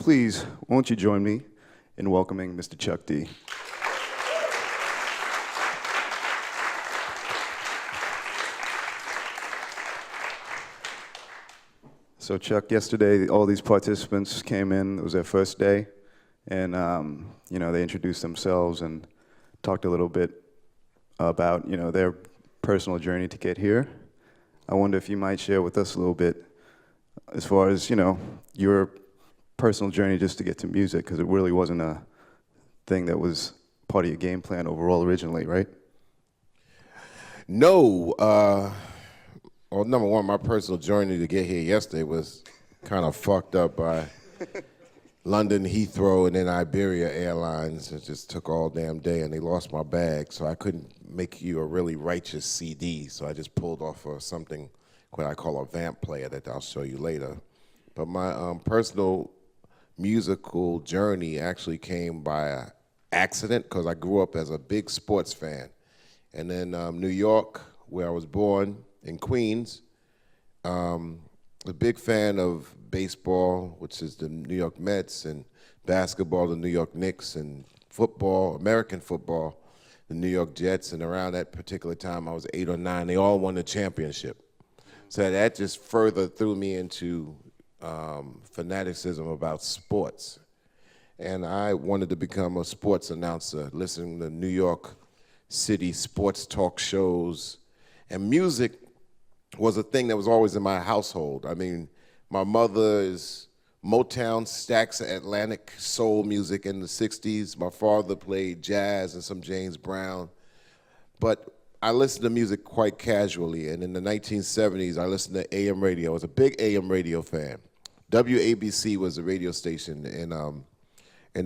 please, won't you join me in welcoming Mr. Chuck D. So Chuck, yesterday, all these participants came in. It was their first day, and they introduced themselves and talked a little bit about their personal journey to get here. I wonder if you might share with us a little bit as far as your personal journey just to get to music, because it really wasn't a thing that was part of your game plan overall originally, right? No. Well, number one, my personal journey to get here yesterday was kind of fucked up by London Heathrow and then Iberia Airlines. It just took all damn day, and they lost my bag, so I couldn't make you a really righteous CD, so I just pulled off something what I call a vamp player that I'll show you later. But my personal musical journey actually came by accident, because I grew up as a big sports fan. And then New York, where I was born, in Queens, a big fan of baseball, which is the New York Mets, and basketball, the New York Knicks, and football, American football, the New York Jets. And around that particular time, I was 8 or 9, they all won the championship. So that just further threw me into fanaticism about sports. And I wanted to become a sports announcer, listening to New York City sports talk shows. And music was a thing that was always in my household. I mean, my mother is Motown, Stax Atlantic soul music in the 60s. My father played jazz and some James Brown. But I listened to music quite casually, and in the 1970s, I listened to AM radio. I was a big AM radio fan. WABC was a radio station in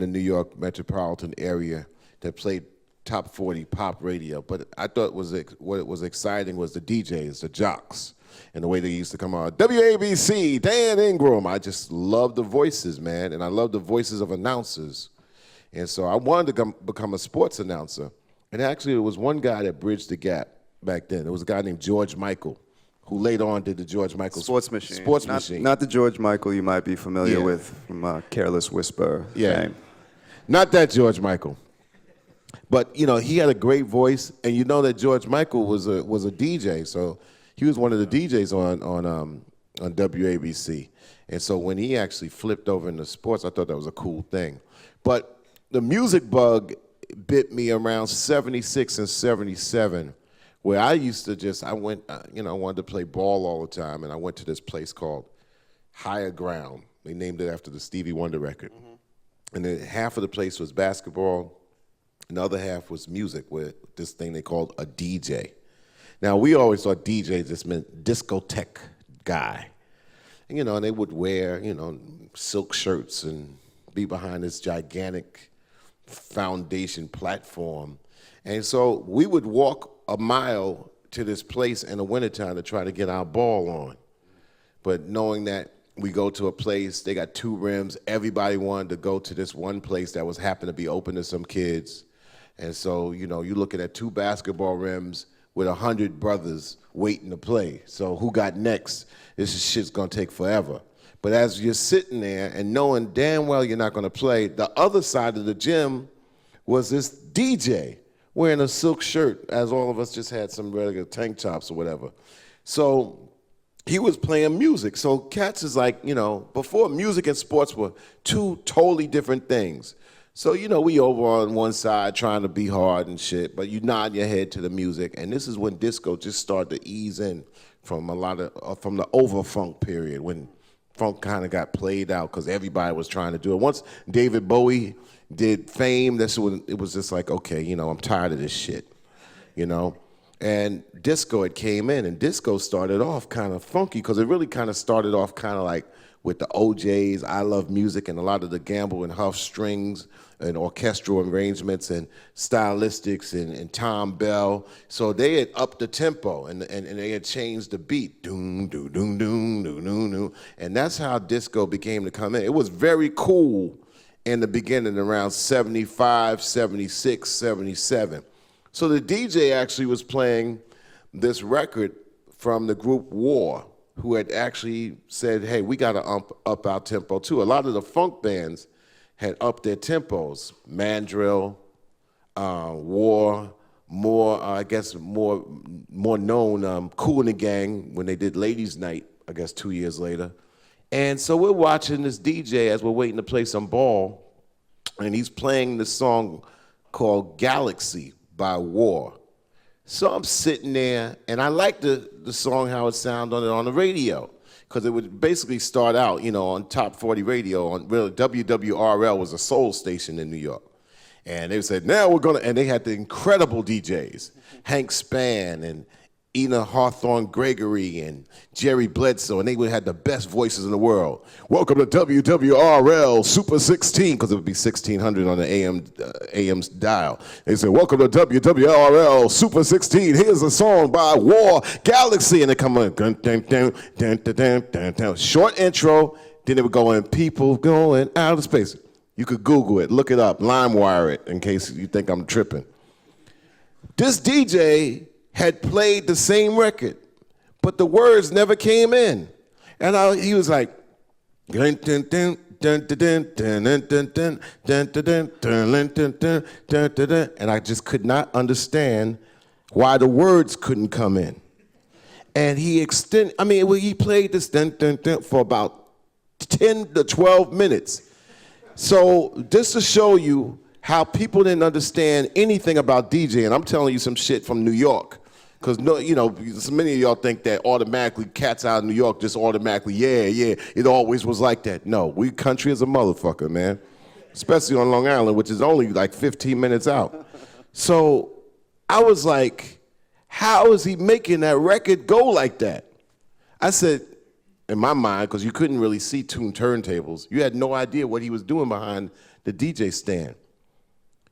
the New York metropolitan area that played top 40 pop radio. But I thought what was exciting was the DJs, the jocks, and the way they used to come on. WABC, Dan Ingram. I just loved the voices, man, and I loved the voices of announcers. And so I wanted to become a sports announcer. And actually, there was one guy that bridged the gap back then. There was a guy named George Michael, who later on did the George Michael Sports Machine. Sports Machine. Not the George Michael you might be familiar with from Careless Whisper fame. Not that George Michael. But he had a great voice, and you know that George Michael was a DJ, so he was one of the DJs on WABC. And so when he actually flipped over into sports, I thought that was a cool thing. But the music bug bit me around 76 and 77, where I used to I wanted to play ball all the time, and I went to this place called Higher Ground. They named it after the Stevie Wonder record. Mm-hmm. And then half of the place was basketball, and the other half was music, with this thing they called a DJ. Now, we always thought DJ just meant discotheque guy. And, and they would wear, silk shirts and be behind this gigantic foundation platform. And so we would walk a mile to this place in the wintertime to try to get our ball on. But knowing that we go to a place, they got 2 rims, everybody wanted to go to this one place that was happened to be open to some kids. And so, you're looking at 2 basketball rims with 100 brothers waiting to play. So who got next? This shit's gonna take forever. But as you're sitting there and knowing damn well you're not gonna play, the other side of the gym was this DJ wearing a silk shirt, as all of us just had some regular tank tops or whatever. So he was playing music. So cats is like, before, music and sports were 2 totally different things. So, we over on one side trying to be hard and shit, but you nod your head to the music. And this is when disco just started to ease in from from the over-funk period, when funk kind of got played out because everybody was trying to do it. Once David Bowie did Fame, that's when it was just like, okay, I'm tired of this shit, And disco, it came in, and disco started off kind of funky, because it really kind of started off kind of like with the OJs, I Love Music, and a lot of the Gamble and Huff strings and orchestral arrangements and stylistics and Tom Bell. So they had upped the tempo and they had changed the beat. Doom, doom, doom, doom, doom, doom, doom. And that's how disco became to come in. It was very cool in the beginning, around 75, 76, 77. So the DJ actually was playing this record from the group War, who had actually said, hey, we got to up our tempo too. A lot of the funk bands had upped their tempos. Mandrill, War, more, I guess, more known, Kool and the Gang, when they did Ladies Night, I guess 2 years later. And so we're watching this DJ as we're waiting to play some ball, and he's playing this song called Galaxy by War. So I'm sitting there, and I like the song, how it sounded on the radio, because it would basically start out, on Top 40 radio, on really, WWRL was a soul station in New York. And they said, now we're gonna, and they had the incredible DJs, Hank Spann and Ina Hawthorne Gregory and Jerry Bledsoe, and they would have the best voices in the world. Welcome to WWRL Super 16, because it would be 1600 on the AM's dial. They said, welcome to WWRL Super 16. Here's a song by War Galaxy. And they come on, short intro, then they would go in, people going out of space. You could Google it, look it up, LimeWire it, in case you think I'm tripping. This DJ had played the same record, but the words never came in. And he was like, and I just could not understand why the words couldn't come in. And he played this for about 10 to 12 minutes. So just to show you how people didn't understand anything about DJing, I'm telling you some shit from New York. Because, so many of y'all think that automatically cats out of New York just automatically, yeah, it always was like that. No, we country as a motherfucker, man. Especially on Long Island, which is only like 15 minutes out. So I was like, how is he making that record go like that? I said, in my mind, because you couldn't really see tuned turntables, you had no idea what he was doing behind the DJ stand.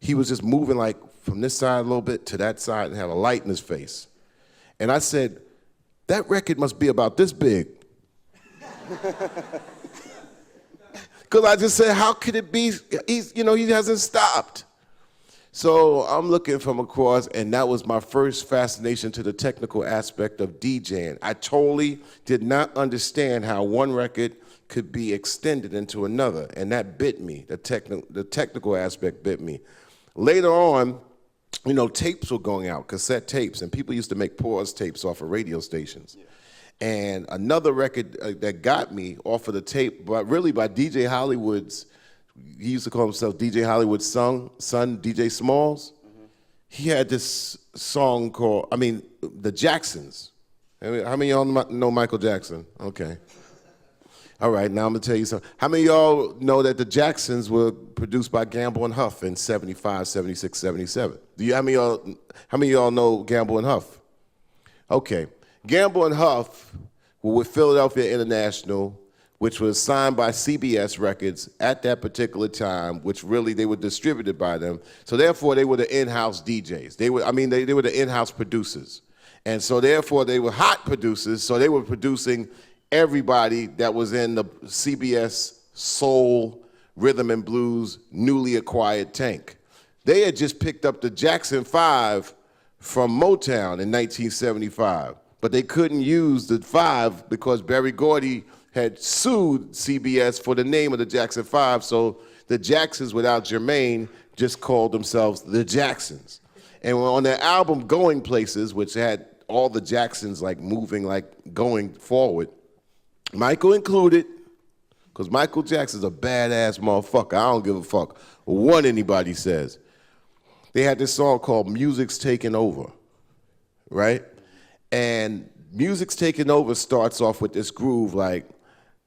He was just moving like from this side a little bit to that side and had a light in his face. And I said, that record must be about this big. Because I just said, how could it be? He hasn't stopped. So I'm looking from across, and that was my first fascination to the technical aspect of DJing. I totally did not understand how one record could be extended into another, and that bit me. The technical aspect bit me. Later on, tapes were going out, cassette tapes, and people used to make pause tapes off of radio stations. Yeah. And another record that got me off of the tape, but really by DJ Hollywood's, he used to call himself DJ Hollywood's son, DJ Smalls. Mm-hmm. He had this song called, The Jacksons. How many of y'all know Michael Jackson? Okay. All right, now I'm gonna tell you something. How many of y'all know that the Jacksons were produced by Gamble and Huff in 75, 76, 77? How many of y'all know Gamble and Huff? Okay, Gamble and Huff were with Philadelphia International, which was signed by CBS Records at that particular time, which really they were distributed by them. So therefore, they were the in-house DJs. They were the in-house producers. And so therefore, they were hot producers, so they were producing everybody that was in the CBS Soul, Rhythm and Blues, newly acquired tank. They had just picked up the Jackson 5 from Motown in 1975, but they couldn't use the 5 because Berry Gordy had sued CBS for the name of the Jackson 5, so the Jacksons without Jermaine just called themselves the Jacksons. And on their album Going Places, which had all the Jacksons like moving, like going forward, Michael included, because Michael Jackson's a badass motherfucker. I don't give a fuck what anybody says. They had this song called Music's Taking Over, right? And Music's Taking Over starts off with this groove like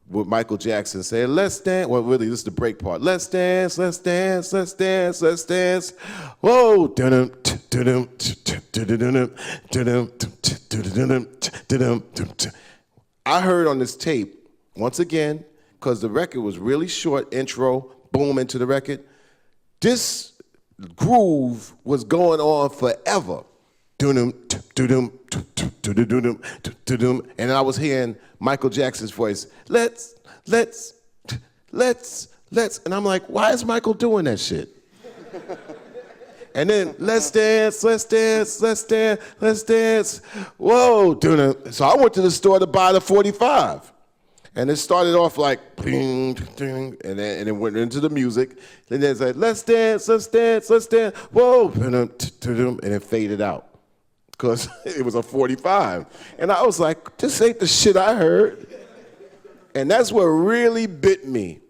what Michael Jackson said, let's dance. Well, really, this is the break part. Let's dance, let's dance, let's dance, let's dance. Whoa. I heard on this tape, once again, because the record was really short, intro, boom, into the record, this groove was going on forever. And I was hearing Michael Jackson's voice, let's. And I'm like, why is Michael doing that shit? And then let's dance, let's dance, let's dance, let's dance. Whoa, so I went to the store to buy the 45. And it started off like ding, ding, and then went into the music. And then it's like, let's dance, let's dance, let's dance. Whoa, and it faded out. Because it was a 45. And I was like, this ain't the shit I heard. And that's what really bit me.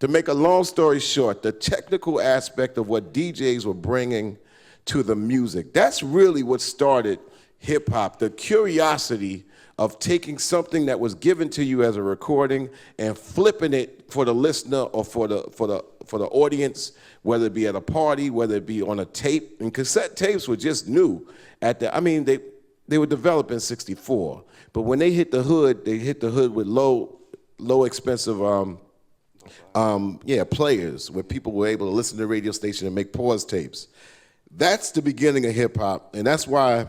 To make a long story short, the technical aspect of what DJs were bringing to the music, that's really what started hip hop, the curiosity of taking something that was given to you as a recording and flipping it for the listener or for the audience, whether it be at a party, whether it be on a tape. And cassette tapes were just new they were developed in '64, but when they hit the hood with low expensive players where people were able to listen to the radio station and make pause tapes. That's the beginning of hip hop, and that's why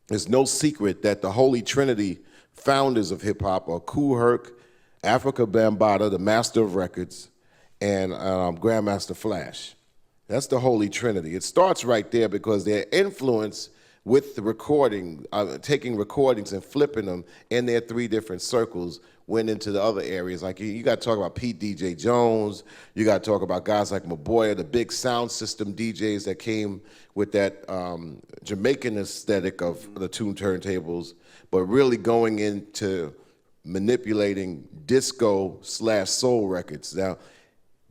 it's no secret that the Holy Trinity founders of hip hop are Kool Herc, Africa Bambaataa, the master of records, and Grandmaster Flash. That's the Holy Trinity. It starts right there because their influence with the recording, taking recordings and flipping them in their 3 different circles went into the other areas. Like you got to talk about Pete DJ Jones. You got to talk about guys like Maboya, the big sound system DJs that came with that Jamaican aesthetic of the tune turntables, but really going into manipulating disco/soul records. Now,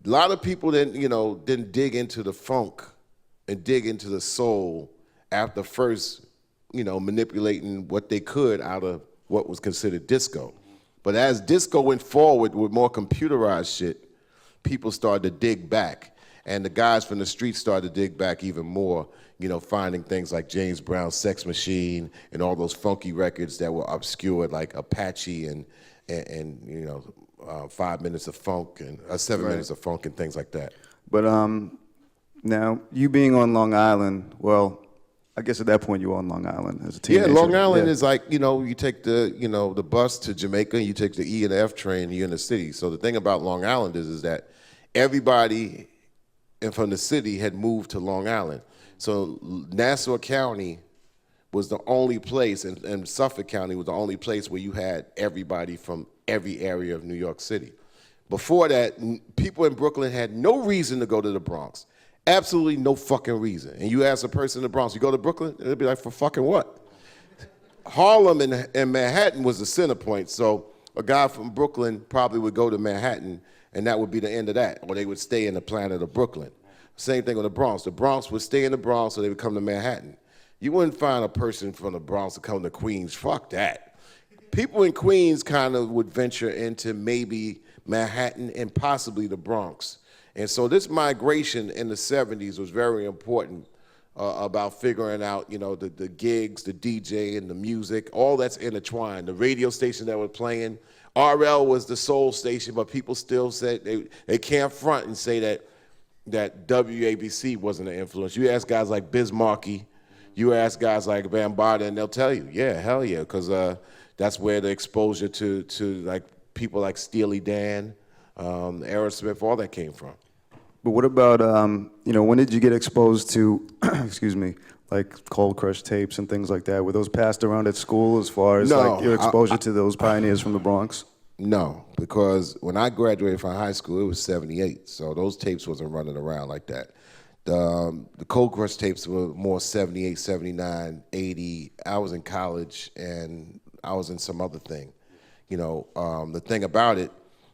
a lot of people didn't dig into the funk and dig into the soul after first, manipulating what they could out of what was considered disco. But as disco went forward with more computerized shit, people started to dig back. And the guys from the street started to dig back even more, finding things like James Brown's Sex Machine and all those funky records that were obscured, like Apache and 5 minutes of funk and 7 minutes of funk and things like that. But now, you being on Long Island, well, I guess at that point you were on Long Island as a teenager. Yeah, Long Island is like, you take the bus to Jamaica, you take the E and the F train, you're in the city. So the thing about Long Island is that everybody from the city had moved to Long Island. So Nassau County was the only place, and Suffolk County was the only place where you had everybody from every area of New York City. Before that, people in Brooklyn had no reason to go to the Bronx. Absolutely no fucking reason. And you ask a person in the Bronx, you go to Brooklyn? And they'll be like, for fucking what? Harlem and Manhattan was the center point, so a guy from Brooklyn probably would go to Manhattan, and that would be the end of that, or they would stay in the planet of Brooklyn. Same thing with the Bronx. The Bronx would stay in the Bronx, or they would come to Manhattan. You wouldn't find a person from the Bronx to come to Queens. Fuck that. People in Queens kind of would venture into maybe Manhattan and possibly the Bronx. And so this migration in the 70s was very important about figuring out, the gigs, the DJ, and the music, all that's intertwined. The radio station that was playing, RL was the soul station, but people still said they can't front and say that WABC wasn't an influence. You ask guys like Biz Markie, you ask guys like Bambaataa, and they'll tell you, yeah, hell yeah, because that's where the exposure to like people like Steely Dan, Aerosmith, all that came from. But what about, when did you get exposed to, excuse me, like Cold Crush tapes and things like that? Were those passed around at school as far as your exposure to those pioneers from the Bronx? No, because when I graduated from high school, it was 78, so those tapes wasn't running around like that. The Cold Crush tapes were more 78, 79, 80. I was in college, and I was in some other thing. The thing about it,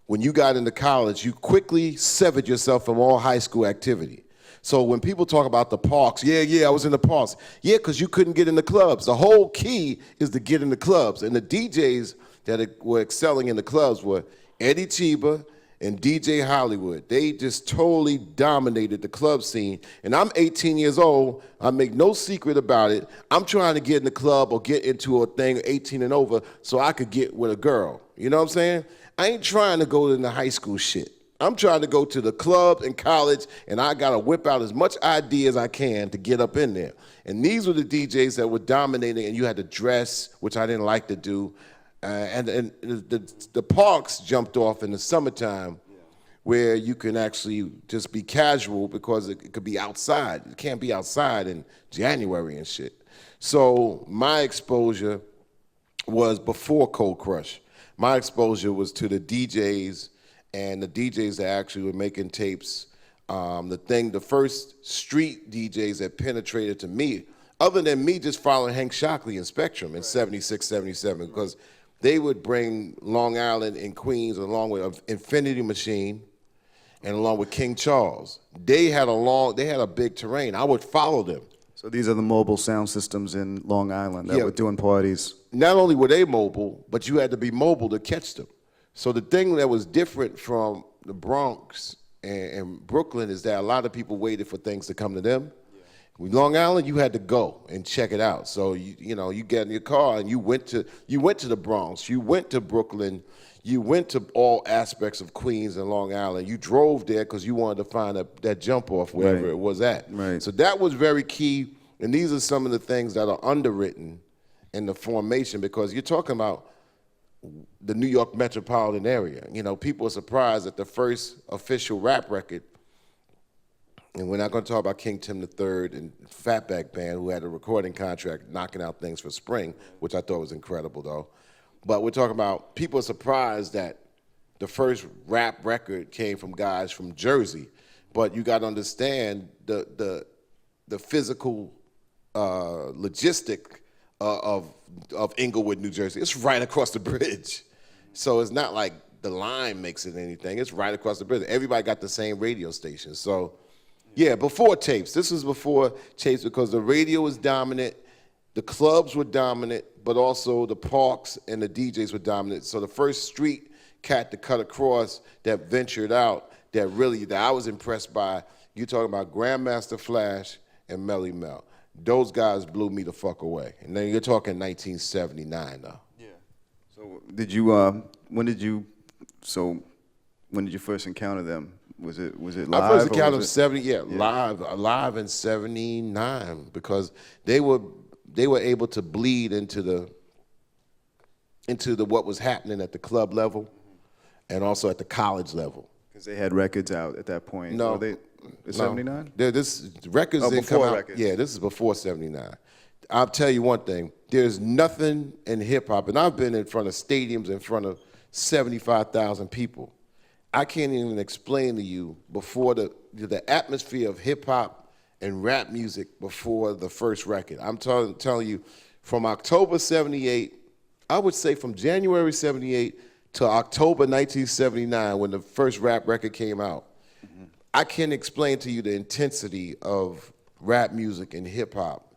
when you got into college, you quickly severed yourself from all high school activity. So when people talk about the parks, I was in the parks. Yeah, because you couldn't get in the clubs. The whole key is to get in the clubs. And the DJs that were excelling in the clubs were Eddie Chiba and DJ Hollywood. They just totally dominated the club scene. And I'm 18 years old. I make no secret about it. I'm trying to get in the club or get into a thing 18 and over so I could get with a girl. You know what I'm saying? I ain't trying to go into high school shit. I'm trying to go to the club in college, and I got to whip out as much ID as I can to get up in there. And these were the DJs that were dominating, and you had to dress, which I didn't like to do. And the parks jumped off in the summertime where you can actually just be casual because it could be outside. It can't be outside in January and shit. So my exposure was before Cold Crush. My exposure was to the DJs and the DJs that actually were making tapes. The first street DJs that penetrated to me, other than me just following Hank Shockley and Spectrum in 76, 77, because they would bring Long Island and Queens along with Infinity Machine and along with King Charles. They had a big terrain. I would follow them. So these are the mobile sound systems in Long Island that Yeah. were doing parties. Not only were they mobile, but you had to be mobile to catch them. So the thing that was different from the Bronx and Brooklyn is that a lot of people waited for things to come to them. With Long Island, you had to go and check it out. So you get in your car and you went to the Bronx, you went to Brooklyn, you went to all aspects of Queens and Long Island. You drove there because you wanted to find that jump off wherever it was at. Right. So that was very key. And these are some of the things that are underwritten in the formation, because you're talking about the New York metropolitan area. People are surprised that the first official rap record, and we're not going to talk about King Tim III and Fatback Band, who had a recording contract knocking out things for Spring, which I thought was incredible, though. But we're talking about, people are surprised that the first rap record came from guys from Jersey. But you got to understand the physical logistic of Inglewood, New Jersey. It's right across the bridge. So it's not like the line makes it anything. It's right across the bridge. Everybody got the same radio station. So, yeah, before tapes. This was before tapes because the radio was dominant, the clubs were dominant, but also the parks and the DJs were dominant. So the first street cat to cut across that ventured out that I was impressed by, you talking about Grandmaster Flash and Melly Mel. Those guys blew me the fuck away. And then you're talking 1979 now. Yeah. So when did you first encounter them? Was it live? I first encountered them live in 79, because they were able to bleed into what was happening at the club level and also at the college level. Because they had records out at that point. No. Were they 79? This records didn't come out. Records. Yeah, this is before 79. I'll tell you one thing. There's nothing in hip-hop, and I've been in front of stadiums in front of 75,000 people. I can't even explain to you before the atmosphere of hip-hop and rap music before the first record. I'm telling you, from October 78, I would say from January 78 to October 1979, when the first rap record came out, I can't explain to you the intensity of rap music and hip hop.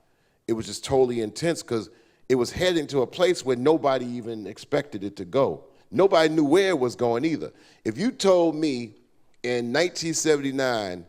It was just totally intense because it was heading to a place where nobody even expected it to go. Nobody knew where it was going either. If you told me in 1979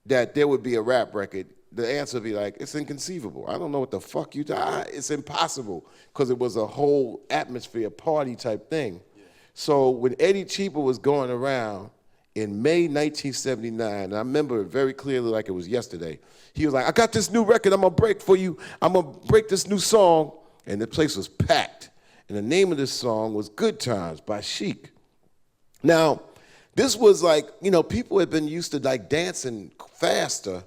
that there would be a rap record, the answer would be like, it's inconceivable. I don't know what the fuck it's impossible, because it was a whole atmosphere, party type thing. Yeah. So when Eddie Cheaper was going around, in May 1979, and I remember it very clearly like it was yesterday, he was like, I got this new record I'm gonna break for you. I'm gonna break this new song. And the place was packed. And the name of this song was Good Times by Chic. Now, this was like, people had been used to like dancing faster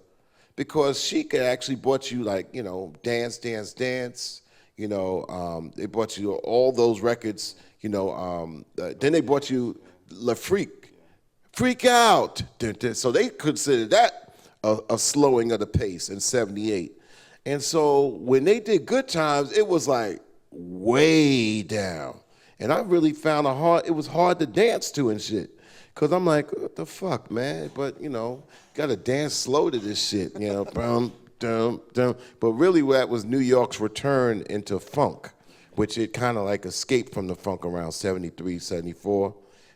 because Chic had actually brought you like, Dance, Dance, Dance. They brought you all those records, then they brought you La Freak. Freak Out. So they considered that a slowing of the pace in 78. And so when they did Good Times, it was like way down. And I really found it was hard to dance to and shit. Because I'm like, what the fuck, man? But, got to dance slow to this shit, Bum, dum, dum. But really that was New York's return into funk, which it kind of like escaped from the funk around 73, 74.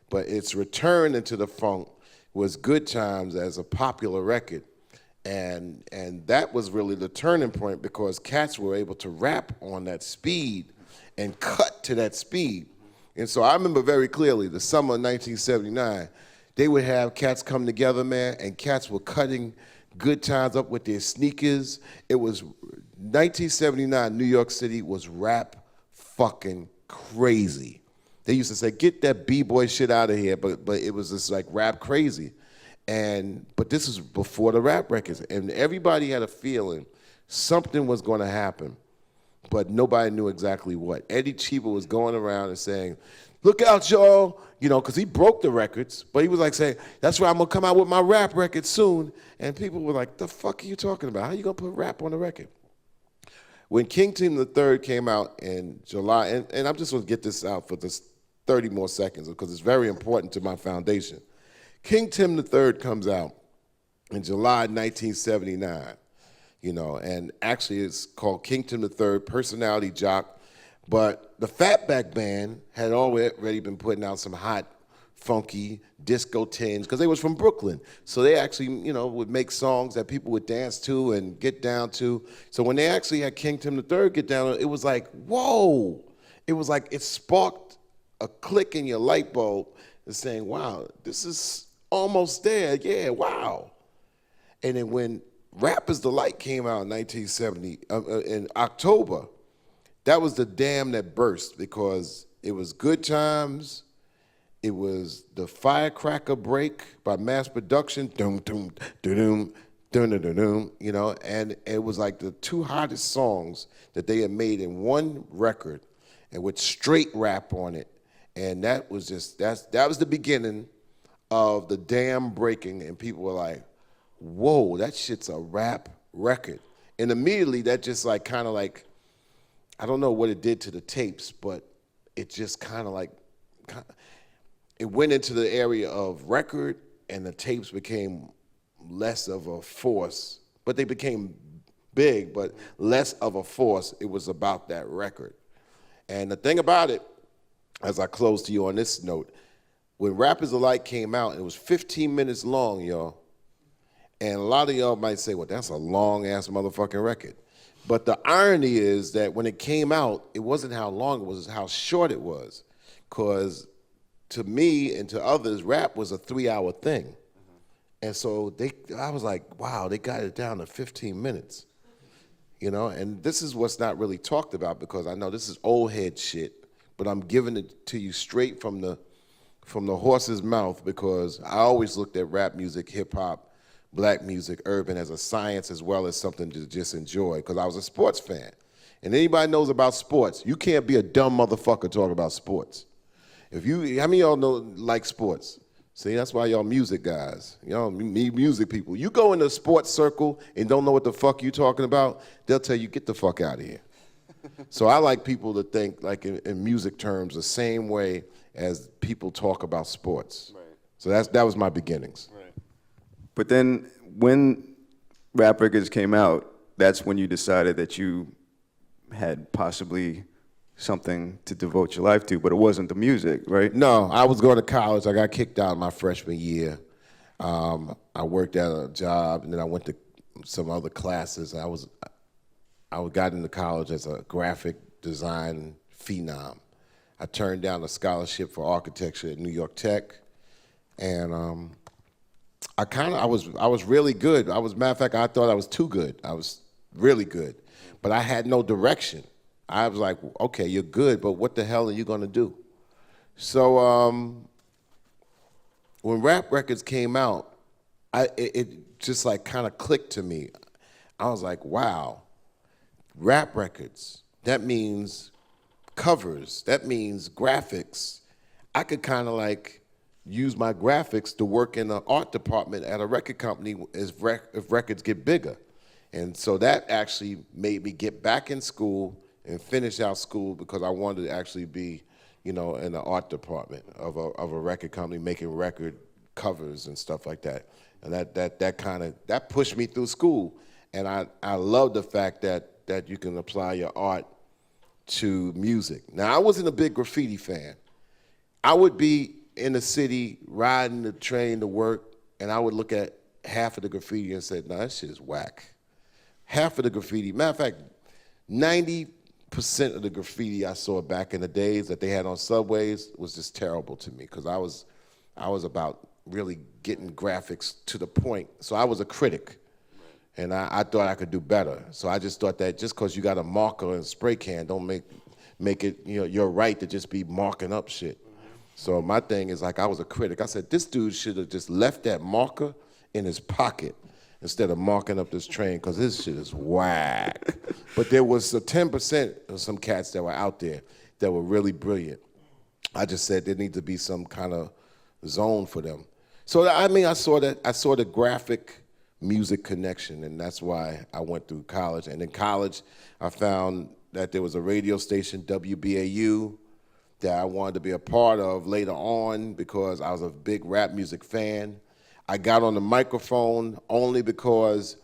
But its return into the funk was Good Times as a popular record. And that was really the turning point, because cats were able to rap on that speed and cut to that speed. And so I remember very clearly the summer of 1979, they would have cats come together, man, and cats were cutting Good Times up with their sneakers. It was 1979, New York City was rap fucking crazy. They used to say, get that B-boy shit out of here, but it was just like rap crazy. But this was before the rap records, and everybody had a feeling something was going to happen, but nobody knew exactly what. Eddie Cheever was going around and saying, look out, y'all, because he broke the records, but he was like saying, that's why I'm going to come out with my rap record soon. And people were like, the fuck are you talking about? How you going to put rap on the record? When King Tim III came out in July, and I'm just going to get this out for this 30 more seconds because it's very important to my foundation. King Tim III comes out in July 1979, and actually it's called King Tim III, Personality Jock. But the Fatback Band had already been putting out some hot, funky disco tinge because they was from Brooklyn. So they actually, would make songs that people would dance to and get down to. So when they actually had King Tim III get down, it was like, whoa. It was like it sparked a click in your light bulb and saying, wow, this is almost there. Yeah, wow. And then when Rap is the Light came out in 1970, in October, that was the dam that burst because it was Good Times, it was the Firecracker Break by Mass Production, doom, doom, doom, doom, doom, doom, and it was like the two hottest songs that they had made in one record and with straight rap on it. And that was that was the beginning of the dam breaking, and people were like, whoa, that shit's a rap record. And immediately that just kind of I don't know what it did to the tapes, but it just it went into the area of record, and the tapes became less of a force, but they became big, but less of a force. It was about that record. And the thing about it, as I close to you on this note, when Rap is the Light came out, it was 15 minutes long, y'all. And a lot of y'all might say, well, that's a long-ass motherfucking record. But the irony is that when it came out, it wasn't how long it was, how short it was. Because to me and to others, rap was a 3-hour thing. Mm-hmm. And so I was like, wow, they got it down to 15 minutes. And this is what's not really talked about because I know this is old head shit, but I'm giving it to you straight from the horse's mouth because I always looked at rap music, hip hop, black music, urban as a science as well as something to just enjoy because I was a sports fan. And anybody knows about sports, you can't be a dumb motherfucker talking about sports. How many of y'all like sports? See, that's why y'all music guys, y'all music people. You go in a sports circle and don't know what the fuck you talking about, they'll tell you, get the fuck out of here. So I like people to think like in music terms the same way as people talk about sports. Right. So that was my beginnings. Right. But then when rap records came out, that's when you decided that you had possibly something to devote your life to, but it wasn't the music, right? No, I was going to college. I got kicked out my freshman year. I worked at a job, and then I went to some other classes. I got into college as a graphic design phenom. I turned down a scholarship for architecture at New York Tech, and I was really good. Matter of fact, I thought I was too good. I was really good, but I had no direction. I was like, okay, you're good, but what the hell are you gonna do? So when rap records came out, it just kind of clicked to me. I was like, wow, rap records, that means covers, that means graphics. I could kind of use my graphics to work in the art department at a record company if records get bigger. And so that actually made me get back in school and finish out school because I wanted to actually be, in the art department of a record company making record covers and stuff like that. And that pushed me through school. And I love the fact that you can apply your art to music. Now, I wasn't a big graffiti fan. I would be in the city riding the train to work, and I would look at half of the graffiti and say, no, that shit is whack. Half of the graffiti, matter of fact, 90% of the graffiti I saw back in the days that they had on subways was just terrible to me because I was about really getting graphics to the point. So I was a critic, and I thought I could do better. So I just thought that just because you got a marker and spray can don't make it, your right to just be marking up shit. So my thing is, like, I was a critic. I said, this dude should have just left that marker in his pocket instead of marking up this train, because this shit is whack. But there was a 10% of some cats that were out there that were really brilliant. I just said there needs to be some kind of zone for them. So I mean, I saw the graphic music connection, and that's why I went through college. And in college, I found that there was a radio station, WBAU, that I wanted to be a part of later on because I was a big rap music fan. I got on the microphone only because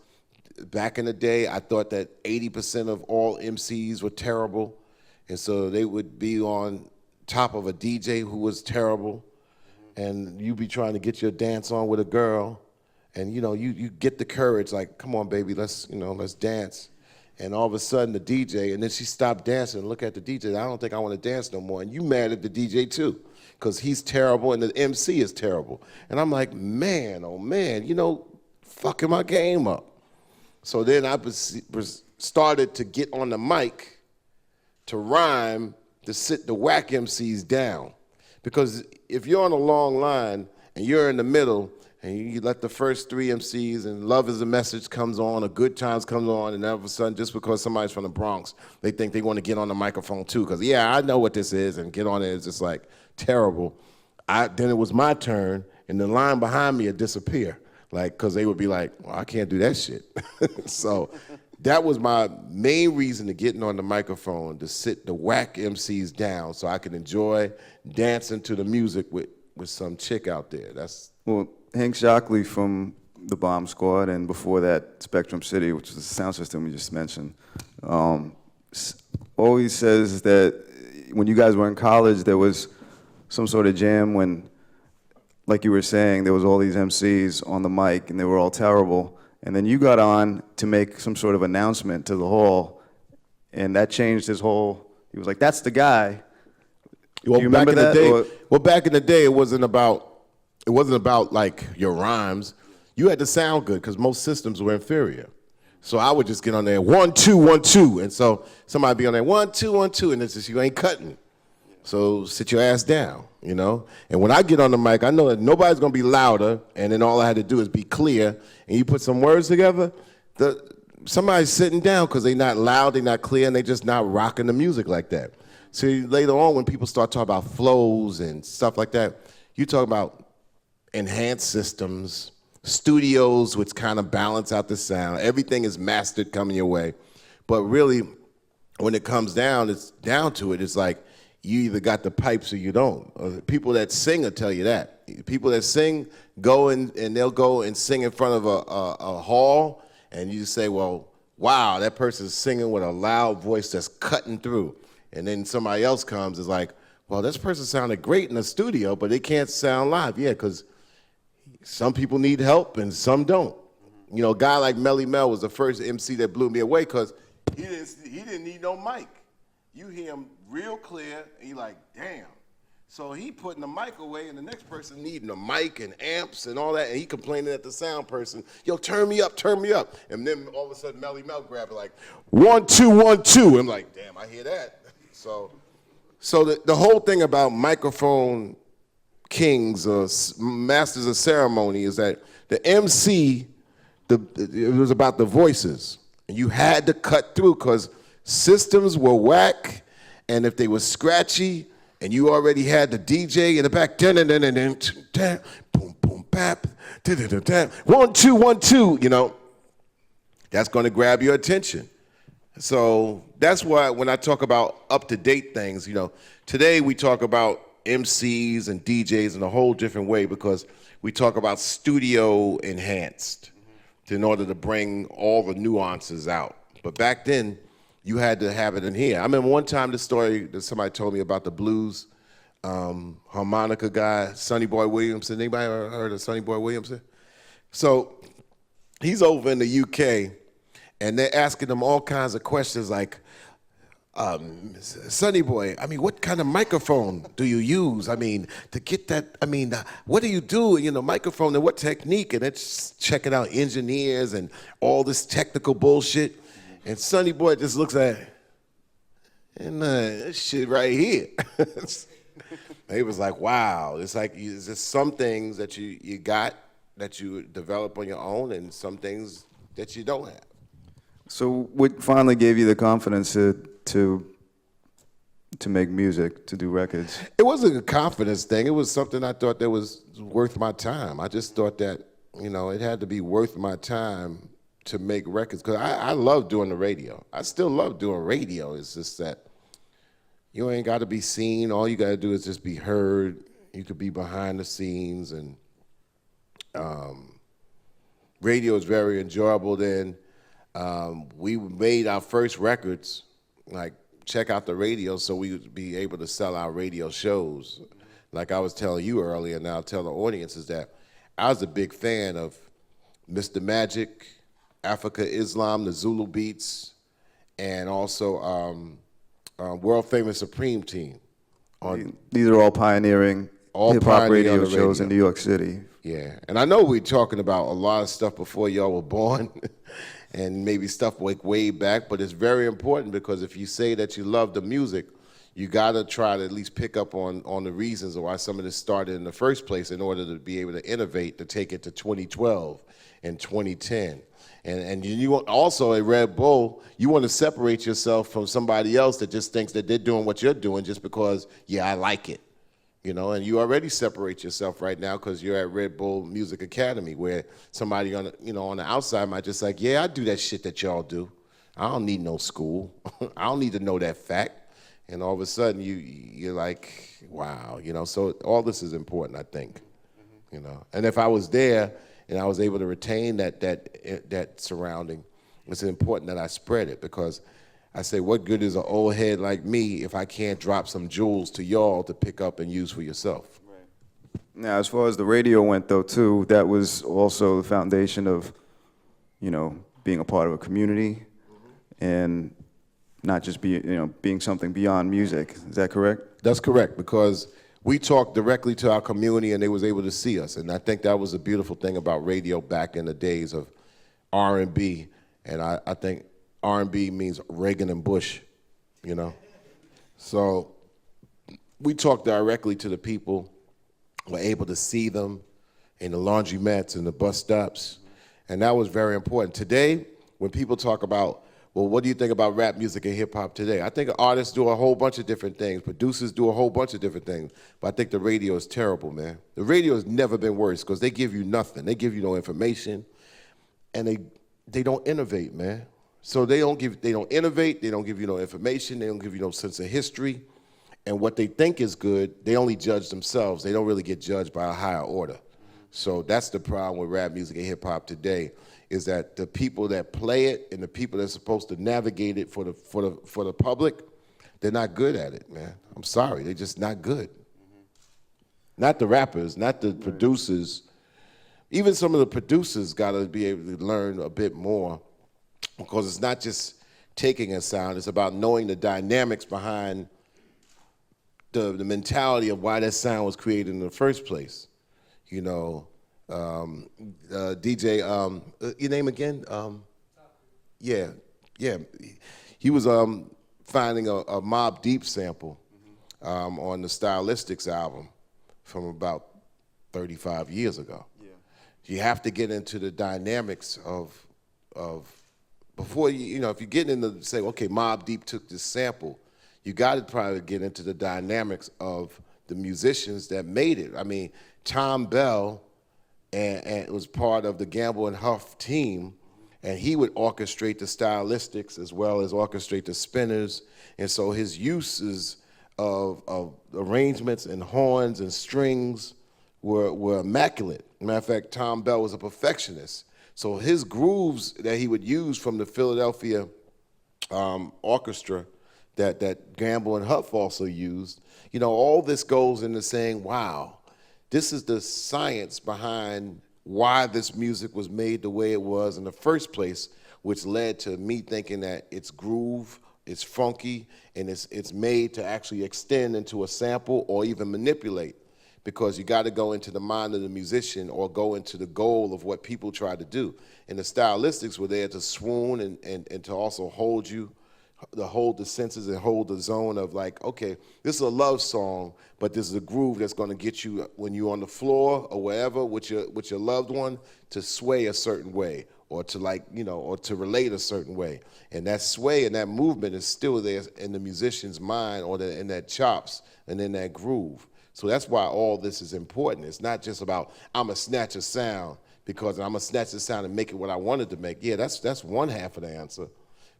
back in the day, I thought that 80% of all MCs were terrible. And so they would be on top of a DJ who was terrible. And you'd be trying to get your dance on with a girl. And you get the courage, like, come on, baby, let's dance. And all of a sudden the DJ, and then she stopped dancing and look at the DJ. I don't think I want to dance no more. And you mad at the DJ too, because he's terrible and the MC is terrible. And I'm like, man, oh man, fucking my game up. So then I started to get on the mic to rhyme to sit the whack MCs down. Because if you're on a long line and you're in the middle, and you let the first 3 MCs, and Love Is a Message comes on, or Good Times comes on, and all of a sudden, just because somebody's from the Bronx, they think they want to get on the microphone too, because yeah, I know what this is, and get on it is just like terrible. Then it was my turn, and the line behind me would disappear, like, because they would be like, well, I can't do that shit. So that was my main reason to getting on the microphone, to sit the whack MCs down so I could enjoy dancing to the music with some chick out there. Well, Hank Shockley from the Bomb Squad, and before that, Spectrum City, which is the sound system we just mentioned, always says that when you guys were in college, there was some sort of jam when, like you were saying, there was all these MCs on the mic, and they were all terrible. And then you got on to make some sort of announcement to the hall, and that changed his whole, he was like, that's the guy. Well, do you remember that? Back in the day, it wasn't about like your rhymes. You had to sound good because most systems were inferior. So I would just get on there, 1, 2, 1, 2. And so somebody be on there, 1, 2, 1, 2, and it's just, you ain't cutting. So sit your ass down, And when I get on the mic, I know that nobody's gonna be louder, and then all I had to do is be clear, and you put some words together, somebody's sitting down because they're not loud, they're not clear, and they just not rocking the music like that. So later on, when people start talking about flows and stuff like that, you talk about enhanced systems, studios which kind of balance out the sound. Everything is mastered coming your way. But really, when it comes down, it's like you either got the pipes or you don't. People that sing will tell you that. People that sing go and they'll go and sing in front of a hall, and you say, well, wow, that person's singing with a loud voice that's cutting through. And then somebody else comes, is like, well, this person sounded great in the studio, but they can't sound live. Yeah, because some people need help and some don't. A guy like Melly Mel was the first MC that blew me away because he didn't need no mic. You hear him real clear, and you're like, damn. So he putting the mic away, and the next person needing a mic and amps and all that, and he complaining at the sound person, yo, turn me up. And then all of a sudden, Melly Mel grabbed it like, 1, 2, 1, 2. I'm like, damn, I hear that. So the whole thing about microphone kings or masters of ceremony is that the MC, it was about the voices. And you had to cut through because systems were whack, and if they were scratchy, and you already had the DJ in the back, boom, boom, bap, 1, 2, 1, 2, that's going to grab your attention. So that's why when I talk about up-to-date things, today we talk about MCs and DJs in a whole different way because we talk about studio enhanced in order to bring all the nuances out. But back then, you had to have it in here. I remember one time the story that somebody told me about the blues harmonica guy, Sonny Boy Williamson. Anybody ever heard of Sonny Boy Williamson? So he's over in the UK, and they're asking him all kinds of questions like, Sonny Boy, what kind of microphone do you use? To get that, what do you do, microphone, and what technique? And it's checking out engineers and all this technical bullshit. And Sonny Boy just looks at it, and this shit right here. They was like, wow. It's like there's just some things that you got that you develop on your own, and some things that you don't have. So what finally gave you the confidence to make music, to do records? It wasn't a confidence thing. It was something I thought that was worth my time. I just thought that, it had to be worth my time to make records. Because I love doing the radio. I still love doing radio. It's just that you ain't got to be seen. All you got to do is just be heard. You could be behind the scenes. And radio is very enjoyable. Then we made our first records, like, check out the radio so we would be able to sell our radio shows. Like I was telling you earlier, and I'll tell the audience, is that I was a big fan of Mr. Magic, Africa Islam, the Zulu Beats, and also World Famous Supreme Team. These are all pioneering hip-hop radio shows in New York City. Yeah, and I know we're talking about a lot of stuff before y'all were born. And maybe stuff way back, but it's very important because if you say that you love the music, you gotta try to at least pick up on the reasons why some of this started in the first place in order to be able to innovate, to take it to 2012 and 2010. And you want also at Red Bull, you want to separate yourself from somebody else that just thinks that they're doing what you're doing just because, I like it. And you already separate yourself right now because you're at Red Bull Music Academy, where somebody on the outside might just like, I do that shit that y'all do. I don't need no school. I don't need to know that fact. And all of a sudden you're like, wow, So all this is important, I think, And if I was there and I was able to retain that surrounding, it's important that I spread it because I say, what good is an old head like me if I can't drop some jewels to y'all to pick up and use for yourself? Right. Now, as far as the radio went, though, too, that was also the foundation of, being a part of a community and not just being something beyond music. Is that correct? That's correct, because we talked directly to our community and they was able to see us. And I think that was a beautiful thing about radio back in the days of R&B. And I think R&B means Reagan and Bush, So we talked directly to the people, were able to see them in the laundromats and the bus stops, and that was very important. Today, when people talk about, well, what do you think about rap music and hip hop today? I think artists do a whole bunch of different things, producers do a whole bunch of different things, but I think the radio is terrible, man. The radio has never been worse because they give you nothing. They give you no information, and they don't innovate, man. So they don't innovate, they don't give you no information, they don't give you no sense of history, and what they think is good, they only judge themselves. They don't really get judged by a higher order. So that's the problem with rap music and hip hop today, is that the people that play it and the people that are supposed to navigate it for the public, they're not good at it, man. I'm sorry, they're just not good. Not the rappers, not the producers. Even some of the producers gotta be able to learn a bit more, because it's not just taking a sound, it's about knowing the dynamics behind the mentality of why that sound was created in the first place. DJ, your name again? Yeah. He was finding a Mobb Deep sample on the Stylistics album from about 35 years ago. Yeah. You have to get into the dynamics of before if you get into say, okay, Mobb Deep took this sample, you got to probably get into the dynamics of the musicians that made it. I mean, Tom Bell and was part of the Gamble and Huff team, and he would orchestrate the Stylistics as well as orchestrate the Spinners, and so his uses of arrangements and horns and strings were immaculate. Matter of fact, Tom Bell was a perfectionist. So his grooves that he would use from the Philadelphia orchestra that Gamble and Huff also used, all this goes into saying, wow, this is the science behind why this music was made the way it was in the first place, which led to me thinking that it's groove, it's funky, and it's made to actually extend into a sample or even manipulate. Because you got to go into the mind of the musician or go into the goal of what people try to do. And the Stylistics were there to swoon and to also hold you hold the senses and hold the zone of like, okay, this is a love song, but this is a groove that's going to get you when you're on the floor or wherever with your loved one to sway a certain way, or to or to relate a certain way. And that sway and that movement is still there in the musician's mind, or in that chops and in that groove. So that's why all this is important. It's not just about I'm a snatch a sound because I'm a snatch the sound and make it what I wanted to make. Yeah, that's one half of the answer.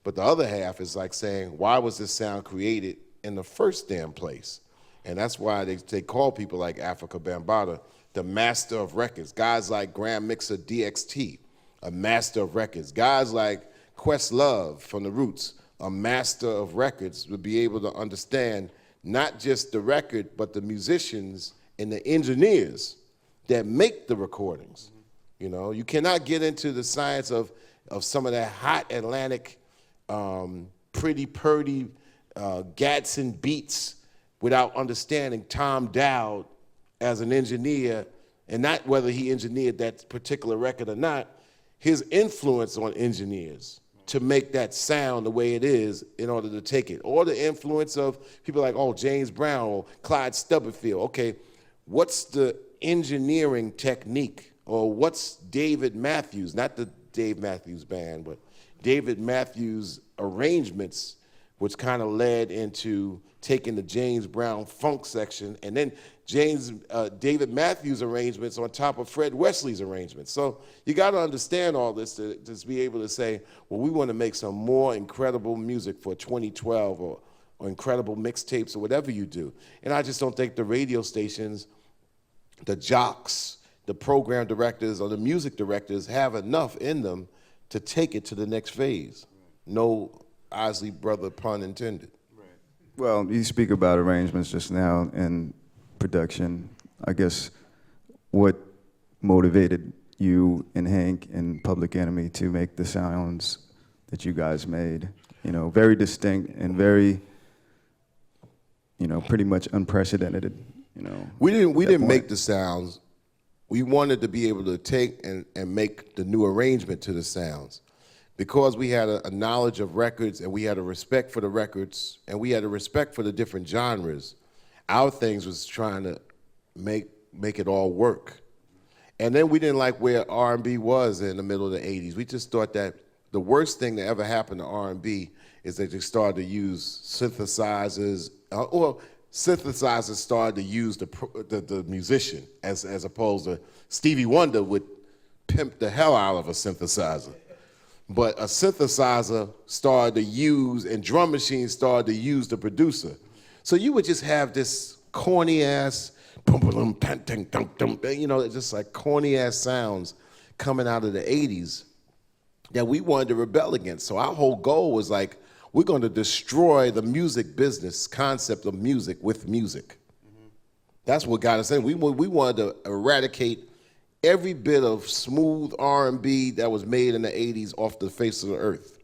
But the other half is like saying, why was this sound created in the first damn place? And that's why they call people like Africa Bambaataa the master of records. Guys like Grand Mixer DXT, a master of records. Guys like Questlove from the Roots, a master of records, would be able to understand not just the record, but the musicians and the engineers that make the recordings. You know, you cannot get into the science of some of that hot Atlantic, pretty purdy Gadsden beats without understanding Tom Dowd as an engineer, and not whether he engineered that particular record or not, his influence on engineers to make that sound the way it is in order to take it. Or the influence of people like, James Brown or Clyde Stubblefield. Okay, what's the engineering technique? Or what's David Matthews, not the Dave Matthews Band, but David Matthews arrangements, which kind of led into taking the James Brown funk section and then David Matthews arrangements on top of Fred Wesley's arrangements. So you got to understand all this to be able to say, well, we want to make some more incredible music for 2012 or incredible mixtapes or whatever you do. And I just don't think the radio stations, the jocks, the program directors or the music directors have enough in them to take it to the next phase. No Osley brother pun intended. Right. Well, you speak about arrangements just now and production. I guess what motivated you and Hank and Public Enemy to make the sounds that you guys made? You know, very distinct and very, pretty much unprecedented. We didn't make the sounds. We wanted to be able to take and make the new arrangement to the sounds. Because we had a knowledge of records and we had a respect for the records and we had a respect for the different genres, our things was trying to make it all work. And then we didn't like where R&B was in the middle of the 80s. We just thought that the worst thing that ever happened to R&B is that they started to use synthesizers, or synthesizers started to use the musician as opposed to Stevie Wonder would pimp the hell out of a synthesizer. But a synthesizer started to use, and drum machines started to use the producer. So you would just have this corny ass, just like corny ass sounds coming out of the 80s that we wanted to rebel against. So our whole goal was like, we're going to destroy the music business concept of music with music. Mm-hmm. That's what got us in. We wanted to eradicate every bit of smooth R&B that was made in the 80s off the face of the earth.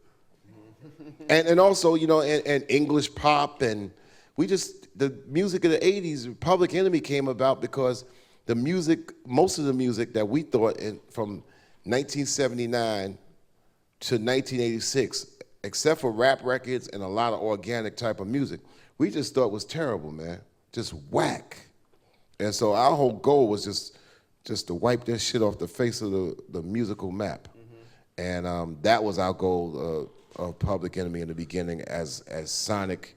and also, and English pop, and the music of the 80s, Public Enemy came about because most of the music that we thought from 1979 to 1986, except for rap records and a lot of organic type of music, we just thought was terrible, man. Just whack. And so our whole goal was just to wipe that shit off the face of the musical map. Mm-hmm. And that was our goal of Public Enemy in the beginning as sonic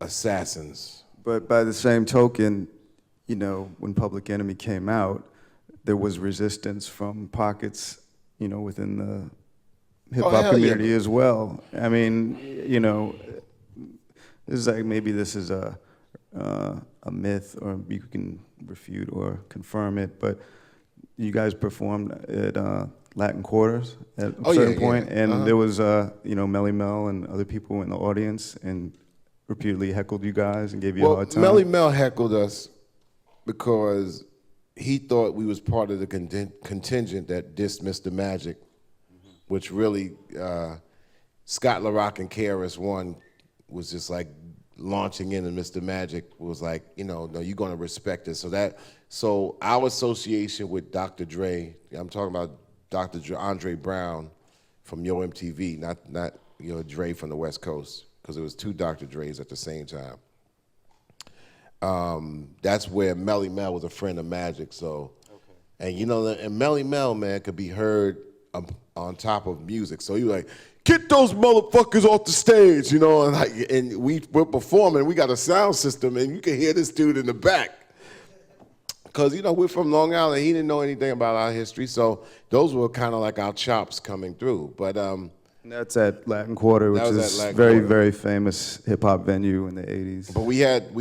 assassins. But by the same token, when Public Enemy came out, there was resistance from pockets, within the hip-hop community as well. I mean, this is like, maybe this is a myth, or you can refute or confirm it, but you guys performed at Latin Quarters at a certain point, and there was, Melly Mel and other people in the audience, and repeatedly heckled you guys and gave you a hard time. Melly Mel heckled us because he thought we was part of the contingent that dissed Mr. Magic, which really, Scott LaRock and KRS-One was just like launching in, and Mr. Magic was like, no, you're gonna respect this. So our association with Dr. Dre, I'm talking about Dr. Andre Brown from Yo MTV, not Dre from the West Coast, because it was 2 Dr. Dre's at the same time. That's where Melly Mel was a friend of Magic. So, and and Melly Mel, man, could be heard on top of music. So you like, get those motherfuckers off the stage, and we're performing. We got a sound system, and you can hear this dude in the back. Because, we're from Long Island. He didn't know anything about our history. So those were kind of like our chops coming through. But And that's at Latin Quarter, which is very famous hip hop venue in the 80s. But we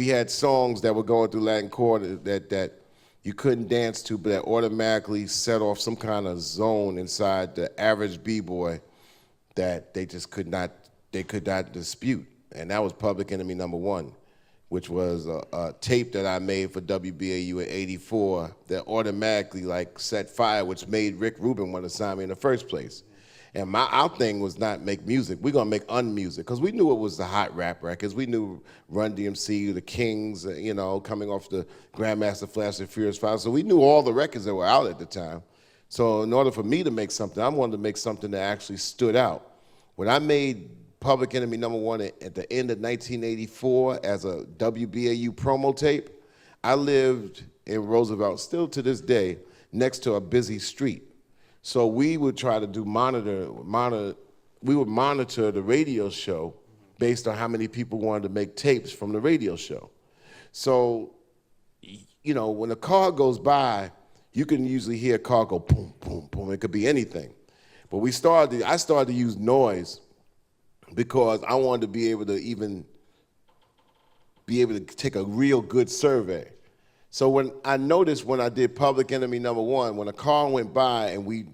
had songs that were going through Latin Quarter that you couldn't dance to, but that automatically set off some kind of zone inside the average B-boy that they just could not dispute. And that was Public Enemy #1, which was a tape that I made for WBAU in '84 that automatically set fire, which made Rick Rubin want to sign me in the first place. And our thing was not make music. We're going to make unmusic, because we knew it was the hot rap records. We knew Run DMC, the Kings, coming off the Grandmaster Flash and Furious 5. So we knew all the records that were out at the time. So in order for me to make something, I wanted to make something that actually stood out. When I made Public Enemy #1 at the end of 1984 as a WBAU promo tape, I lived in Roosevelt, still to this day, next to a busy street. So we would try to we would monitor the radio show based on how many people wanted to make tapes from the radio show. So, when a car goes by, you can usually hear a car go boom, boom, boom. It could be anything. But I started to use noise because I wanted to be able to take a real good survey. So when I noticed when I did Public Enemy #1, when a car went by and we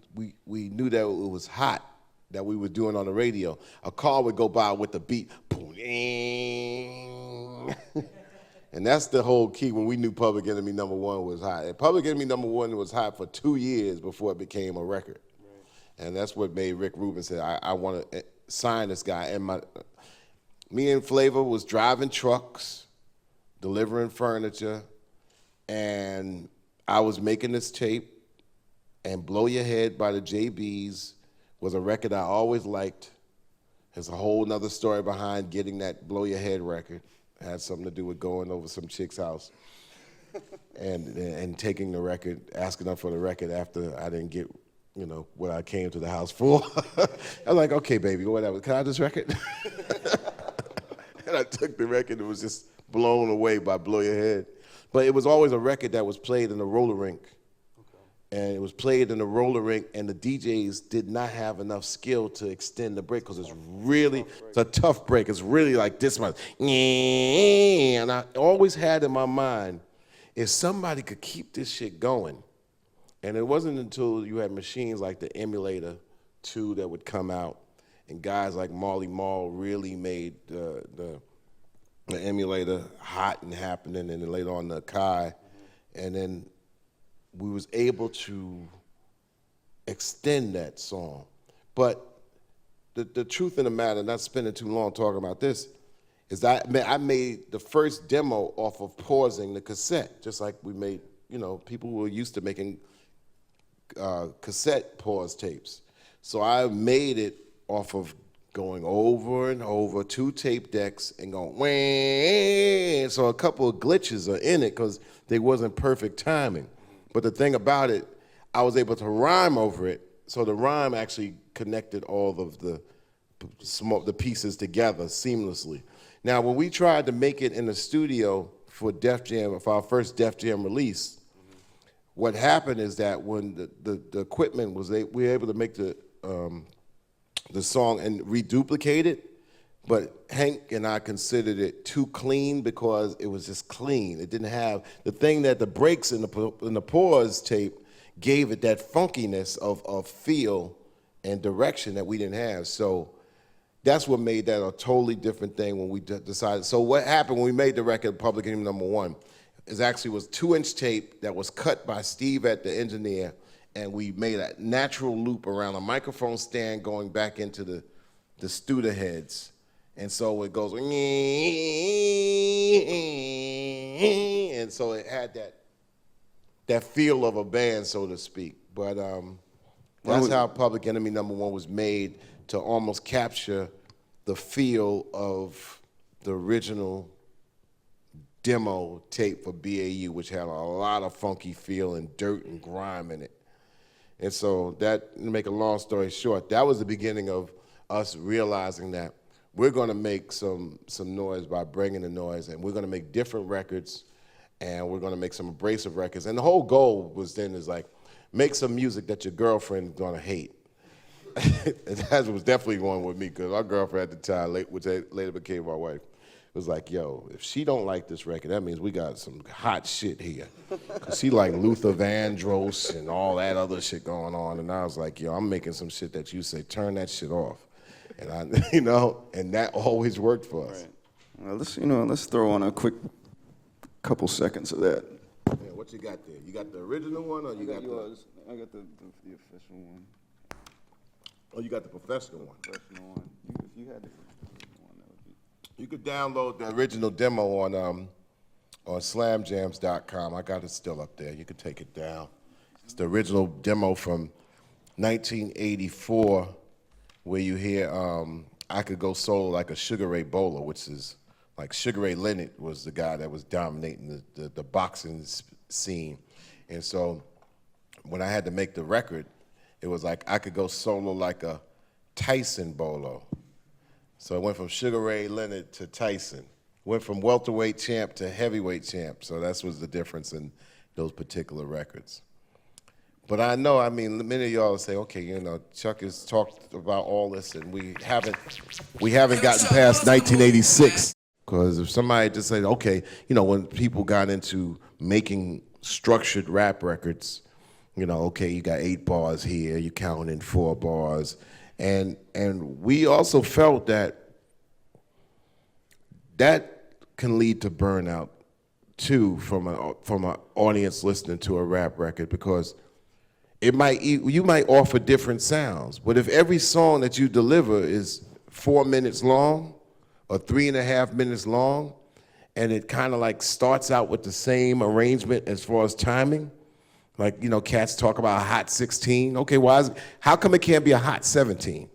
knew that it was hot, that we were doing on the radio, a car would go by with the beat, boom, and that's the whole key when we knew Public Enemy #1 was hot. And Public Enemy #1 was hot for 2 years before it became a record. Right. And that's what made Rick Rubin say, I want to sign this guy. And me and Flavor was driving trucks, delivering furniture, and I was making this tape, and Blow Your Head by the JBs was a record I always liked. There's a whole nother story behind getting that Blow Your Head record. It had something to do with going over some chick's house and taking the record, asking them for the record after I didn't get, what I came to the house for. I was like, okay, baby, whatever. Can I have this record? And I took the record and was just blown away by Blow Your Head. But it was always a record that was played in the roller rink. Okay. And it was played in the roller rink, and the DJs did not have enough skill to extend the break, because it's a tough break. It's really like this much. And I always had in my mind, if somebody could keep this shit going, and it wasn't until you had machines like the Emulator 2 that would come out, and guys like Marley Marl really made the Emulator hot and happening, and then later on the Kai, and then we was able to extend that song. But the truth in the matter, not spending too long talking about this, is that I made the first demo off of pausing the cassette, just like we made, people were used to making cassette pause tapes. So I made it off of going over and over 2 tape decks and going, wah. So a couple of glitches are in it because they wasn't perfect timing. But the thing about it, I was able to rhyme over it, so the rhyme actually connected all of the pieces together seamlessly. Now, when we tried to make it in the studio for Def Jam, for our first Def Jam release, what happened is that when the equipment was, we were able to make the song and reduplicate it, but Hank and I considered it too clean because it was just clean. It didn't have the thing that the breaks in the pause tape gave it that funkiness of feel and direction that we didn't have. So that's what made that a totally different thing when we decided. So what happened when we made the record Public Enemy #1 is actually was 2-inch tape that was cut by Steve at the engineer, and we made a natural loop around a microphone stand going back into the Studer heads. And so it goes, and so it had that feel of a band, so to speak. But that's how Public Enemy #1 was made, to almost capture the feel of the original demo tape for BAU, which had a lot of funky feel and dirt and grime in it. And so that, to make a long story short, that was the beginning of us realizing that we're gonna make some noise by bringing the noise, and we're gonna make different records, and we're gonna make some abrasive records. And the whole goal was then is like, make some music that your girlfriend's gonna hate. And that was definitely going with me, because our girlfriend at the time, which later became my wife, was like, yo, if she don't like this record, that means we got some hot shit here. Because she like Luther Vandross and all that other shit going on. And I was like, yo, I'm making some shit that you say, turn that shit off. And I, and that always worked for us. Right. Well, let's throw on a quick couple seconds of that. Yeah, what you got there? You got the original one, or you got yours? I got the official one. Oh, you got the professional one. Professional one. If you had the one, that would be. You could download the original demo on slamjams.com. I got it still up there. You could take it down. It's the original demo from 1984, where you hear I Could Go Solo Like a Sugar Ray Bowler, which is like Sugar Ray Leonard was the guy that was dominating the boxing scene. And so when I had to make the record, it was like I could go solo like a Tyson Bolo. So it went from Sugar Ray Leonard to Tyson. Went from welterweight champ to heavyweight champ. So that was the difference in those particular records. But I know, I mean, many of y'all say, okay, Chuck has talked about all this, and we haven't gotten past 1986. Because if somebody just said, okay, when people got into making structured rap records, okay, you got 8 bars here, you count in 4 bars. And we also felt that can lead to burnout too from an audience listening to a rap record, because you might offer different sounds, but if every song that you deliver is 4 minutes long or 3.5 minutes long, and it kind of like starts out with the same arrangement as far as timing, like, cats talk about a hot 16. Okay, how come it can't be a hot 17?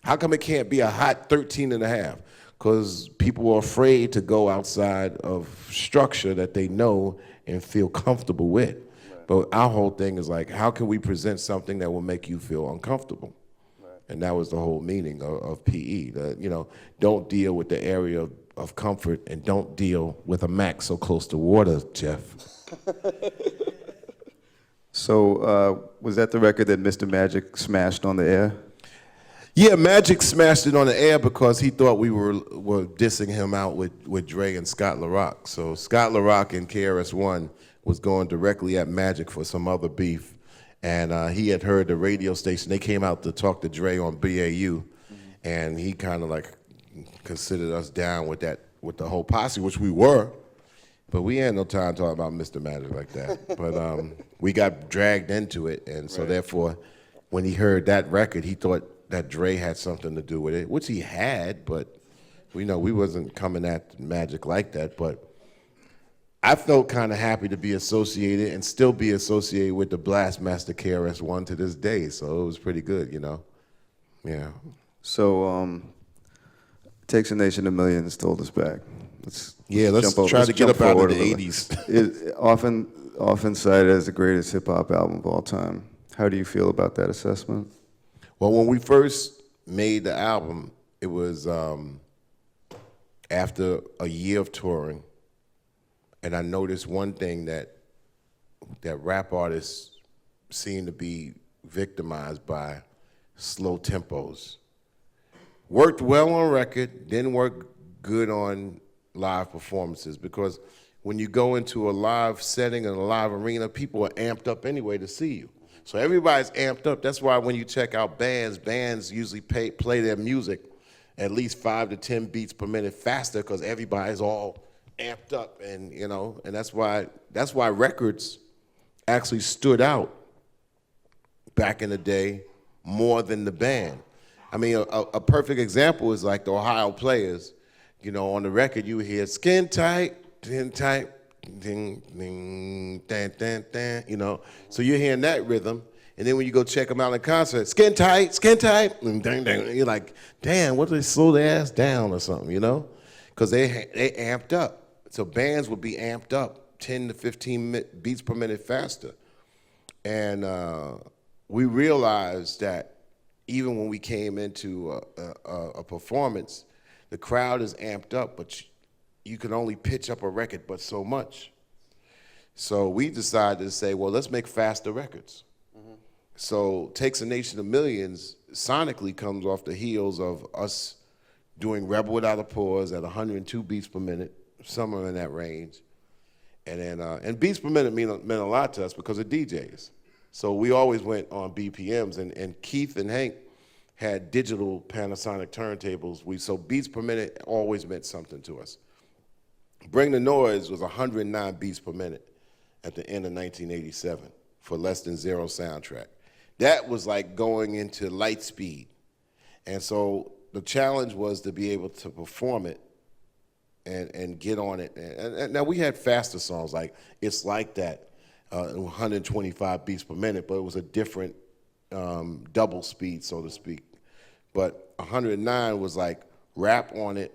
How come it can't be a hot 13 and a half? Because people are afraid to go outside of structure that they know and feel comfortable with. Right. But our whole thing is like, how can we present something that will make you feel uncomfortable? Right. And that was the whole meaning of PE. That, don't deal with the area of comfort, and don't deal with a Mac so close to water, Jeff. So was that the record that Mr. Magic smashed on the air? Yeah, Magic smashed it on the air because he thought we were dissing him out with Dre and Scott LaRock. So Scott LaRock and KRS-One was going directly at Magic for some other beef. And he had heard the radio station. They came out to talk to Dre on BAU. And he kind of like considered us down with the whole posse, which we were. But we had no time talking about Mr. Magic like that. But we got dragged into it, and so therefore, when he heard that record, he thought that Dre had something to do with it, which he had, but we wasn't coming at Magic like that. But I felt kind of happy to be associated and still be associated with the Blastmaster KRS-One to this day, so it was pretty good, Yeah. So, Takes a Nation of Millions told us back. Let's try to get up out of the 80s. It's often cited as the greatest hip-hop album of all time. How do you feel about that assessment? Well, when we first made the album, it was after a year of touring, and I noticed one thing that rap artists seem to be victimized by: slow tempos. Worked well on record, didn't work good on live performances, because when you go into a live setting in a live arena, people are amped up anyway to see you. So everybody's amped up. That's why when you check out bands usually play their music at least 5 to 10 beats per minute faster, because everybody's all amped up, and and that's why records actually stood out back in the day more than the band. I mean, a perfect example is like the Ohio Players. On the record, you hear skin tight, ding, ding, ding, ding, dan, dan, dan, So you're hearing that rhythm, And then when you go check them out in concert, skin tight, and dang, dang, you're like, damn, what did they slow their ass down or something, you know? Because they amped up. So bands would be amped up 10 to 15 beats per minute faster. And we realized that even when we came into a performance, the crowd is amped up, but you can only pitch up a record but so much. So we decided to say, well, let's make faster records. So Takes a Nation of Millions sonically comes off the heels of us doing Rebel Without a Pause at 102 beats per minute, somewhere in that range. And then, and beats per minute meant a lot to us because of DJs. So we always went on BPMs, and Keith and Hank had digital Panasonic turntables. So beats per minute always meant something to us. Bring the Noise was 109 beats per minute at the end of 1987 for Less Than Zero soundtrack. That was like going into light speed. And so the challenge was to be able to perform it and get on it. And now we had faster songs like It's Like That, 125 beats per minute, but it was a different double speed, so to speak. But 109 was like rap on it,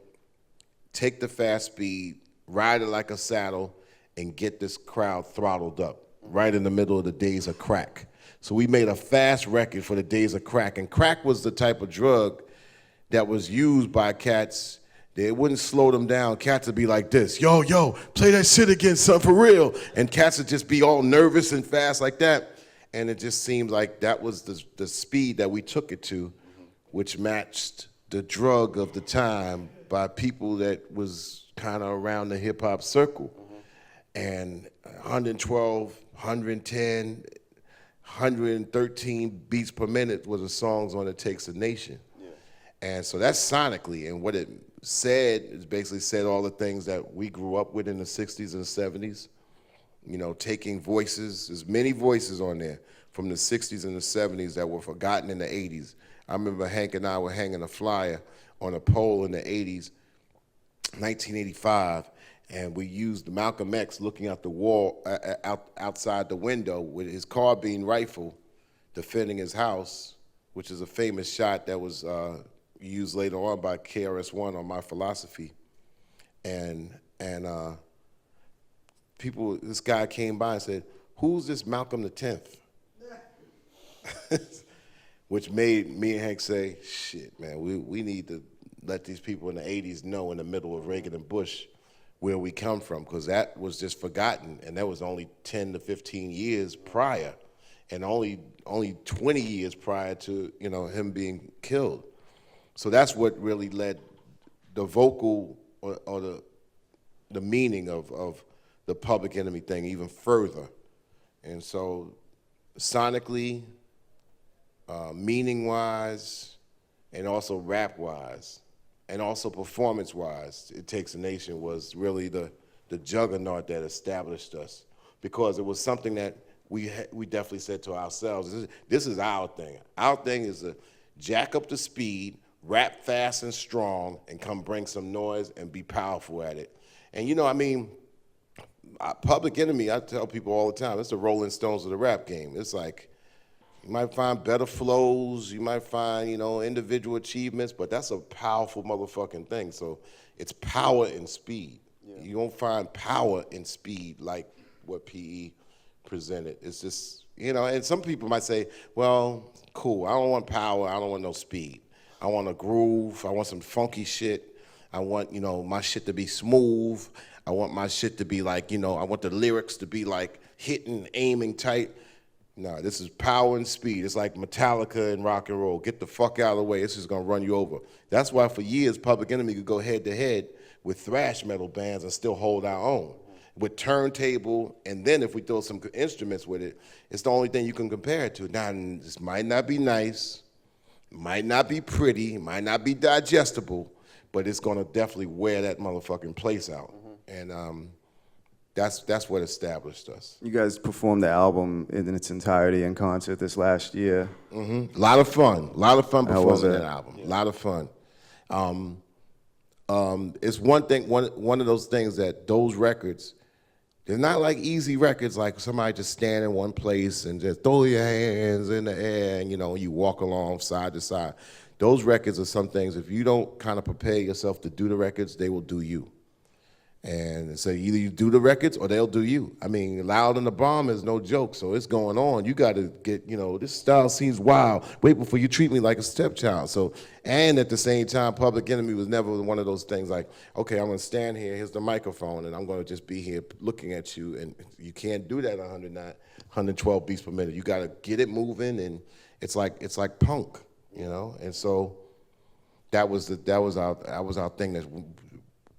take the fast speed, ride it like a saddle, and get this crowd throttled up right in the middle of the days of crack. So we made a fast record for the days of crack. And crack was the type of drug that was used by cats. They wouldn't slow them down. Cats would be like this, yo, play that shit again, son, for real. And cats would just be all nervous and fast like that. And it just seemed like that was the speed that we took it to, which matched the drug of the time by people that was kind of around the hip hop circle. And 112, 110, 113 beats per minute was the songs on It Takes a Nation. Yeah. And so that's sonically, and what it said is basically said all the things that we grew up with in the 60s and 70s. You know, taking voices, there's many voices on there from the 60s and the 70s that were forgotten in the 80s. I remember Hank and I were hanging a flyer on a pole in the 80s, 1985, and we used Malcolm X looking out the wall, outside the window with his carbine rifle defending his house, which is a famous shot that was used later on by KRS-One on My Philosophy. And people, this guy came by and said, who's this Malcolm X? Which made me and Hank say, shit, man, we need to let these people in the 80s know in the middle of Reagan and Bush where we come from, because that was just forgotten, and that was only 10 to 15 years prior, and only 20 years prior to, you know, him being killed. So that's what really led the vocal or the meaning of the Public Enemy thing even further. And so sonically, meaning-wise, and also rap-wise, and also performance-wise, It Takes a Nation was really the juggernaut that established us, because it was something that we definitely said to ourselves, this is our thing. Our thing is to jack up the speed, rap fast and strong, and come bring some noise and be powerful at it. And you know, I mean, Public Enemy, I tell people all the time, it's the Rolling Stones of the rap game. It's like, you might find better flows, you might find, you know, individual achievements, but that's a powerful motherfucking thing. So it's power and speed. Yeah. You don't find power and speed like what PE presented. It's just, you know, and some people might say, well, cool, I don't want power, I don't want no speed. I want a groove, I want some funky shit. I want, you know, my shit to be smooth. I want my shit to be like, you know, I want the lyrics to be like hitting, aiming tight. No, this is power and speed. It's like Metallica and rock and roll. Get the fuck out of the way. This is gonna run you over. That's why for years, Public Enemy could go head to head with thrash metal bands and still hold our own. With turntable, and then if we throw some instruments with it, it's the only thing you can compare it to. Now, this might not be nice, might not be pretty, might not be digestible, but it's gonna definitely wear that motherfucking place out. And that's what established us. You guys performed the album in its entirety in concert this last year. A lot of fun performing that album. A lot of fun. It's one thing, one of those things that those records, They're not like easy records, like somebody just stand in one place and just throw your hands in the air and, you walk along side to side. Those records are some things, if you don't kind of prepare yourself to do the records, they will do you. And so either you do the records or they'll do you. I mean, Loud and the Bomb is no joke, so it's going on. You got to get, this style seems wild. Wait before you treat me like a stepchild. So, and at the same time, Public Enemy was never one of those things like, okay, I'm going to stand here, here's the microphone, and I'm going to just be here looking at you. And you can't do that 112 beats per minute. You got to get it moving, and it's like punk, And so that was our thing that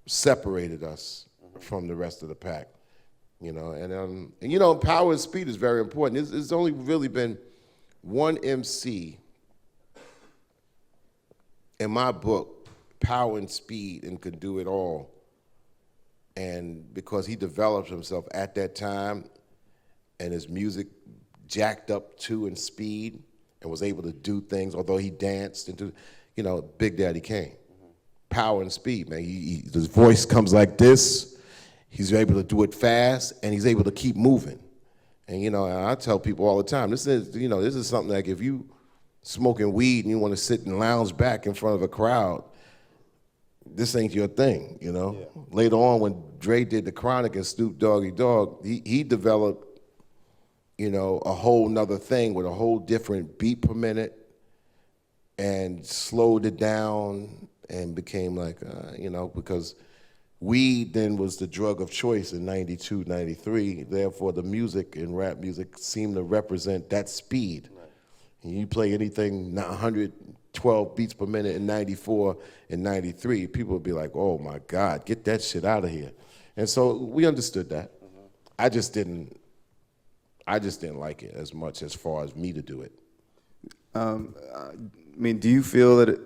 separated us from the rest of the pack, and power and speed is very important. It's only really been one MC in my book, power and speed, and could do it all. And because he developed himself at that time, and his music jacked up too in speed, and was able to do things, although he danced and Big Daddy Kane. Power and speed, man. His voice comes like this. He's able to do it fast, and he's able to keep moving. And I tell people all the time, this is something like if you smoking weed and you want to sit and lounge back in front of a crowd, this ain't your thing, Yeah. Later on, when Dre did the Chronic and Snoop Doggy Dogg, he developed, a whole nother thing with a whole different beat per minute, and slowed it down. And became like, because weed then was the drug of choice in 92, 93. Therefore, the music and rap music seemed to represent that speed. Right. And you play anything 112 beats per minute in 94 and 93, people would be like, oh my God, get that shit out of here. And so we understood that. I just didn't like it as much as far as me to do it. Do you feel that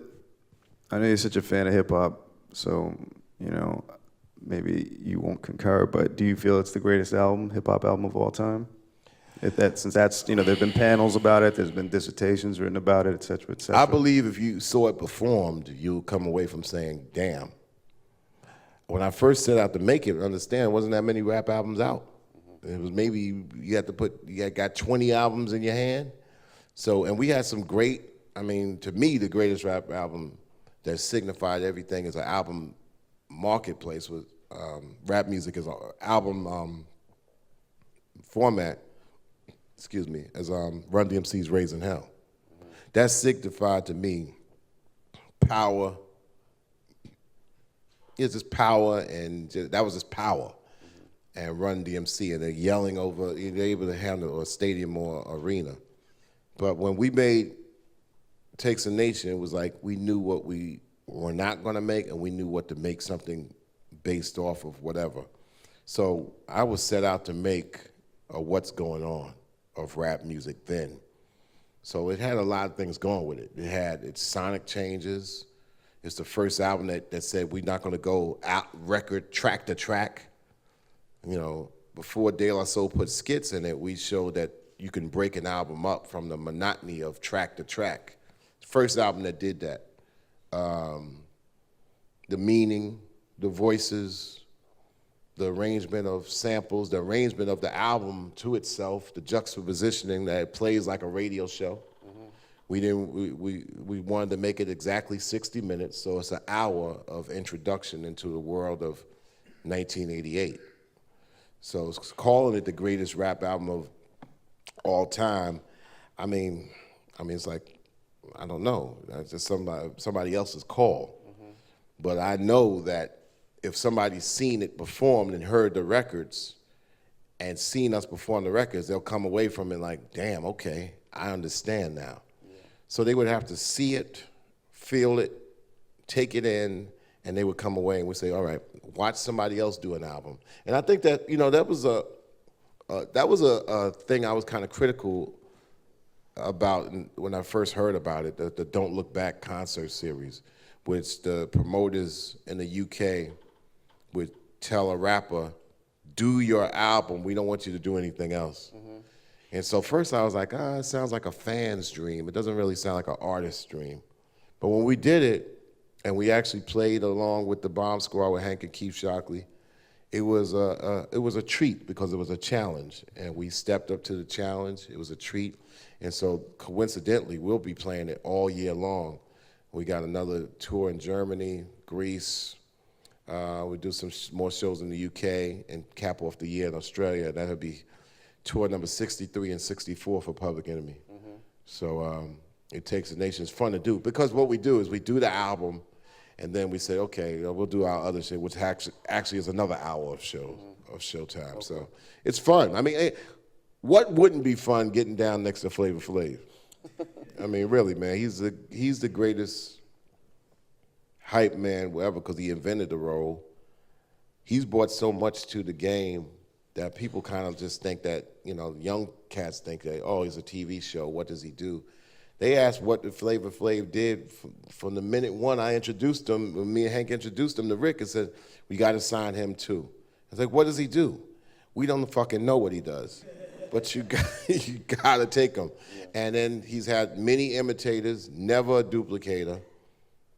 I know you're such a fan of hip hop, so maybe you won't concur, but do you feel it's the greatest hip hop album of all time? Since that's there've been panels about it, there's been dissertations written about it, et cetera, et cetera. I believe if you saw it performed, you'll come away from saying, "Damn." When I first set out to make it, understand, wasn't that many rap albums out. It was maybe you got 20 albums in your hand. So, and we had some great. To me, the greatest rap album that signified everything as an album marketplace with rap music as an album format, as Run DMC's Raising Hell. That signified to me power. It's just power, and that was just power. And Run DMC, and they're yelling over, they're able to handle a stadium or arena. But when we made Takes a Nation, it was like we knew what we were not going to make, and we knew what to make something based off of whatever. So I was set out to make a what's going on of rap music then. So it had a lot of things going with it. It had its sonic changes. It's the first album that said we're not going to go out record track to track. Before De La Soul put skits in it, we showed that you can break an album up from the monotony of track to track. First album that did that. The meaning, the voices, the arrangement of samples, the arrangement of the album to itself, the juxtapositioning that it plays like a radio show. We wanted to make it exactly 60 minutes, so it's an hour of introduction into the world of 1988. So it's calling it the greatest rap album of all time. It's like, I don't know. That's just somebody else's call. But I know that if somebody's seen it performed and heard the records and seen us perform the records, they'll come away from it like, damn, okay, I understand now. Yeah. So they would have to see it, feel it, take it in, and they would come away and would say, all right, watch somebody else do an album. And I think that, that was a thing I was kind of critical about when I first heard about it, the Don't Look Back concert series, which the promoters in the UK would tell a rapper, do your album, we don't want you to do anything else. And so first I was like, it sounds like a fan's dream. It doesn't really sound like an artist's dream. But when we did it, and we actually played along with the Bomb Squad with Hank and Keith Shockley, it was a treat because it was a challenge, and we stepped up to the challenge. It was a treat, and so coincidentally, we'll be playing it all year long. We got another tour in Germany, Greece. We'll do some more shows in the UK and cap off the year in Australia. That'll be tour number 63 and 64 for Public Enemy. So it takes a nation. It's fun to do because what we do is we do the album, and then we say, okay, we'll do our other shit, which actually is another hour of showtime. Okay. So it's fun. I mean, what wouldn't be fun getting down next to Flavor Flav? I mean, really, man, he's the greatest hype man ever because he invented the role. He's brought so much to the game that people kind of just think that, young cats think that, oh, he's a TV show, what does he do? They asked what the Flavor Flav did from the minute one I introduced him, when me and Hank introduced him to Rick, and said, we got to sign him too. I was like, what does he do? We don't fucking know what he does, but you got to take him. And then he's had many imitators, never a duplicator.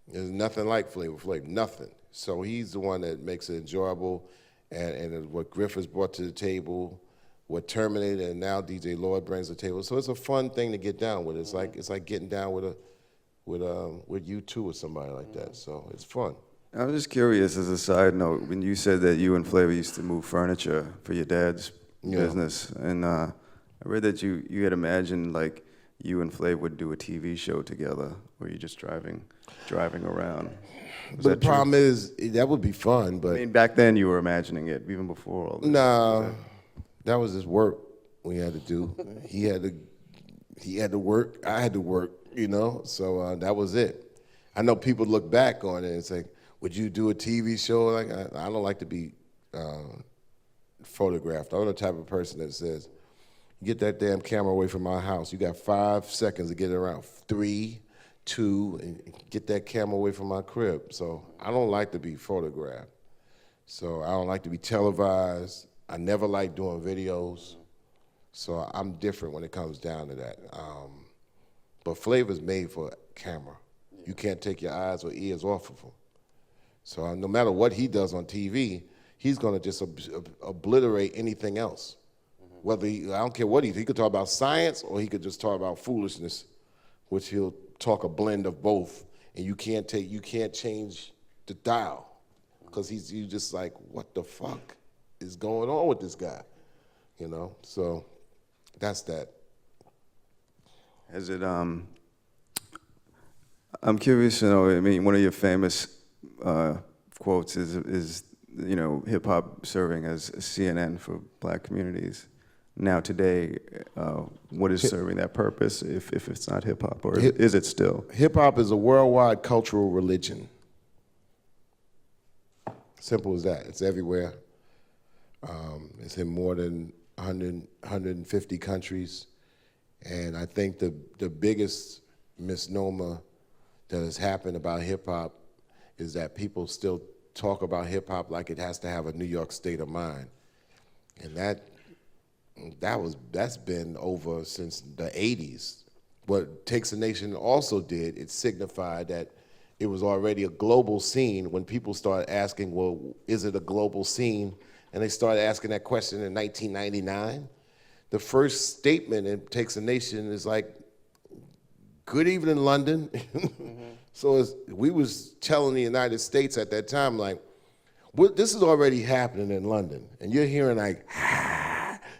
There's nothing like Flavor Flav, nothing. So he's the one that makes it enjoyable, and what Griff has brought to the table, what Terminator and now DJ Lloyd brings to the table. So it's a fun thing to get down with. It's like getting down with U2 or somebody like that. So it's fun. I was just curious, as a side note, when you said that you and Flavor used to move furniture for your dad's business, and I read that you had imagined like you and Flavor would do a TV show together, where you're just driving around. But the problem is, that would be fun. But I mean, back then you were imagining it, even before all this. Nah, that was his work we had to do. He had to work. I had to work. So that was it. I know people look back on it and say, "Would you do a TV show?" Like I don't like to be photographed. I'm the type of person that says, "Get that damn camera away from my house. You got 5 seconds to get it around. 3, 2, and get that camera away from my crib." So I don't like to be photographed. So I don't like to be televised. I never like doing videos. So I'm different when it comes down to that. But Flavor's made for camera. You can't take your eyes or ears off of him. So no matter what he does on TV, he's gonna just obliterate anything else. Whether I don't care what he could talk about science or he could just talk about foolishness, which he'll talk a blend of both, and you can't change the dial, because you just like, what the fuck is going on with this guy, So that's that. Has it? I'm curious to know. I mean, one of your famous quotes is hip hop serving as CNN for Black communities. Now today, what is serving that purpose if it's not hip hop, or is it still? Hip hop is a worldwide cultural religion. Simple as that. It's everywhere. It's in more than 150 countries. And I think the biggest misnomer that has happened about hip hop is that people still talk about hip hop like it has to have a New York state of mind. And that's been over since the 80s. What Takes a Nation also did, it signified that it was already a global scene when people started asking, well, is it a global scene? And they started asking that question in 1999. The first statement in Takes a Nation is like, good evening, London. So we was telling the United States at that time, like, this is already happening in London. And you're hearing like,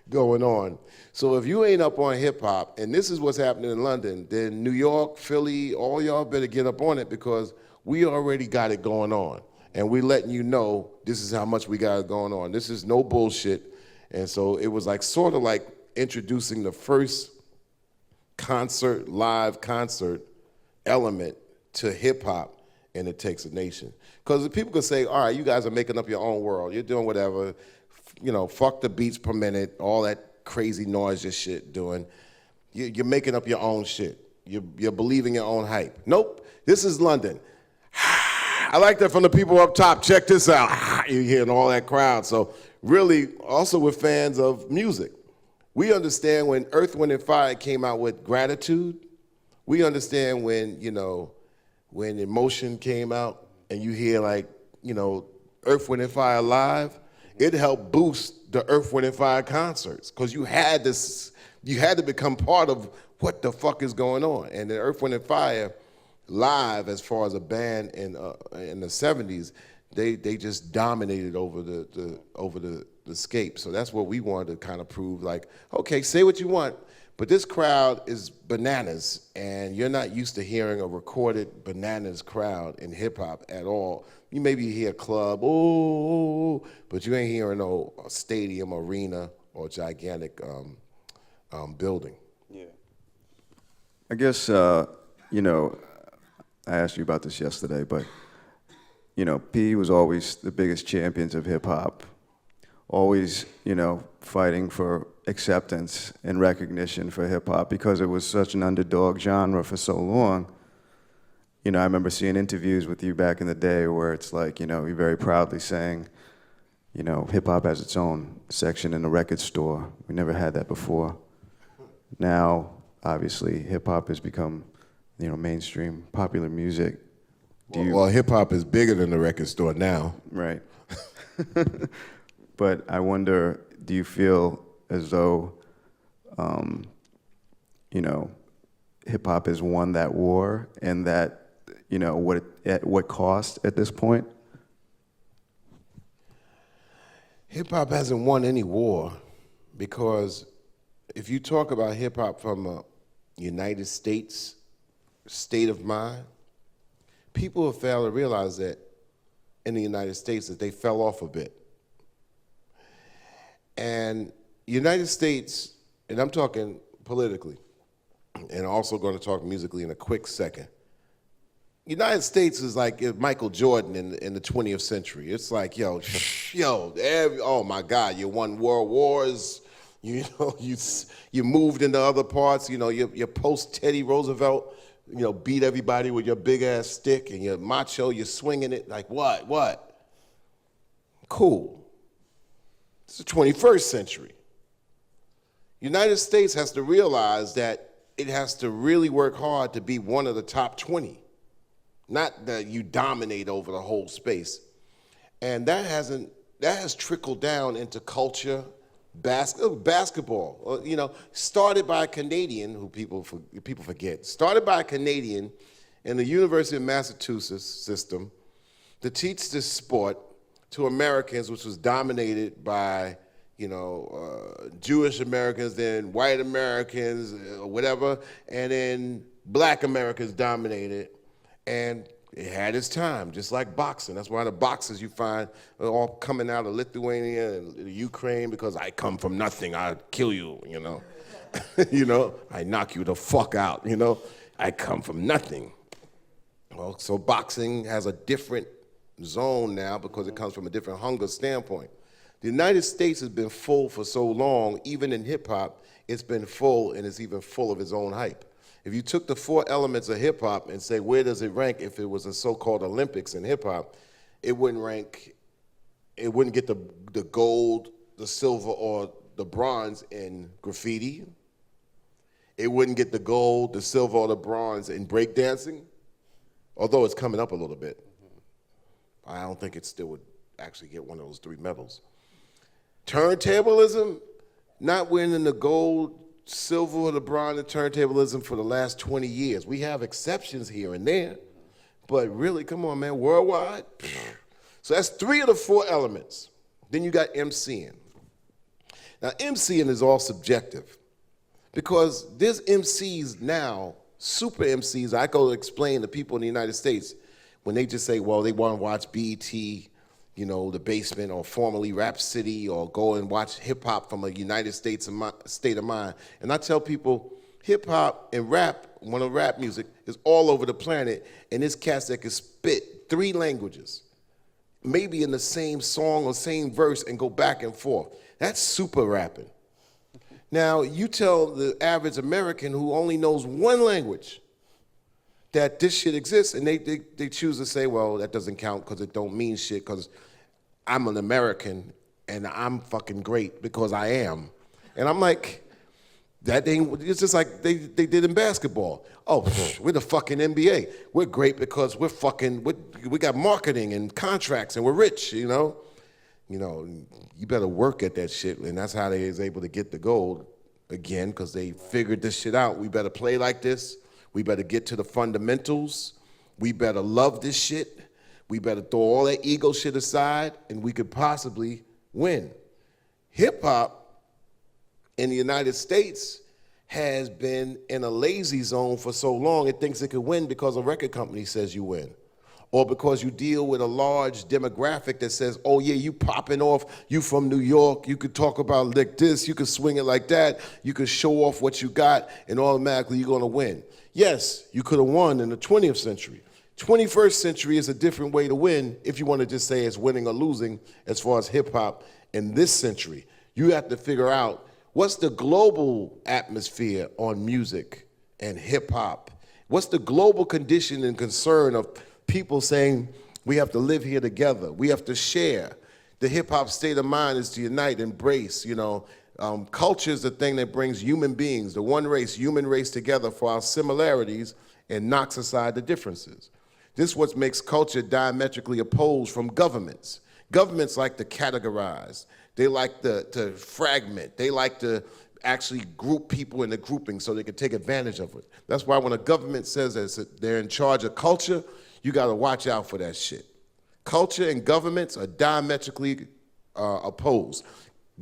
going on. So if you ain't up on hip hop, and this is what's happening in London, then New York, Philly, all y'all better get up on it, because we already got it going on. And we letting you know this is how much we got it going on. This is no bullshit. And so it was like sort of like introducing the first live concert element to hip hop, and It Takes a Nation. Because people could say, all right, you guys are making up your own world. You're doing whatever. Fuck the beats per minute, all that crazy noise your shit doing. You're making up your own shit. You're believing your own hype. Nope, this is London. I like that from the people up top. Check this out. You're hearing all that crowd. So really, also we're fans of music. We understand when Earth, Wind, and Fire came out with Gratitude. We understand when Emotion came out, and you hear like, Earth, Wind, and Fire live. it helped boost the Earth, Wind, and Fire concerts because you had to become part of what the fuck is going on. And the Earth, Wind, and Fire live, as far as a band in the '70s, they just dominated over the scape. So that's what we wanted to kind of prove. Like, okay, say what you want, but this crowd is bananas, and you're not used to hearing a recorded bananas crowd in hip hop at all. You maybe hear a club, oh, but you ain't hearing no stadium, arena, or gigantic building. Yeah. I guess I asked you about this yesterday, but P was always the biggest champions of hip hop, always fighting for acceptance and recognition for hip hop because it was such an underdog genre for so long. I remember seeing interviews with you back in the day where it's like, you're very proudly saying, hip hop has its own section in the record store. We never had that before. Now, obviously, hip hop has become, mainstream popular music. Well, hip hop is bigger than the record store now. Right. But I wonder, do you feel as though, hip hop has won that war, and that, at what cost at this point? Hip hop hasn't won any war because if you talk about hip hop from a United States state of mind, people have failed to realize that in the United States that they fell off a bit. And United States, and I'm talking politically, and also going to talk musically in a quick second. United States is like Michael Jordan in the 20th century. It's like, oh my God, you won world wars, you moved into other parts, you're post Teddy Roosevelt, beat everybody with your big ass stick and you're macho, you're swinging it, like what? Cool. It's the 21st century. United States has to realize that it has to really work hard to be one of the top 20. Not that you dominate over the whole space. And that has trickled down into culture, basketball. Started by a Canadian, who people forget, started by a Canadian in the University of Massachusetts system to teach this sport to Americans, which was dominated by Jewish Americans, then white Americans, whatever, and then black Americans dominated. And it had its time, just like boxing. That's why the boxers you find are all coming out of Lithuania and Ukraine because I come from nothing, I'll kill you, I knock you the fuck out, I come from nothing. Well, so boxing has a different zone now because it comes from a different hunger standpoint. The United States has been full for so long, even in hip hop, it's been full and it's even full of its own hype. If you took the 4 elements of hip hop and say, where does it rank if it was a so-called Olympics in hip hop, it wouldn't get the gold, the silver, or the bronze in graffiti. It wouldn't get the gold, the silver, or the bronze in breakdancing, although it's coming up a little bit. I don't think it still would actually get one of those 3 medals. Turntablism, not winning the gold, silver, or the bronze in turntablism for the last 20 years. We have exceptions here and there, but really, come on, man, worldwide? So that's 3 of the 4 elements. Then you got MCing. Now, MCing is all subjective because there's MCs now, super MCs, I go to explain to people in the United States when they just say, well, they want to watch BET, The Basement, or formerly Rap City, or go and watch hip-hop from a United States state of mind. And I tell people, hip-hop and rap, one of rap music, is all over the planet, and this cats that can spit 3 languages, maybe in the same song or same verse, and go back and forth. That's super rapping. Now, you tell the average American who only knows 1 language that this shit exists, and they choose to say, well, that doesn't count because it don't mean shit because I'm an American and I'm fucking great because I am. And I'm like, that ain't, it's just like they did in basketball. Oh, we're the fucking NBA. We're great because we got marketing and contracts and we're rich, you better work at that shit, and that's how they is able to get the gold again, because they figured this shit out. We better play like this. We better get to the fundamentals. We better love this shit. We better throw all that ego shit aside, and we could possibly win. Hip hop in the United States has been in a lazy zone for so long, it thinks it could win because a record company says you win. Or because you deal with a large demographic that says, oh yeah, you popping off, you from New York, you could talk about like this, you could swing it like that, you could show off what you got, and automatically you're gonna win. Yes, you could have won in the 20th century. 21st century is a different way to win if you want to just say it's winning or losing as far as hip hop in this century. You have to figure out what's the global atmosphere on music and hip hop. What's the global condition and concern of people saying we have to live here together, we have to share. The hip hop state of mind is to unite, embrace, culture is the thing that brings human beings, the one race, human race together for our similarities and knocks aside the differences. This is what makes culture diametrically opposed from governments. Governments like to categorize, they like to fragment, they like to actually group people into groupings so they can take advantage of it. That's why when a government says that they're in charge of culture, you gotta watch out for that shit. Culture and governments are diametrically opposed.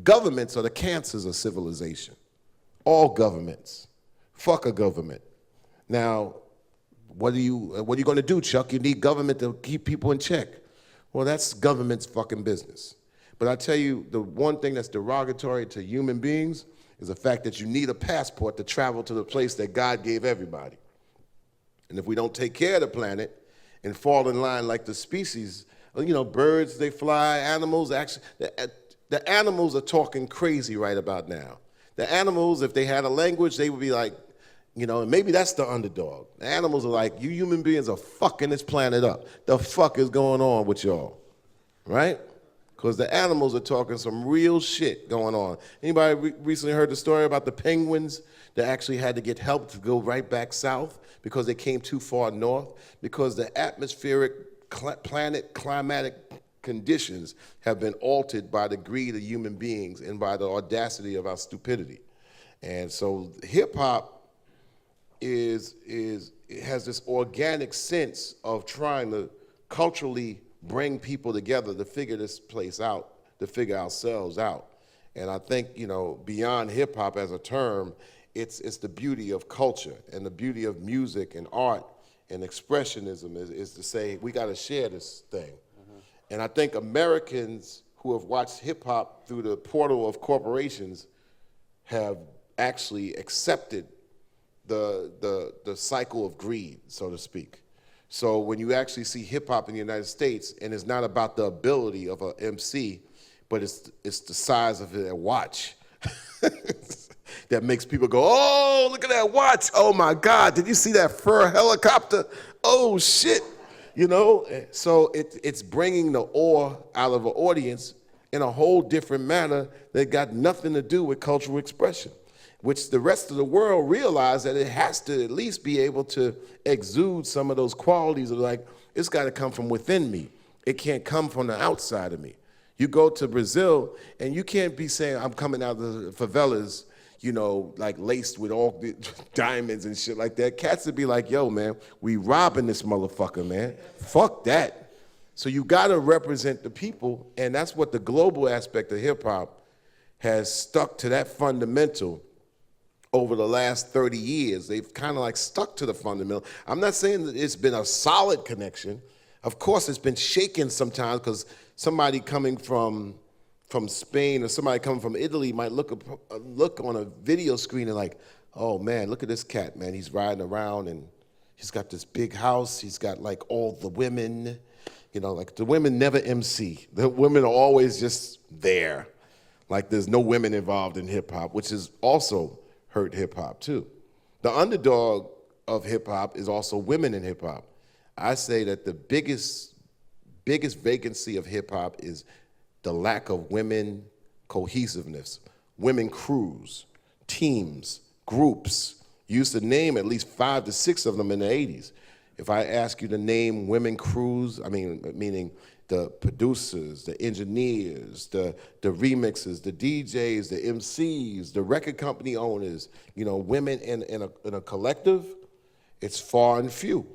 Governments are the cancers of civilization. All governments. Fuck a government. Now, what are you gonna do, Chuck? You need government to keep people in check. Well, that's government's fucking business. But I tell you, the one thing that's derogatory to human beings is the fact that you need a passport to travel to the place that God gave everybody. And if we don't take care of the planet and fall in line like the species, birds, they fly, animals, actually, the animals are talking crazy right about now. The animals, if they had a language, they would be like, and maybe that's the underdog. The animals are like, you human beings are fucking this planet up. The fuck is going on with y'all, right? Because the animals are talking some real shit going on. Anybody recently heard the story about the penguins that actually had to get help to go right back south because they came too far north? Because the atmospheric planet climatic conditions have been altered by the greed of human beings and by the audacity of our stupidity. And so hip hop has this organic sense of trying to culturally bring people together to figure this place out, to figure ourselves out. And I think, beyond hip hop as a term, it's the beauty of culture and the beauty of music and art and expressionism is to say, we gotta share this thing. Mm-hmm. And I think Americans who have watched hip hop through the portal of corporations have actually accepted the cycle of greed, so to speak. So when you actually see hip hop in the United States, and it's not about the ability of an MC, but it's the size of their watch that makes people go, oh, look at that watch. Oh my God, did you see that fur helicopter? Oh shit, So it's bringing the awe out of an audience in a whole different manner that got nothing to do with cultural expression, which the rest of the world realize that it has to at least be able to exude some of those qualities of like, it's gotta come from within me. It can't come from the outside of me. You go to Brazil and you can't be saying, I'm coming out of the favelas, like laced with all the diamonds and shit like that. Cats would be like, yo, man, we robbing this motherfucker, man. Fuck that. So you gotta represent the people, and that's what the global aspect of hip hop has stuck to that fundamental over the last 30 years. They've kind of like stuck to the fundamental. I'm not saying that it's been a solid connection. Of course, it's been shaken sometimes because somebody coming from Spain or somebody coming from Italy might look on a video screen and like, oh man, look at this cat, man. He's riding around and he's got this big house. He's got like all the women, like the women never MC. The women are always just there. Like there's no women involved in hip hop, which is also hurt hip hop too. The underdog of hip hop is also women in hip hop. I say that the biggest vacancy of hip hop is the lack of women cohesiveness, women crews, teams, groups. You used to name at least 5 to 6 of them in the 80s. If I ask you to name women crews, meaning the producers, the engineers, the remixers, the DJs, the MCs, the record company owners, women in a collective, it's far and few.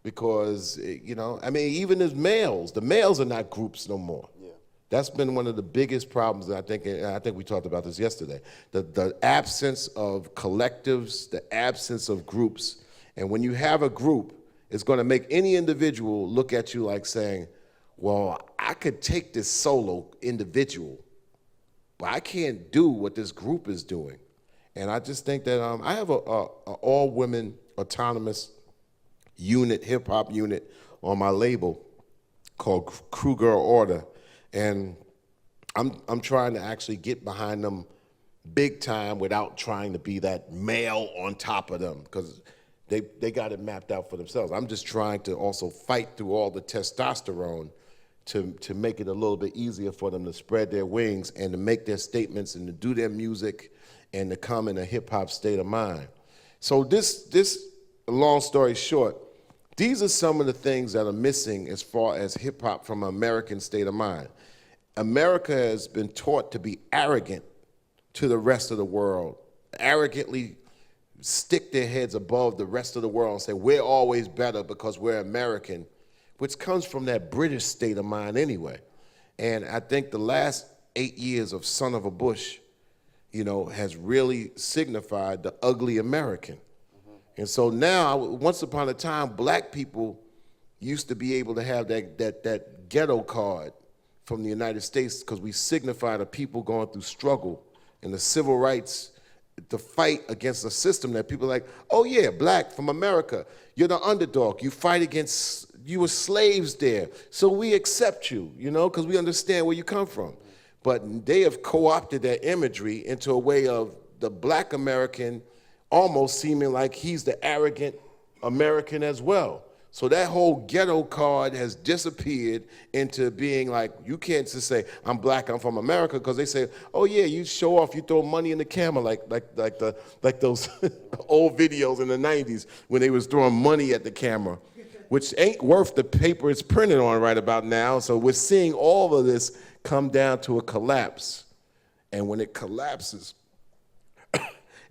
Because, even as males, the males are not groups no more. Yeah. That's been one of the biggest problems that I think we talked about this yesterday. The absence of collectives, the absence of groups. And when you have a group, it's going to make any individual look at you like saying, well, I could take this solo individual, but I can't do what this group is doing. And I just think that I have a all-women autonomous unit, hip-hop unit on my label called Crew Girl Order. And I'm trying to actually get behind them big time without trying to be that male on top of them, because they got it mapped out for themselves. I'm just trying to also fight through all the testosterone to make it a little bit easier for them to spread their wings and to make their statements and to do their music and to come in a hip-hop state of mind. So this, long story short, these are some of the things that are missing as far as hip-hop from an American state of mind. America has been taught to be arrogant to the rest of the world, arrogantly stick their heads above the rest of the world and say, we're always better because we're American, which comes from that British state of mind anyway. And I think the last 8 years of Son of a Bush, has really signified the ugly American. And so now, once upon a time, black people used to be able to have that ghetto card from the United States because we signified a people going through struggle and the civil rights, the fight against a system that people are like, oh yeah, black from America, you're the underdog, you fight against, you were slaves there, so we accept you, because we understand where you come from. But they have co-opted that imagery into a way of the black American almost seeming like he's the arrogant American as well. So that whole ghetto card has disappeared into being like, you can't just say, I'm black, I'm from America, because they say, oh yeah, you show off, you throw money in the camera like those old videos in the 90s when they was throwing money at the camera, which ain't worth the paper it's printed on right about now. So we're seeing all of this come down to a collapse. And when it collapses,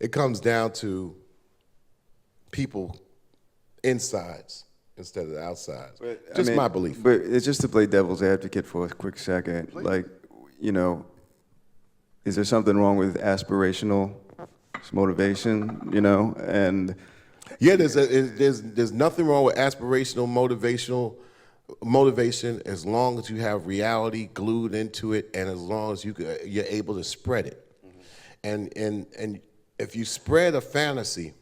it comes down to people insides instead of the outsides. Just my belief. But it's just to play devil's advocate for a quick second. Please. Like, is there something wrong with aspirational motivation, And yeah, there's nothing wrong with aspirational motivation as long as you have reality glued into it and as long as you're able to spread it. Mm-hmm. And if you spread a fantasy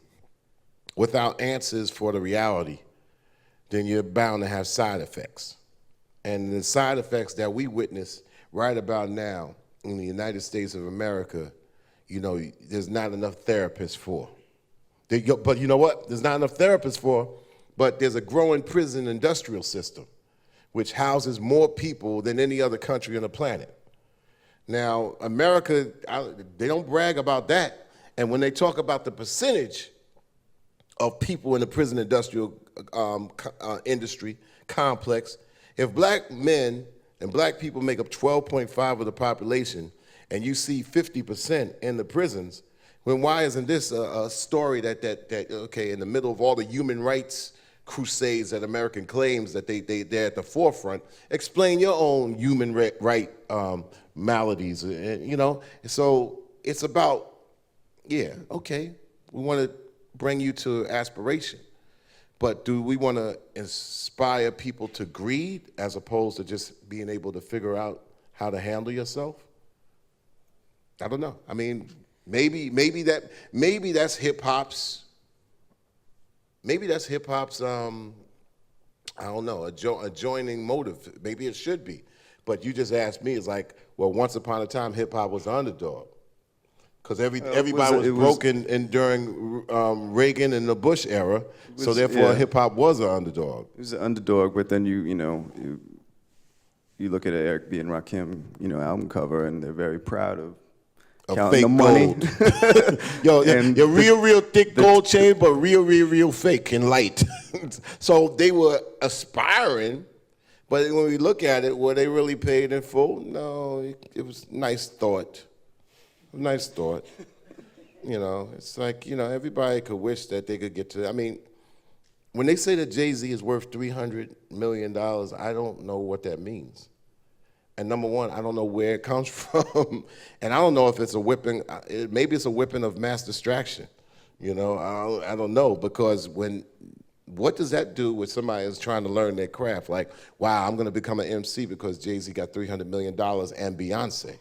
without answers for the reality, then you're bound to have side effects. And the side effects that we witness right about now in the United States of America, there's not enough therapists for. But you know what? There's not enough therapists for, but there's a growing prison industrial system, which houses more people than any other country on the planet. Now, America, they don't brag about that. And when they talk about the percentage of people in the prison industrial industry complex, if black men and black people make up 12.5 of the population, and you see 50% in the prisons, then why isn't this a story that in the middle of all the human rights crusades that American claims that they're at the forefront, explain your own human right maladies, So it's about, we want to bring you to aspiration, but do we want to inspire people to greed as opposed to just being able to figure out how to handle yourself? I don't know. I mean, maybe that's hip hop's. Maybe that's hip hop's. I don't know, a joining motive. Maybe it should be, but you just asked me. It's like, well, once upon a time, hip hop was the underdog. Because everybody was broken during Reagan and the Bush era, so therefore hip-hop was an underdog. It was an underdog, but then you look at Eric B. and Rakim, album cover, and they're very proud of counting the money. Yo, your real thick gold chain, but real fake and light. So they were aspiring, But when we look at it, were they really paid in full? No, it was nice thought. Nice thought. You know, it's like, you know, everybody could wish that they could get to, I mean, when they say that Jay-Z is worth $300 million, I don't know what that means. And number one, I don't know where it comes from. And I don't know if it's a whipping, maybe it's a whipping of mass distraction. You know, I don't know, because what does that do with somebody who's trying to learn their craft? Like, wow, I'm gonna become an MC because Jay-Z got $300 million and Beyonce.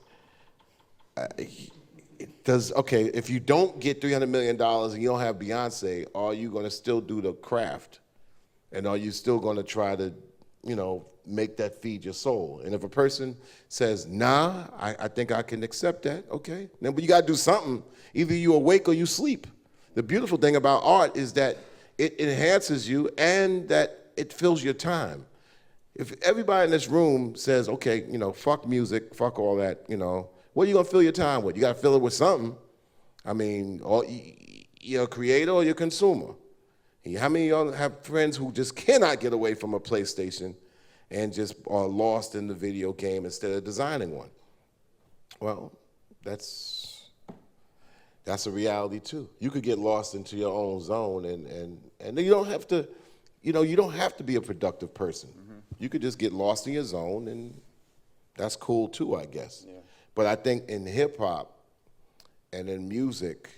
Okay, if you don't get $300 million and you don't have Beyonce, are you gonna still do the craft? And are you still gonna try to, you know, make that feed your soul? And if a person says, nah, I think I can accept that, okay. Then, but you gotta do something. Either you awake or you sleep. The beautiful thing about art is that it enhances you and that it fills your time. If everybody in this room says, okay, you know, fuck music, fuck all that, you know, what are you gonna fill your time with? You gotta fill it with something. I mean, you're a creator or you're a consumer. How many of y'all have friends who just cannot get away from a PlayStation and just are lost in the video game instead of designing one? Well, that's a reality too. You could get lost into your own zone and you don't have to, you know, you don't have to be a productive person. Mm-hmm. You could just get lost in your zone, and that's cool too, I guess. Yeah. But I think in hip hop and in music,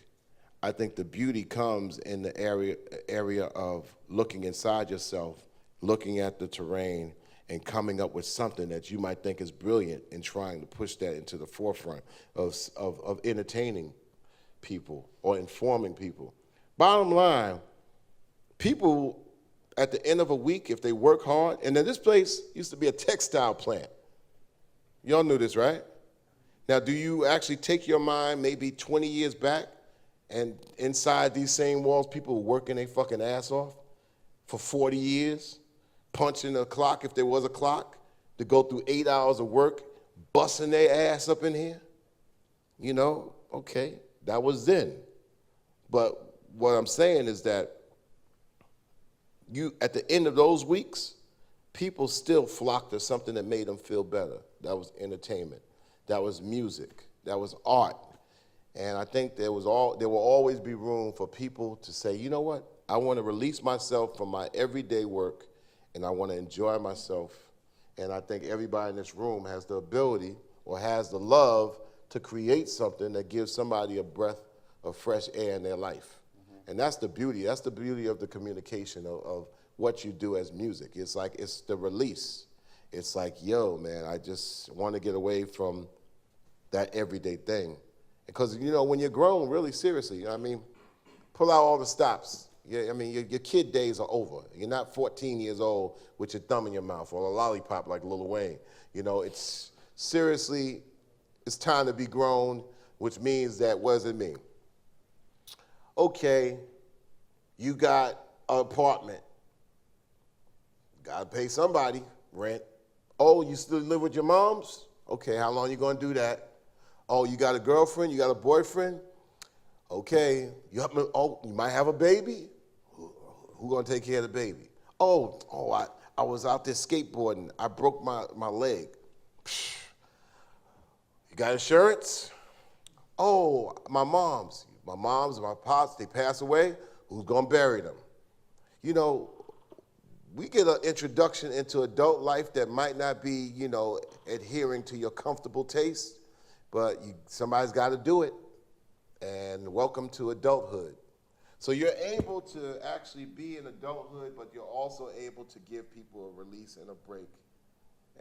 I think the beauty comes in the area of looking inside yourself, looking at the terrain, and coming up with something that you might think is brilliant and trying to push that into the forefront of entertaining people or informing people. Bottom line, people at the end of a week, if they work hard, and then this place used to be a textile plant. Y'all knew this, right? Now, do you actually take your mind maybe 20 years back, and inside these same walls, people were working their fucking ass off for 40 years, punching a clock if there was a clock, to go through 8 hours of work, busting their ass up in here? You know, okay, that was then. But what I'm saying is that at the end of those weeks, people still flocked to something that made them feel better. That was entertainment. That was music. That was art. And I think there will always be room for people to say, you know what? I want to release myself from my everyday work, and I want to enjoy myself. And I think everybody in this room has the ability or has the love to create something that gives somebody a breath of fresh air in their life. Mm-hmm. And that's the beauty. That's the beauty of the communication of what you do as music. It's like, it's the release. It's like, yo, man, I just want to get away from that everyday thing. Because, you know, when you're grown, really seriously, I mean, pull out all the stops. Yeah, I mean, your kid days are over. You're not 14 years old with your thumb in your mouth or a lollipop like Lil Wayne. You know, it's seriously, it's time to be grown, which means that, what does it mean? Okay, you got an apartment. Gotta pay somebody rent. Oh, you still live with your moms? Okay, how long you gonna do that? Oh, you got a girlfriend? You got a boyfriend? Okay, you might have a baby? Who gonna take care of the baby? I was out there skateboarding. I broke my leg. You got insurance? Oh, my moms, my pops, they pass away. Who's gonna bury them? You know, we get an introduction into adult life that might not be, you know, adhering to your comfortable taste, but somebody's got to do it. And welcome to adulthood. So you're able to actually be in adulthood, but you're also able to give people a release and a break.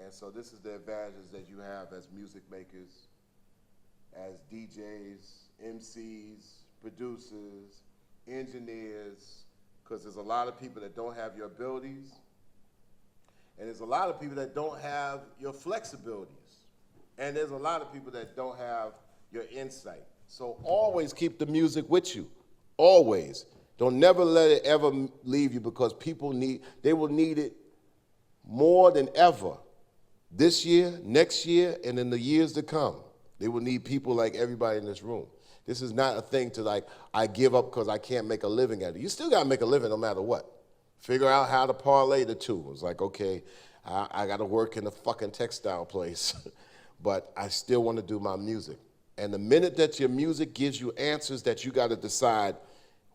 And so this is the advantages that you have as music makers, as DJs, MCs, producers, engineers, because there's a lot of people that don't have your abilities, and there's a lot of people that don't have your flexibilities, and there's a lot of people that don't have your insight. So always keep the music with you, always. Don't never let it ever leave you, because people they will need it more than ever this year, next year, and in the years to come. They will need people like everybody in this room. This is not a thing to like, I give up because I can't make a living at it. You still got to make a living no matter what. Figure out how to parlay the two. It's like, okay, I got to work in a fucking textile place, but I still want to do my music. And the minute that your music gives you answers that you got to decide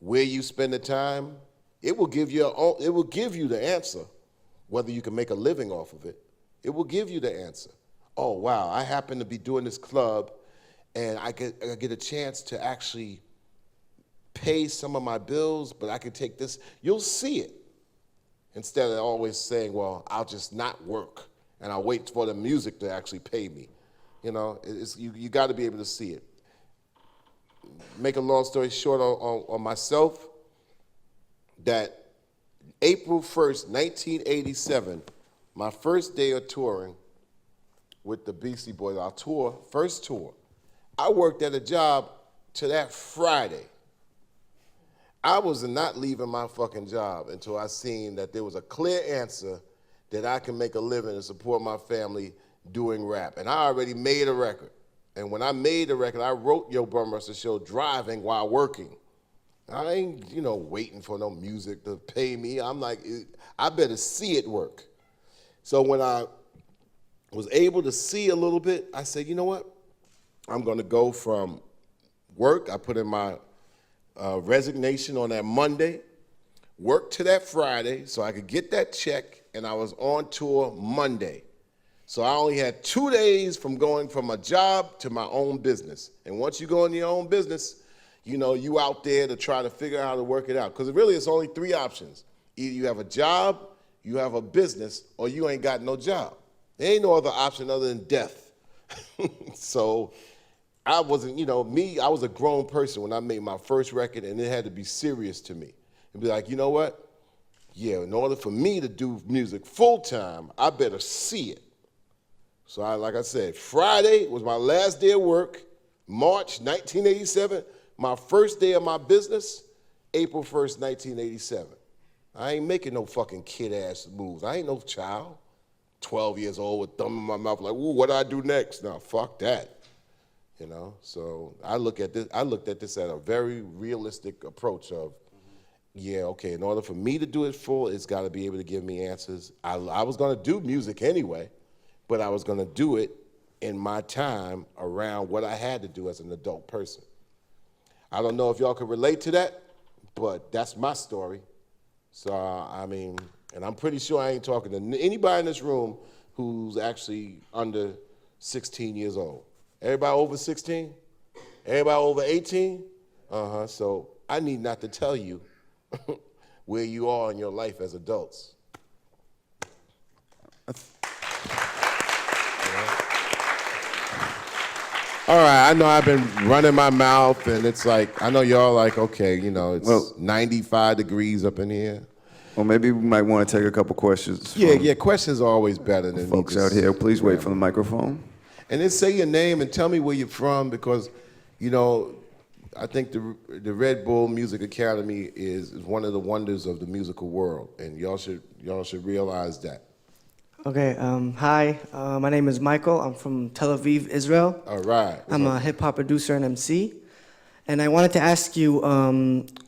where you spend the time, it will give you the answer, whether you can make a living off of it. It will give you the answer. Oh, wow, I happen to be doing this club, and I get a chance to actually pay some of my bills, but I can take this. You'll see it. Instead of always saying, well, I'll just not work, and I'll wait for the music to actually pay me. You know, you got to be able to see it. Make a long story short on myself, that April 1st, 1987, my first day of touring with the Beastie Boys, our first tour, I worked at a job to that Friday. I was not leaving my fucking job until I seen that there was a clear answer that I can make a living and support my family doing rap. And I already made a record. And when I made the record, I wrote Yo Bum Ruster Show driving while working. I ain't, waiting for no music to pay me. I'm like, I better see it work. So when I was able to see a little bit, I said, you know what? I'm gonna go from work. I put in my resignation on that Monday, work to that Friday so I could get that check, and I was on tour Monday. So I only had 2 days from going from a job to my own business. And once you go in your own business, you out there to try to figure out how to work it out. Because really it's only 3 options. Either you have a job, you have a business, or you ain't got no job. There ain't no other option other than death. So I wasn't, I was a grown person when I made my first record, and it had to be serious to me. And be like, you know what? Yeah, in order for me to do music full time, I better see it. So like I said, Friday was my last day of work, March 1987, my first day of my business, April 1st, 1987. I ain't making no fucking kid-ass moves. I ain't no child, 12 years old with thumb in my mouth like, ooh, what do I do next? No, fuck that. So I looked at this at a very realistic approach of, yeah, okay, in order for me to do it full, it's got to be able to give me answers. I was going to do music anyway, but I was going to do it in my time around what I had to do as an adult person. I don't know if y'all can relate to that, but that's my story. So, and I'm pretty sure I ain't talking to anybody in this room who's actually under 16 years old. Everybody over 16? Everybody over 18? So I need not to tell you where you are in your life as adults. All right, I know I've been running my mouth, and it's like, I know y'all like, okay, it's 95 degrees up in here. Well, maybe we might want to take a couple questions. Yeah, questions are always better than folks out here. Please wait for the microphone. And then say your name and tell me where you're from, because, I think the Red Bull Music Academy is one of the wonders of the musical world, and y'all should realize that. Okay, hi, my name is Michael. I'm from Tel Aviv, Israel. All right. I'm a hip-hop producer and MC. And I wanted to ask you,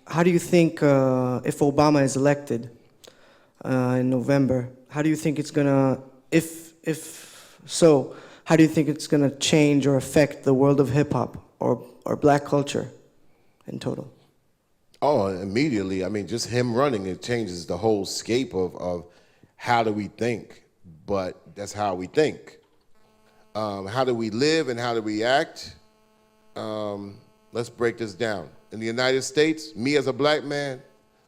how do you think if Obama is elected in November, how do you think it's gonna, if so, how do you think it's gonna change or affect the world of hip-hop or black culture in total? Oh, immediately. Just him running, it changes the whole scape of how do we think. But that's how we think. How do we live and how do we act? Let's break this down. In the United States, me as a black man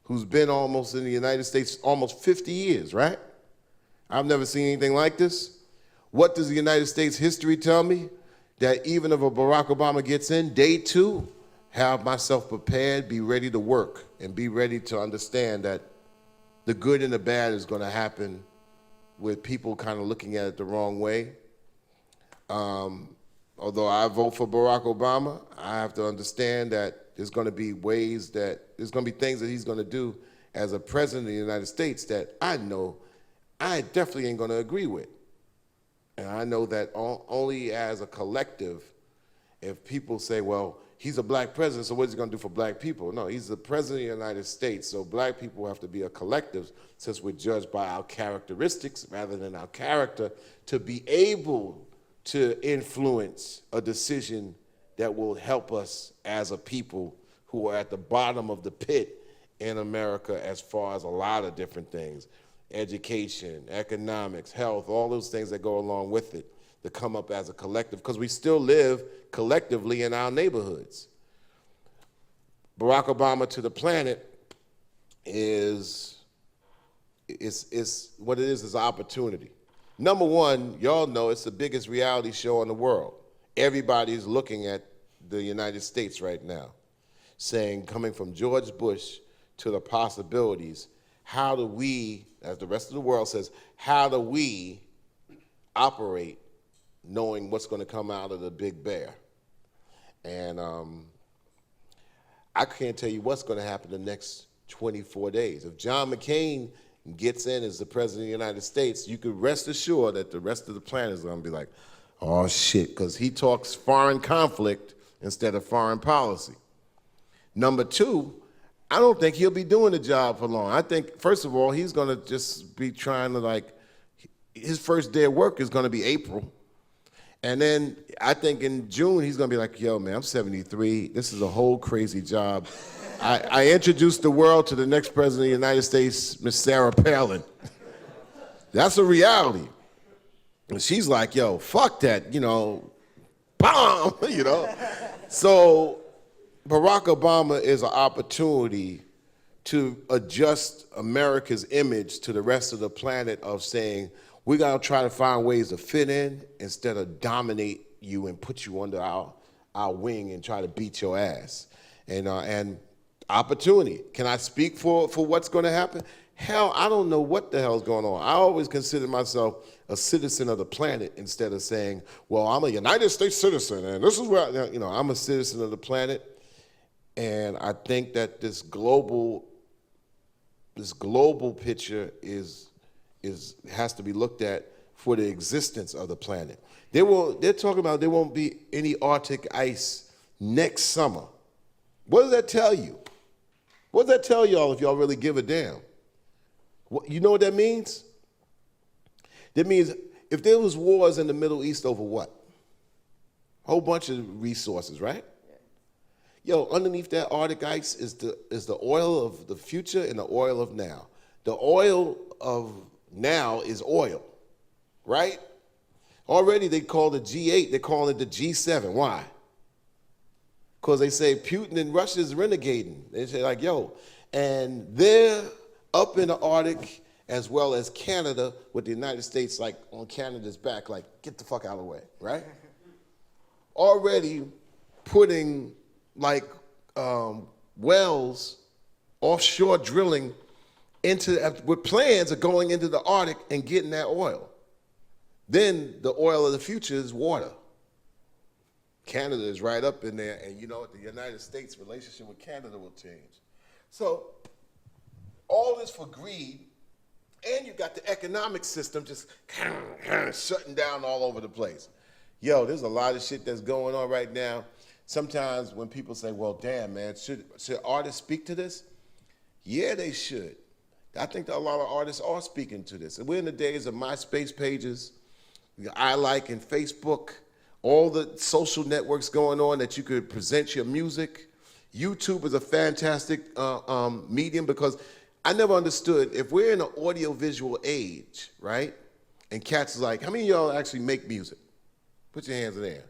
who's been almost in the United States almost 50 years, right? I've never seen anything like this. What does the United States history tell me? That even if a Barack Obama gets in, day 2, have myself prepared, be ready to work, and be ready to understand that the good and the bad is going to happen with people kind of looking at it the wrong way. Although I vote for Barack Obama, I have to understand that there's going to be things that he's going to do as a president of the United States that I know I definitely ain't going to agree with. And I know that only as a collective, if people say, well, he's a black president, so what's he gonna do for black people? No, he's the president of the United States, so black people have to be a collective, since we're judged by our characteristics rather than our character, to be able to influence a decision that will help us as a people who are at the bottom of the pit in America as far as a lot of different things. Education, economics, health, all those things that go along with it, to come up as a collective, because we still live collectively in our neighborhoods. Barack Obama to the planet is what it is opportunity. Number one, y'all know it's the biggest reality show in the world. Everybody's looking at the United States right now, saying, coming from George Bush to the possibilities, how do we, as the rest of the world says, how do we operate knowing what's going to come out of the big bear? And I can't tell you what's going to happen the next 24 days. If John McCain gets in as the president of the United States, you could rest assured that the rest of the planet is going to be like, oh shit, because he talks foreign conflict instead of foreign policy. Number two, I don't think he'll be doing the job for long. I think, first of all, he's going to just be trying to his first day of work is going to be April. And then I think in June, he's going to be like, yo, man, I'm 73. This is a whole crazy job. I introduced the world to the next president of the United States, Miss Sarah Palin. That's a reality. And she's like, yo, fuck that, bomb, So Barack Obama is an opportunity to adjust America's image to the rest of the planet of saying, we gotta try to find ways to fit in instead of dominate you and put you under our wing and try to beat your ass. And opportunity. Can I speak for what's gonna happen? Hell, I don't know what the hell's going on. I always consider myself a citizen of the planet instead of saying, well, I'm a United States citizen and this is where, I'm a citizen of the planet. And I think that this global picture has to be looked at for the existence of the planet. They're talking about there won't be any Arctic ice next summer. What does that tell you? What does that tell y'all if y'all really give a damn? You know what that means? That means if there was wars in the Middle East over what? A whole bunch of resources, right? Yo, underneath that Arctic ice is the oil of the future and the oil of now. The oil of now is oil, right? Already they call the G8, they're calling it the G7. Why? Because they say Putin and Russia is renegading. They say like, yo, and they're up in the Arctic as well as Canada with the United States like on Canada's back, like get the fuck out of the way, right? Already putting like wells, offshore drilling with plans of going into the Arctic and getting that oil. Then the oil of the future is water. Canada is right up in there, and the United States relationship with Canada will change. So all this for greed, and you got the economic system just shutting down all over the place. Yo, there's a lot of shit that's going on right now. Sometimes when people say, well, damn, man, should artists speak to this? Yeah, they should. I think that a lot of artists are speaking to this. And we're in the days of MySpace pages, iLike and Facebook, all the social networks going on that you could present your music. YouTube is a fantastic medium because I never understood, if we're in an audio-visual age, right? And cats is like, how many of y'all actually make music? Put your hands in the air.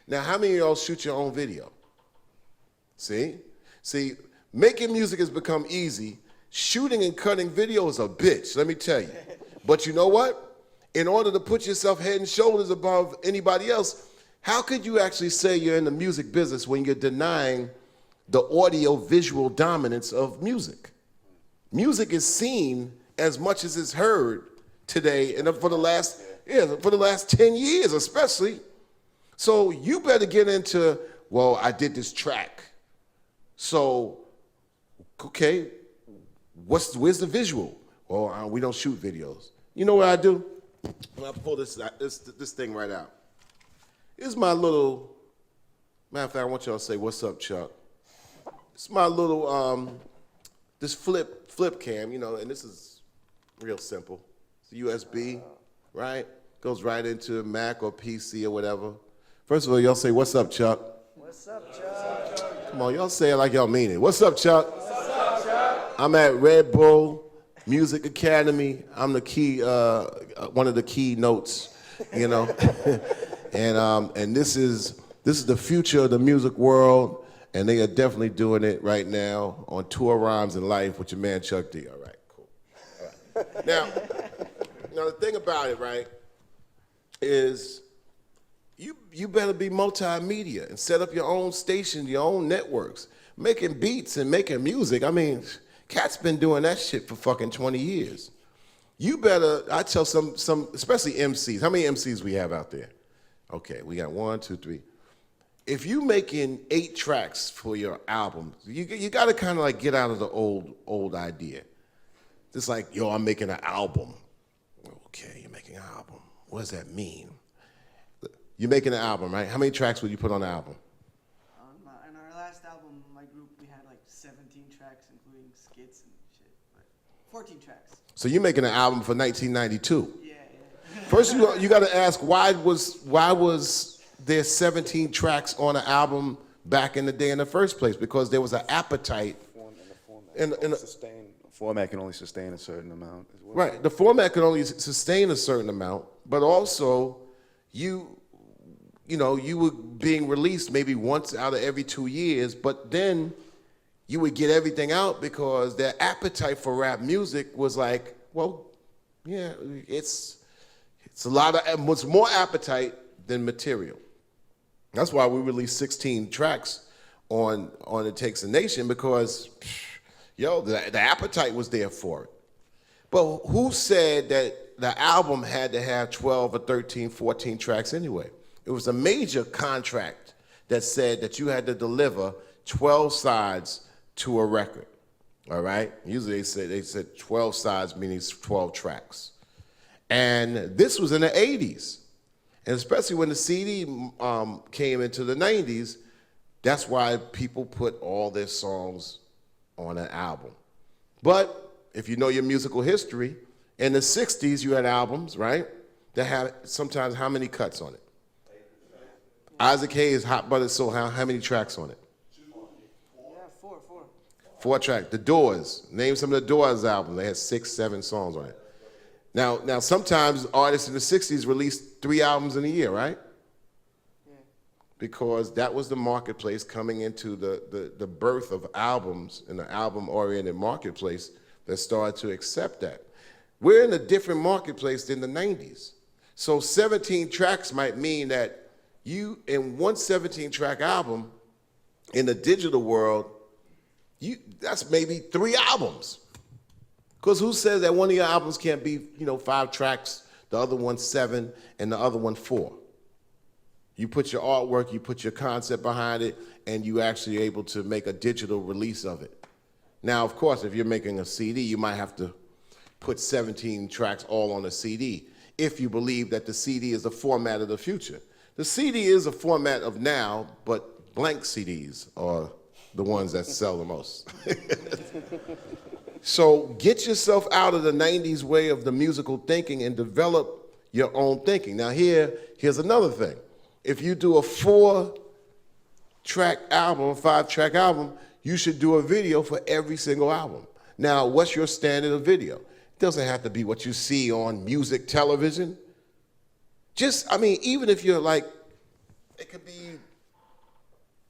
Now, how many of y'all shoot your own video? See, making music has become easy. Shooting and cutting video is a bitch, let me tell you. But you know what? In order to put yourself head and shoulders above anybody else, how could you actually say you're in the music business when you're denying the audio-visual dominance of music? Music is seen as much as it's heard today, and for the last 10 years especially. So you better get into, well, I did this track. So, okay, where's the visual? Well, we don't shoot videos. You know what I do? I pull this thing right out. Here's my little Matter of fact, I want y'all to say, what's up, Chuck? It's my little, this flip cam, you know, and this is real simple. It's USB, right? Goes right into Mac or PC or whatever. First of all, y'all say, what's up, Chuck? What's up, Chuck? Come on, y'all say it like y'all mean it. What's up, Chuck? What's up, Chuck? I'm at Red Bull Music Academy. I'm the key, one of the key notes, you know. and this is the future of the music world, and they are definitely doing it right now on Tour Rhymes and Life with your man Chuck D. All right, cool. All right. Now the thing about it, right, is you better be multimedia and set up your own station, your own networks, making beats and making music. I mean, cats been doing that shit for fucking 20 years. You better, I tell some, especially MCs. How many MCs we have out there? Okay, we got 1, 2, 3. If you making 8 tracks for your album, you got to kind of like get out of the old idea. Just like, yo, I'm making an album. Okay, you're making an album. What does that mean? You're making an album, right? How many tracks would you put on the album? In our last album, my group, we had like 17 tracks, including skits and shit. But 14 tracks. So you're making an album for 1992. Yeah. First, you got to ask why was there 17 tracks on an album back in the day in the first place? Because there was an appetite. Format can only sustain a certain amount as well. Right, the format can only sustain a certain amount, but also you were being released maybe once out of every 2 years, but then you would get everything out because their appetite for rap music was like, well, yeah, it's a lot of, it's more appetite than material. That's why we released 16 tracks on It Takes a Nation, because, the appetite was there for it. But who said that the album had to have 12 or 13, 14 tracks anyway? It was a major contract that said that you had to deliver 12 sides to a record, all right? Usually they said 12 sides, meaning 12 tracks. And this was in the 80s. And especially when the CD came into the 90s, that's why people put all their songs on an album. But if you know your musical history, in the 60s you had albums, right, that had sometimes how many cuts on it? Isaac Hayes' Hot Buttered Soul, how many tracks on it? Yeah, 4. 4 tracks. The Doors, name some of the Doors albums. They had 6, 7 songs on it. Now sometimes artists in the 60s released 3 albums in a year, right? Yeah. Because that was the marketplace coming into the birth of albums in the album-oriented marketplace that started to accept that. We're in a different marketplace than the 90s. So 17 tracks might mean that you, in one 17-track album, in the digital world, that's maybe 3 albums. Because who says that one of your albums can't be, 5 tracks, the other one 7, and the other one 4? You put your artwork, you put your concept behind it, and you actually able to make a digital release of it. Now, of course, if you're making a CD, you might have to put 17 tracks all on a CD, if you believe that the CD is the format of the future. The CD is a format of now, but blank CDs are the ones that sell the most. So get yourself out of the 90s way of the musical thinking and develop your own thinking. Now here's another thing. If you do a 4-track album, 5-track album, you should do a video for every single album. Now, what's your standard of video? It doesn't have to be what you see on music television. Even if you're like, it could be,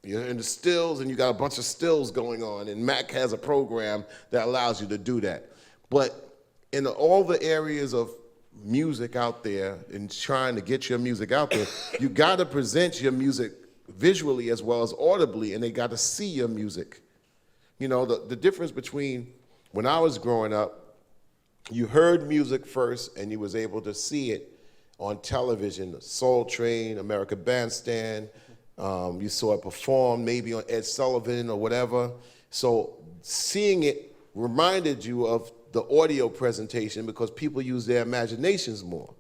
you're in the stills and you got a bunch of stills going on, and Mac has a program that allows you to do that. But in all the areas of music out there and trying to get your music out there, you got to present your music visually as well as audibly, and they got to see your music. The difference between when I was growing up, you heard music first and you was able to see it on television, Soul Train, American Bandstand. You saw it performed maybe on Ed Sullivan or whatever. So seeing it reminded you of the audio presentation because people use their imaginations more,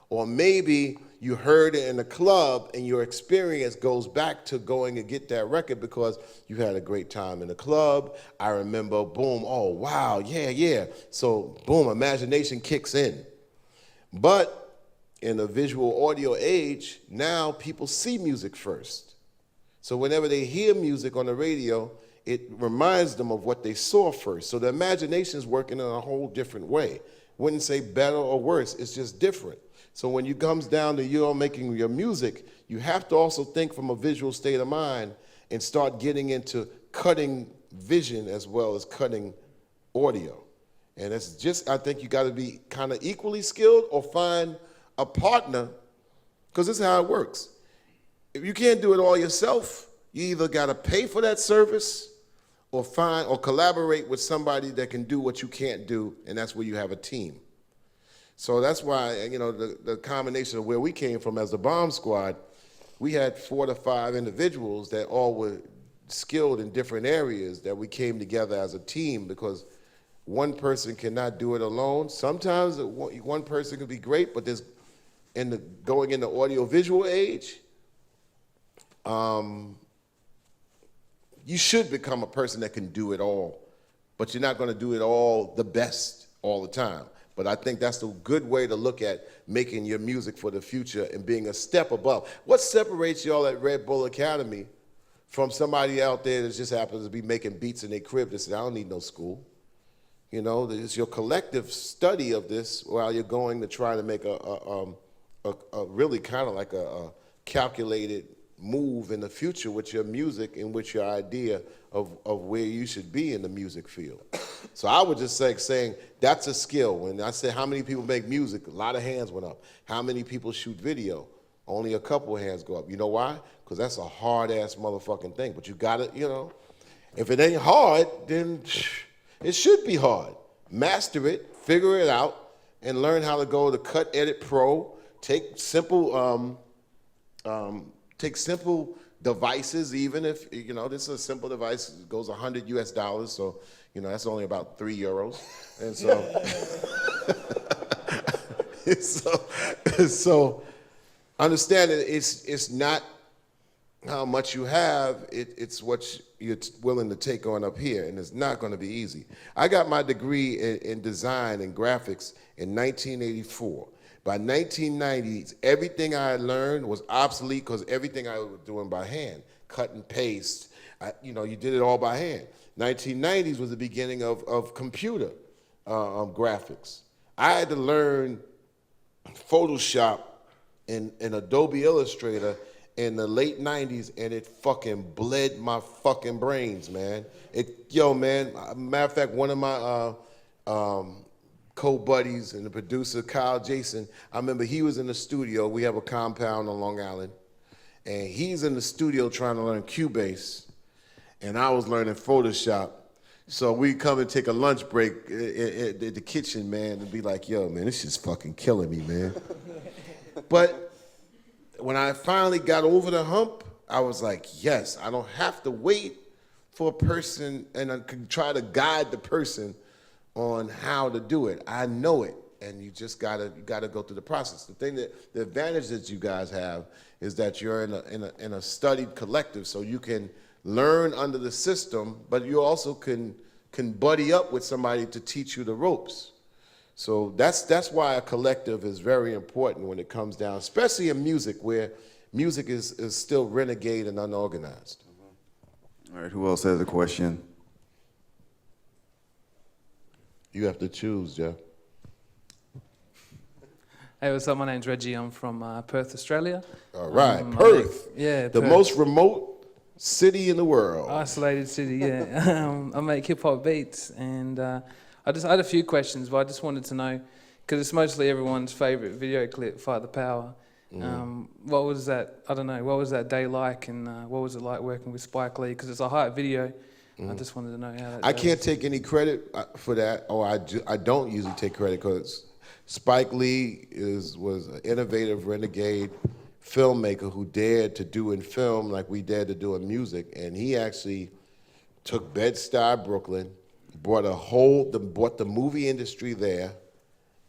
Or maybe you heard it in the club, and your experience goes back to going and get that record because you had a great time in the club. I remember, boom, oh, wow, yeah, yeah. So, boom, imagination kicks in. But in the visual audio age, now people see music first. So whenever they hear music on the radio, it reminds them of what they saw first. So the imagination is working in a whole different way. Wouldn't say better or worse, it's just different. So when it comes down to you making your music, you have to also think from a visual state of mind and start getting into cutting vision as well as cutting audio. And it's just, I think you got to be kind of equally skilled or find a partner, because this is how it works. If you can't do it all yourself, you either got to pay for that service or find or collaborate with somebody that can do what you can't do, and that's where you have a team. So that's why, you know, the combination of where we came from as the Bomb Squad, we had 4 to 5 individuals that all were skilled in different areas that we came together as a team, because one person cannot do it alone. Sometimes one person can be great, but there's going in the audio-visual age, you should become a person that can do it all, but you're not going to do it all the best all the time. But I think that's a good way to look at making your music for the future and being a step above. What separates y'all at Red Bull Academy from somebody out there that just happens to be making beats in their crib that says, I don't need no school? You know, it's your collective study of this while you're going to try to make a really kind of like a calculated move in the future with your music and with your idea of where you should be in the music field. So I would just say, saying that's a skill. When I say how many people make music, a lot of hands went up. How many people shoot video? Only a couple of hands go up. You know why? Because that's a hard-ass motherfucking thing. But you got to, you know, if it ain't hard, then it should be hard. Master it, figure it out, and learn how to go to Cut Edit Pro. Take simple devices, even if, you know, this is a simple device, it goes $100 US, so, you know, that's only about €3. And so, so understand that it's not how much you have, it's what you're willing to take on up here, and it's not going to be easy. I got my degree in design and graphics in 1984. By 1990s, everything I had learned was obsolete because everything I was doing by hand, cut and paste, you know, you did it all by hand. 1990s was the beginning of computer graphics. I had to learn Photoshop and Adobe Illustrator in the late 90s, and it fucking bled my fucking brains, man. Yo, man, matter of fact, one of my co-buddies and the producer, Kyle Jason, I remember he was in the studio. We have a compound on Long Island, and he's in the studio trying to learn Cubase, and I was learning Photoshop. So we come and take a lunch break at the kitchen, man, and be like, yo, man, this shit's fucking killing me, man. But when I finally got over the hump, I was like, yes, I don't have to wait for a person, and I can try to guide the person on how to do it. I know it, and you just gotta go through the process. The advantage that you guys have is that you're in a studied collective, so you can learn under the system, but you also can buddy up with somebody to teach you the ropes. So that's why a collective is very important when it comes down, especially in music, where music is still renegade and unorganized. All right, who else has a question? You have to choose, Jeff. Hey, what's up? My name's Reggie. I'm from Perth, Australia. All right, Perth. The Perth. Most remote city in the world. Isolated city, yeah. I make hip-hop beats, and I had a few questions, but I just wanted to know, because it's mostly everyone's favorite video clip, Fight the Power. What was that, I don't know, what was that day like, and what was it like working with Spike Lee? Because it's a hype video. I just wanted to know how that I can't take any credit for that, or I don't usually take credit, because Spike Lee was an innovative renegade filmmaker who dared to do in film like we dared to do in music, and he actually took Bed-Stuy, Brooklyn, brought the movie industry there,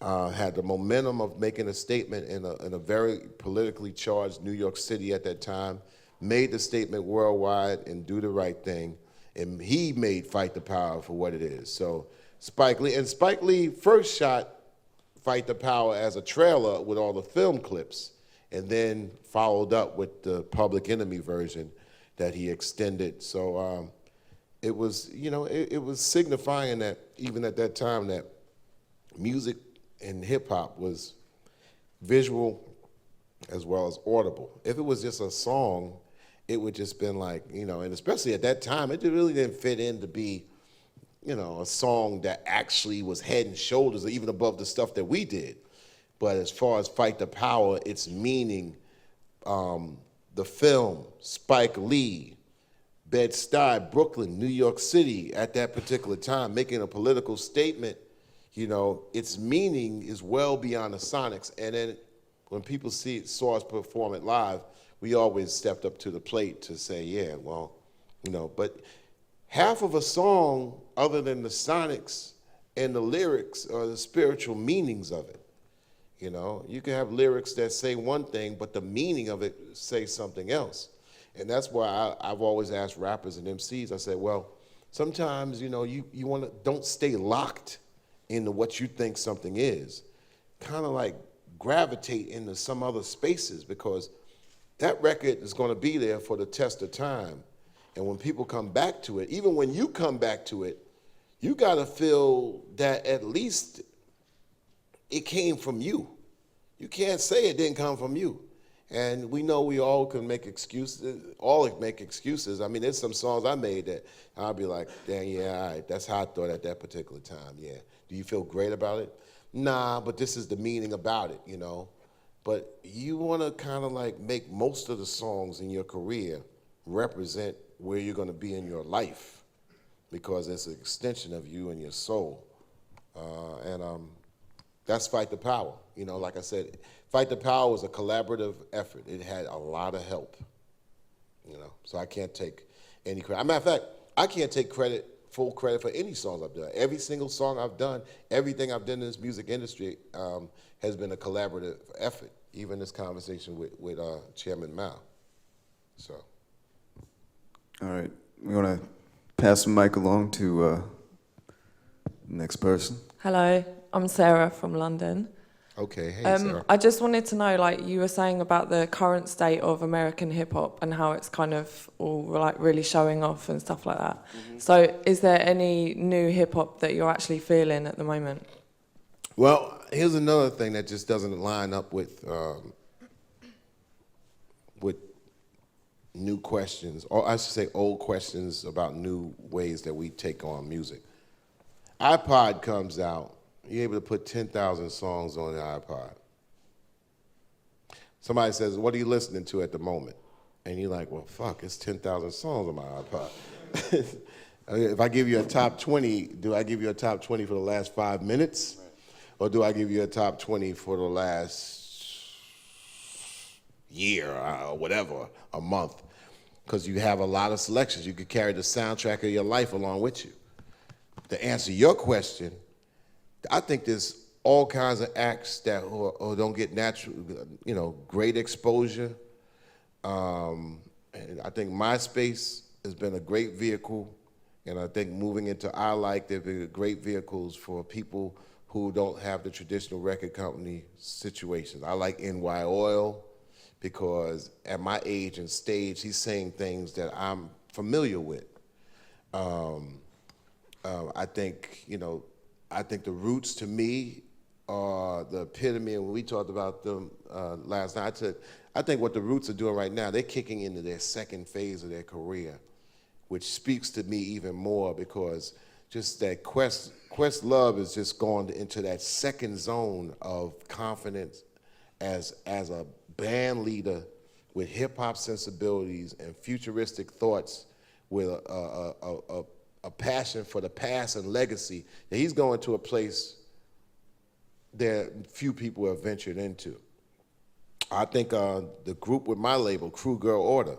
had the momentum of making a statement in a very politically charged New York City at that time, made the statement worldwide and do the right thing, and he made Fight the Power for what it is. So Spike Lee first shot Fight the Power as a trailer with all the film clips, and then followed up with the Public Enemy version that he extended. So it was, it was signifying that even at that time that music and hip hop was visual as well as audible. If it was just a song, it would just been like, and especially at that time, it really didn't fit in to be, a song that actually was head and shoulders or even above the stuff that we did. But as far as Fight the Power, its meaning, the film, Spike Lee, Bed-Stuy, Brooklyn, New York City at that particular time, making a political statement, its meaning is well beyond the sonics. And then when people saw us perform it live, we always stepped up to the plate to say, yeah, well, but half of a song, other than the sonics and the lyrics, are the spiritual meanings of it. You can have lyrics that say one thing, but the meaning of it say something else. And that's why I've always asked rappers and MCs, I said, well, sometimes, you want to, don't stay locked into what you think something is. Kind of like gravitate into some other spaces, because that record is going to be there for the test of time. And when people come back to it, even when you come back to it, you got to feel that at least it came from you. You can't say it didn't come from you. And we know we all can make excuses, I mean, there's some songs I made that I'll be like, dang, yeah, all right, that's how I thought at that particular time, yeah. Do you feel great about it? Nah, but this is the meaning about it, But you want to kind of like make most of the songs in your career represent where you're going to be in your life, because it's an extension of you and your soul. And that's Fight the Power. Like I said, Fight the Power was a collaborative effort. It had a lot of help, So I can't take any credit. As a matter of fact, I can't take full credit for any songs I've done. Every single song I've done, everything I've done in this music industry has been a collaborative effort. Even this conversation with Chairman Mao. So. All right, we want to pass the mic along to the next person. Hello, I'm Sarah from London. Okay, hey Sarah. I just wanted to know, like you were saying about the current state of American hip hop and how it's kind of all like really showing off and stuff like that. Mm-hmm. So is there any new hip hop that you're actually feeling at the moment? Well, here's another thing that just doesn't line up with new questions, or I should say old questions about new ways that we take on music. iPod comes out, you're able to put 10,000 songs on the iPod. Somebody says, what are you listening to at the moment? And you're like, well, fuck, it's 10,000 songs on my iPod. If I give you a top 20, do I give you a top 20 for the last 5 minutes? Or do I give you a top 20 for the last year or whatever, a month? Because you have a lot of selections. You could carry the soundtrack of your life along with you. To answer your question, I think there's all kinds of acts that or don't get natural, great exposure. And I think MySpace has been a great vehicle, and I think moving into they've been great vehicles for people who don't have the traditional record company situations. I like NY Oil, because at my age and stage, he's saying things that I'm familiar with. I think, I think the Roots to me are the epitome, and when we talked about them last night, I think what the Roots are doing right now, they're kicking into their second phase of their career, which speaks to me even more, because just that Questlove is just going into that second zone of confidence as a band leader with hip-hop sensibilities and futuristic thoughts, with a passion for the past and legacy, that he's going to a place that few people have ventured into. I think the group with my label, Crew Girl Order,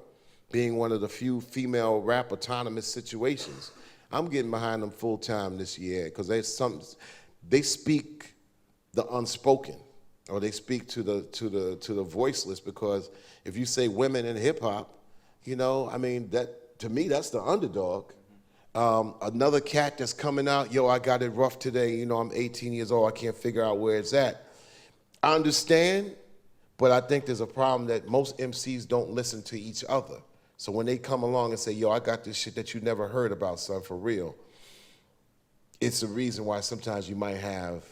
being one of the few female rap autonomous situations, I'm getting behind them full time this year, because they speak the unspoken, or they speak to the voiceless. Because if you say women in hip hop, you know, I mean, that to me that's the underdog. Another cat that's coming out, yo, I got it rough today. You know, I'm 18 years old. I can't figure out where it's at. I understand, but I think there's a problem that most MCs don't listen to each other. So when they come along and say, yo, I got this shit that you never heard about, son, for real, it's the reason why sometimes you might have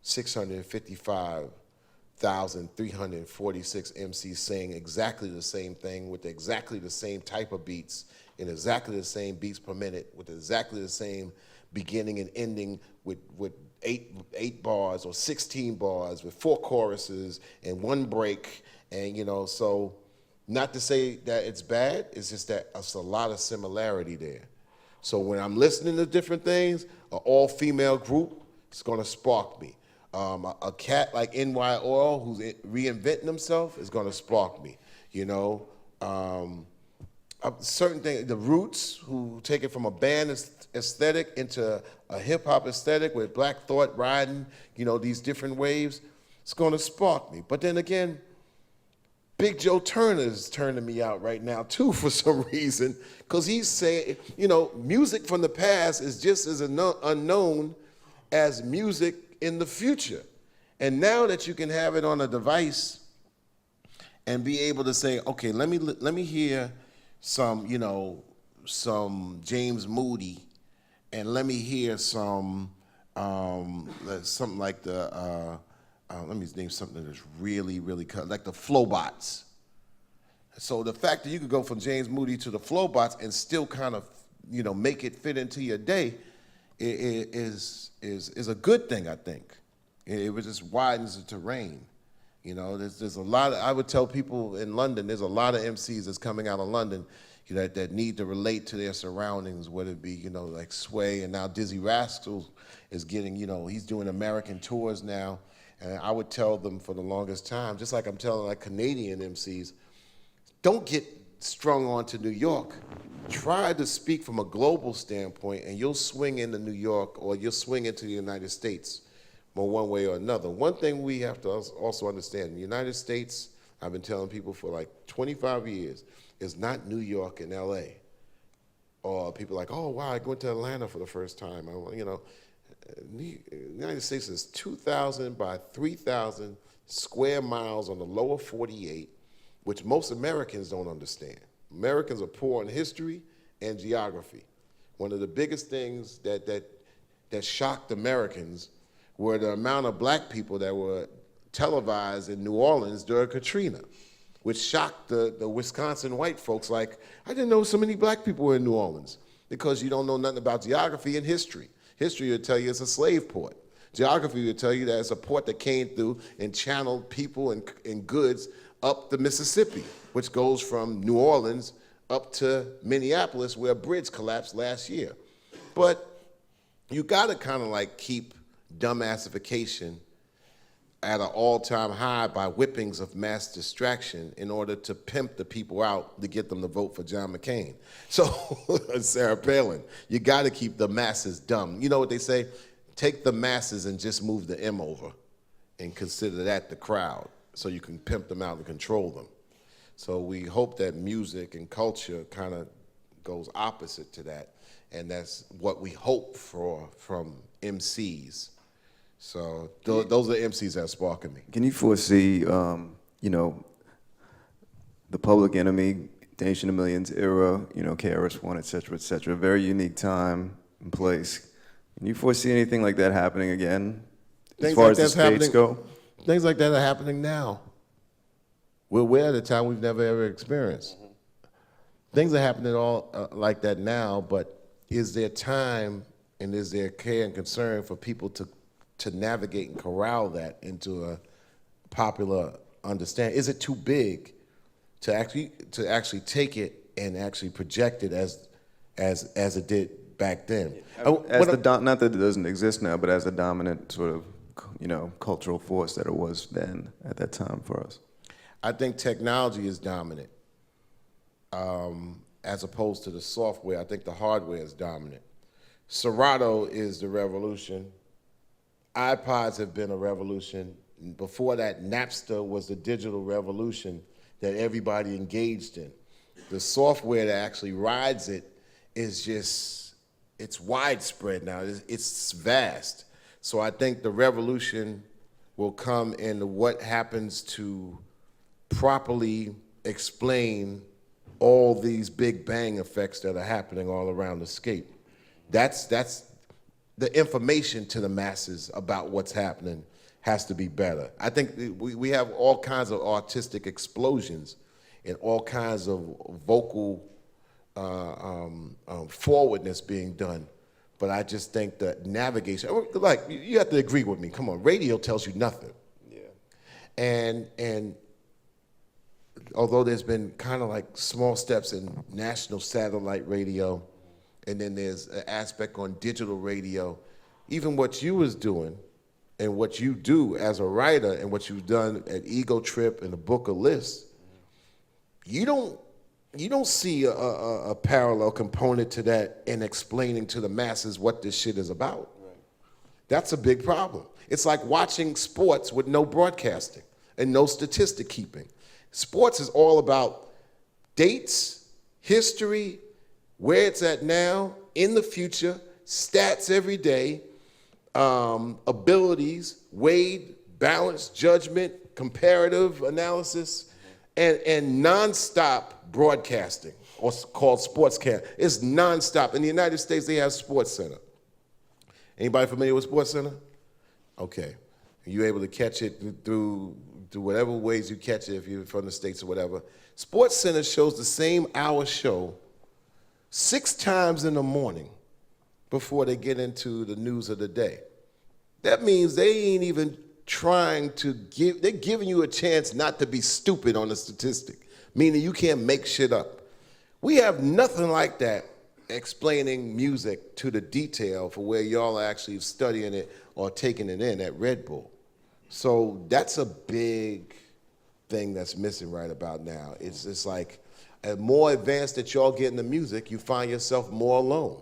655,346 MCs saying exactly the same thing with exactly the same type of beats in exactly the same beats per minute with exactly the same beginning and ending with eight bars or 16 bars with 4 choruses and 1 break. And, you know, so not to say that it's bad, it's just that there's a lot of similarity there. So when I'm listening to different things, an all-female group, it's gonna spark me. A cat like NY Oil who's reinventing himself is gonna spark me, you know. Certain things, the Roots, who take it from a band aesthetic into a hip hop aesthetic with Black Thought riding, you know, these different waves, it's gonna spark me. But then again, Big Joe Turner is turning me out right now too for some reason, because he's saying, you know, music from the past is just as unknown as music in the future. And now that you can have it on a device and be able to say, okay, let me hear some, you know, some James Moody, and let me hear some something like the let me name something that's really, really like the Flowbots. So the fact that you could go from James Moody to the Flowbots and still kind of, you know, make it fit into your day is a good thing, I think. It just widens the terrain. You know, there's a lot of, I would tell people in London, there's a lot of MCs that's coming out of London, you know, that need to relate to their surroundings, whether it be, you know, like Sway, and now Dizzy Rascals is getting, you know, he's doing American tours now. And I would tell them for the longest time, just like I'm telling like Canadian MCs, don't get strung on to New York. Try to speak from a global standpoint, and you'll swing into New York, or you'll swing into the United States, more one way or another. One thing we have to also understand, in the United States, I've been telling people for like 25 years, is not New York and LA. Or people are like, oh wow, I went to Atlanta for the first time. You know, the United States is 2,000 by 3,000 square miles on the lower 48, which most Americans don't understand. Americans are poor in history and geography. One of the biggest things that shocked Americans were the amount of black people that were televised in New Orleans during Katrina, which shocked the Wisconsin white folks. Like, I didn't know so many black people were in New Orleans, because you don't know nothing about geography and history. History would tell you it's a slave port. Geography would tell you that it's a port that came through and channeled people and goods up the Mississippi, which goes from New Orleans up to Minneapolis, where a bridge collapsed last year. But you gotta kind of like keep dumbassification at an all-time high by whippings of mass distraction in order to pimp the people out to get them to vote for John McCain. So, Sarah Palin, you gotta keep the masses dumb. You know what they say? Take the masses and just move the M over and consider that the crowd, so you can pimp them out and control them. So we hope that music and culture kind of goes opposite to that, and that's what we hope for from MCs. So those are the MCs that are sparking me. Can you foresee, you know, the Public Enemy, Nation of Millions era, you know, KRS-One, et cetera, very unique time and place. Can you foresee anything like that happening again, as far as the states go? Things like that are happening now. We're at a time we've never ever experienced. Things are happening all like that now, but is there time and is there care and concern for people to navigate and corral that into a popular understanding? Is it too big to actually take it and actually project it as it did back then? Not that it doesn't exist now, but as a dominant sort of, you know, cultural force that it was then at that time for us. I think technology is dominant, as opposed to the software. I think the hardware is dominant. Serato is the revolution. iPods have been a revolution. Before that, Napster was the digital revolution that everybody engaged in. The software that actually rides it is just, it's widespread now. It's vast. So I think the revolution will come in what happens to properly explain all these big bang effects that are happening all around the scape. That's the information to the masses about what's happening has to be better. I think we have all kinds of artistic explosions and all kinds of vocal forwardness being done. But I just think that navigation, like, you have to agree with me. Come on, radio tells you nothing. Yeah. And although there's been kind of like small steps in national satellite radio, and then there's an aspect on digital radio, even what you was doing and what you do as a writer and what you've done at Ego Trip and the Book of Lists, you don't see a parallel component to that in explaining to the masses what this shit is about. Right. That's a big problem. It's like watching sports with no broadcasting and no statistic keeping. Sports is all about dates, history, where it's at now, in the future, stats every day, abilities, weighed, balanced judgment, comparative analysis, and nonstop broadcasting, or called sportscast. It's nonstop. In the United States, they have Sports Center. Anybody familiar with Sports Center? Okay. You're able to catch it through whatever ways you catch it if you're from the States or whatever. Sports Center shows the same hour show 6 times in the morning before they get into the news of the day. That means they ain't even trying to they're giving you a chance not to be stupid on the statistic, meaning you can't make shit up. We have nothing like that explaining music to the detail for where y'all are actually studying it or taking it in at Red Bull. So that's a big thing that's missing right about now. It's like, the more advanced that y'all get in the music, you find yourself more alone.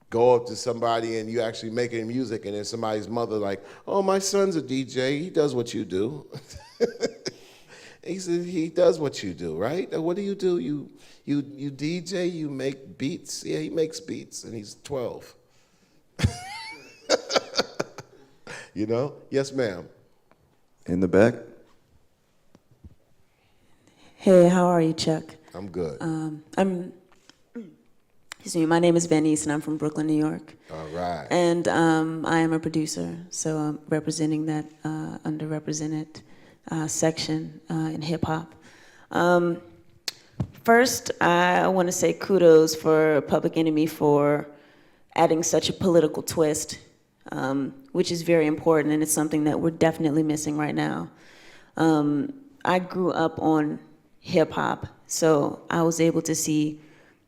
Go up to somebody and you actually making music, and then somebody's mother like, oh, my son's a DJ, he does what you do. He said, he does what you do, right? What do? You DJ, you make beats? Yeah, he makes beats, and he's 12. You know? Yes, ma'am. In the back. Hey, how are you, Chuck? I'm good. My name is Venice, and I'm from Brooklyn, New York. All right. And I am a producer, so I'm representing that underrepresented section in hip hop. First, I want to say kudos for Public Enemy for adding such a political twist, which is very important, and it's something that we're definitely missing right now. I grew up on hip hop, so I was able to see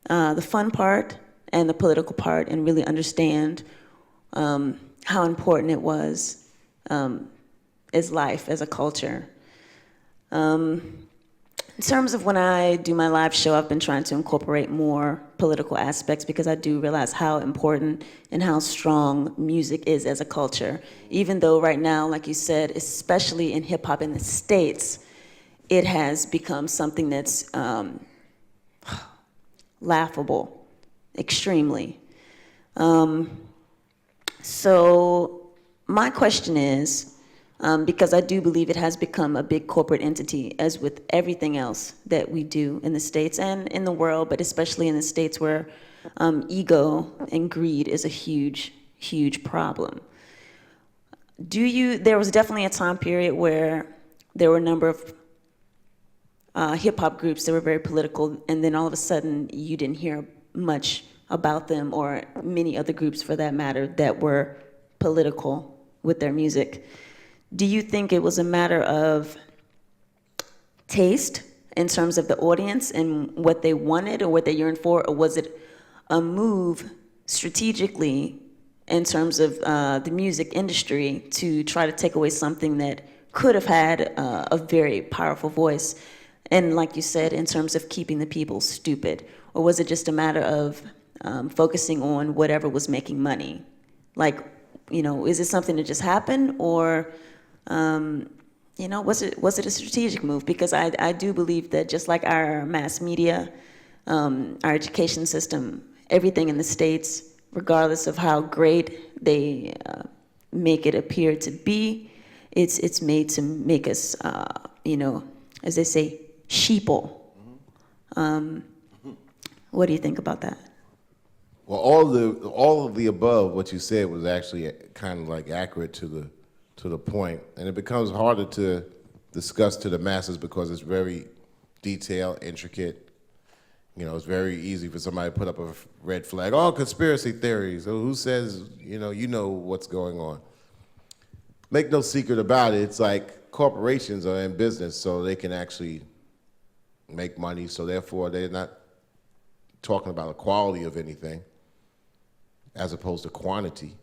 the fun part and the political part and really understand how important it was as life, as a culture. In terms of when I do my live show, I've been trying to incorporate more political aspects because I do realize how important and how strong music is as a culture. Even though right now, like you said, especially in hip hop in the States, it has become something that's laughable, extremely. So my question is, because I do believe it has become a big corporate entity, as with everything else that we do in the States and in the world, but especially in the States where ego and greed is a huge, huge problem. There was definitely a time period where there were a number of hip-hop groups that were very political, and then all of a sudden you didn't hear much about them, or many other groups for that matter, that were political with their music. Do you think it was a matter of taste in terms of the audience and what they wanted or what they yearned for, or was it a move strategically in terms of the music industry to try to take away something that could have had a very powerful voice? And like you said, in terms of keeping the people stupid, or was it just a matter of focusing on whatever was making money? Like, is it something that just happened, or was it a strategic move? Because I do believe that just like our mass media, our education system, everything in the States, regardless of how great they make it appear to be, it's made to make us, as they say, sheeple. What do you think about that? Well, all of the above, what you said was actually kind of like accurate to the point, and it becomes harder to discuss to the masses because it's very detailed, intricate. It's very easy for somebody to put up a red flag. Oh, conspiracy theories. Oh, who says you know what's going on? Make no secret about it. It's like corporations are in business so they can actually make money. So therefore, they're not talking about the quality of anything as opposed to quantity.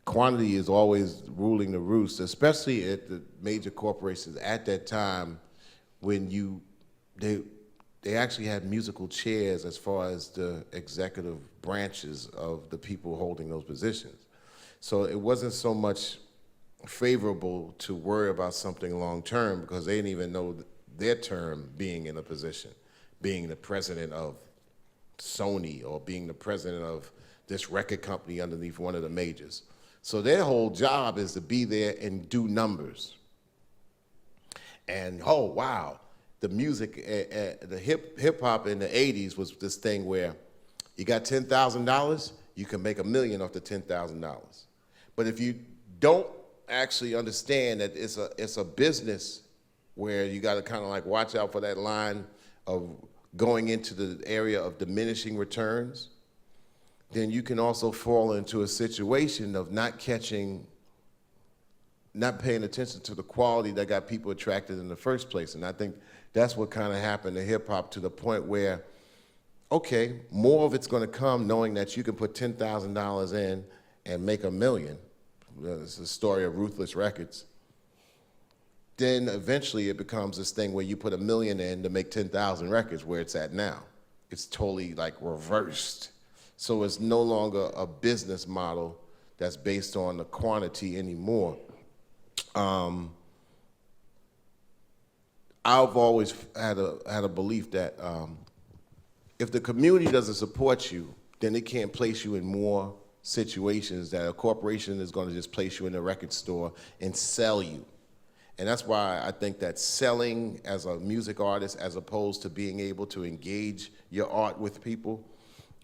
Quantity is always ruling the roost, especially at the major corporations at that time when they actually had musical chairs as far as the executive branches of the people holding those positions. So it wasn't so much favorable to worry about something long term because they didn't even know their term being in a position, being the president of Sony or being the president of this record company underneath one of the majors. So their whole job is to be there and do numbers. And oh, wow, the music, the hip hop in the 80s was this thing where you got $10,000, you can make $1 million off the $10,000. But if you don't actually understand that it's a business where you got to kind of like watch out for that line of going into the area of diminishing returns, then you can also fall into a situation of not paying attention to the quality that got people attracted in the first place. And I think that's what kind of happened to hip hop to the point where, okay, more of it's going to come knowing that you can put $10,000 in and make $1 million. It's the story of Ruthless Records. Then eventually it becomes this thing where you put $1 million in to make 10,000 records where it's at now. It's totally like reversed. So it's no longer a business model that's based on the quantity anymore. I've always had a belief that if the community doesn't support you, then it can't place you in more situations that a corporation is going to just place you in a record store and sell you. And that's why I think that selling as a music artist as opposed to being able to engage your art with people,